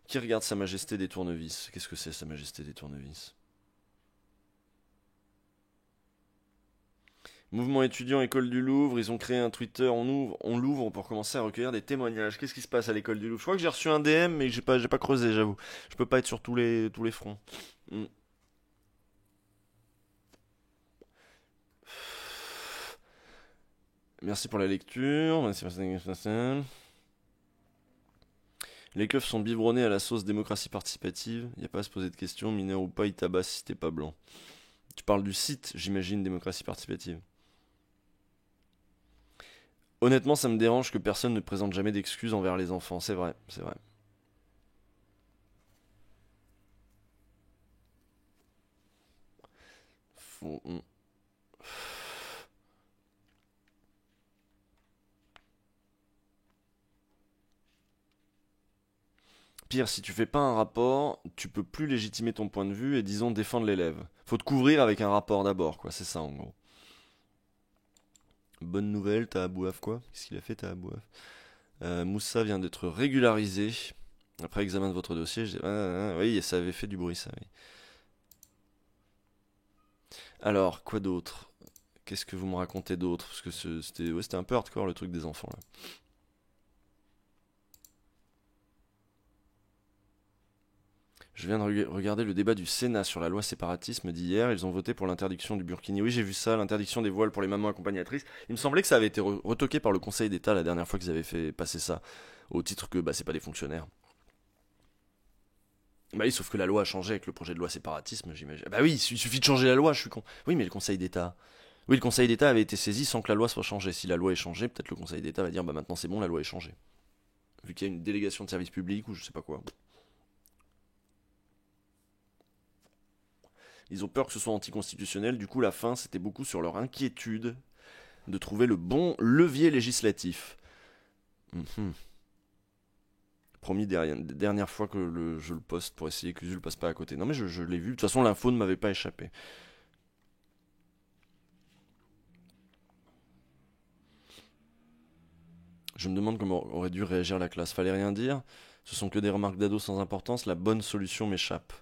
Qui regarde Sa Majesté des Tournevis? Qu'est-ce que c'est, Sa Majesté des Tournevis? Mouvement étudiant École du Louvre, ils ont créé un Twitter on Louvre pour commencer à recueillir des témoignages. Qu'est-ce qui se passe à l'École du Louvre? Je crois que j'ai reçu un DM mais j'ai pas creusé, j'avoue. Je peux pas être sur tous les fronts. Merci pour la lecture. Les keufs sont biberonnés à la sauce démocratie participative. Y a pas à se poser de questions, mineur ou pas, ils tabassent si t'es pas blanc. Tu parles du site, j'imagine, démocratie participative. Honnêtement, ça me dérange que personne ne présente jamais d'excuses envers les enfants. C'est vrai, c'est vrai. Faut... Pire, si tu fais pas un rapport, tu peux plus légitimer ton point de vue et disons défendre l'élève. Faut te couvrir avec un rapport d'abord, quoi. C'est ça en gros. Bonne nouvelle, t'as Abouaf quoi? Qu'est-ce qu'il a fait, t'as Abouaf? Moussa vient d'être régularisé. Après examen de votre dossier, je dis... oui, ça avait fait du bruit ça, oui. Alors, quoi d'autre? Qu'est-ce que vous me racontez d'autre? Parce que c'était un peu hardcore le truc des enfants là. Je viens de regarder le débat du Sénat sur la loi séparatisme d'hier. Ils ont voté pour l'interdiction du burkini. Oui, j'ai vu ça, l'interdiction des voiles pour les mamans accompagnatrices. Il me semblait que ça avait été retoqué par le Conseil d'État la dernière fois qu'ils avaient fait passer ça, au titre que c'est pas des fonctionnaires. Bah oui, sauf que la loi a changé avec le projet de loi séparatisme, j'imagine. Bah oui, il suffit de changer la loi, je suis con. Oui, mais le Conseil d'État... Oui, le Conseil d'État avait été saisi sans que la loi soit changée. Si la loi est changée, peut-être le Conseil d'État va dire bah maintenant c'est bon, la loi est changée. Vu qu'il y a une délégation de service public ou je sais pas quoi. Ils ont peur que ce soit anticonstitutionnel, du coup la fin c'était beaucoup sur leur inquiétude de trouver le bon levier législatif. Promis dernière fois que je le poste pour essayer que Usul passe pas à côté. Non mais je l'ai vu, de toute façon l'info ne m'avait pas échappé. Je me demande comment aurait dû réagir la classe. Fallait rien dire. Ce sont que des remarques d'ado sans importance. La bonne solution m'échappe.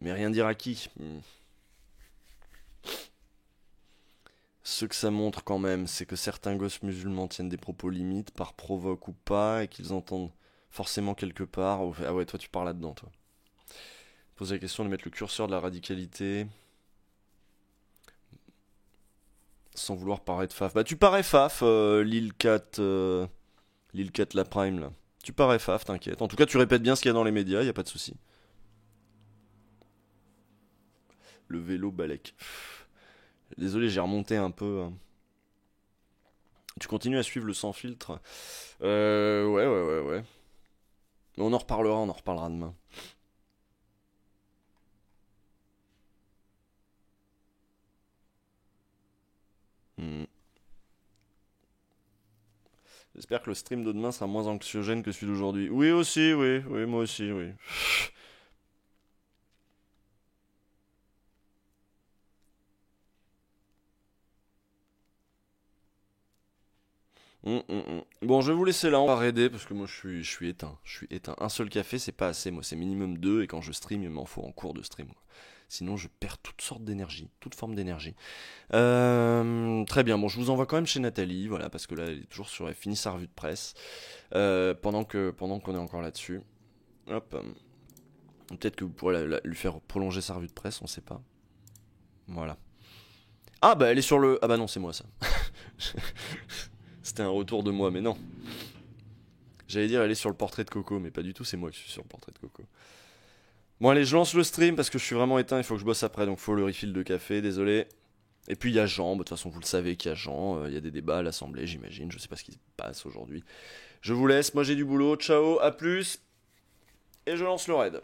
Mais rien dire à qui? Ce que ça montre quand même, c'est que certains gosses musulmans tiennent des propos limites, par provoque ou pas, et qu'ils entendent forcément quelque part. Ah ouais, toi tu parles là-dedans, toi. Poser la question de mettre le curseur de la radicalité. Sans vouloir paraître faf. Bah tu parais faf, Lil 4 la Prime là. Tu parais faf, t'inquiète. En tout cas, tu répètes bien ce qu'il y a dans les médias, y a pas de souci. Le vélo Balek. Désolé, j'ai remonté un peu. Tu continues à suivre le sans filtre? Ouais. On en reparlera demain. J'espère que le stream de demain sera moins anxiogène que celui d'aujourd'hui. Oui aussi, oui, moi aussi, oui. Bon, je vais vous laisser là, on va raider parce que moi je suis éteint. Je suis éteint. Un seul café, c'est pas assez. Moi, c'est minimum deux. Et quand je stream, il m'en faut en cours de stream, quoi. Sinon, je perds toutes sortes d'énergie, toute forme d'énergie. Très bien. Bon, je vous envoie quand même chez Nathalie, voilà, parce que là, elle est toujours sur. Elle finit sa revue de presse. Pendant qu'on est encore là-dessus. Hop. Peut-être que vous pourrez lui faire prolonger sa revue de presse, on sait pas. Voilà. Ah bah elle est sur le. Ah bah non, c'est moi ça. C'était un retour de moi, mais non. J'allais dire elle est sur le portrait de Coco, mais pas du tout, c'est moi qui suis sur le portrait de Coco. Bon allez, je lance le stream parce que je suis vraiment éteint, il faut que je bosse après, donc faut le refill de café, désolé. Et puis il y a Jean, de toute façon vous le savez qu'il y a Jean, il y a des débats à l'Assemblée j'imagine, je sais pas ce qui se passe aujourd'hui. Je vous laisse, moi j'ai du boulot, ciao, à plus, et je lance le raid.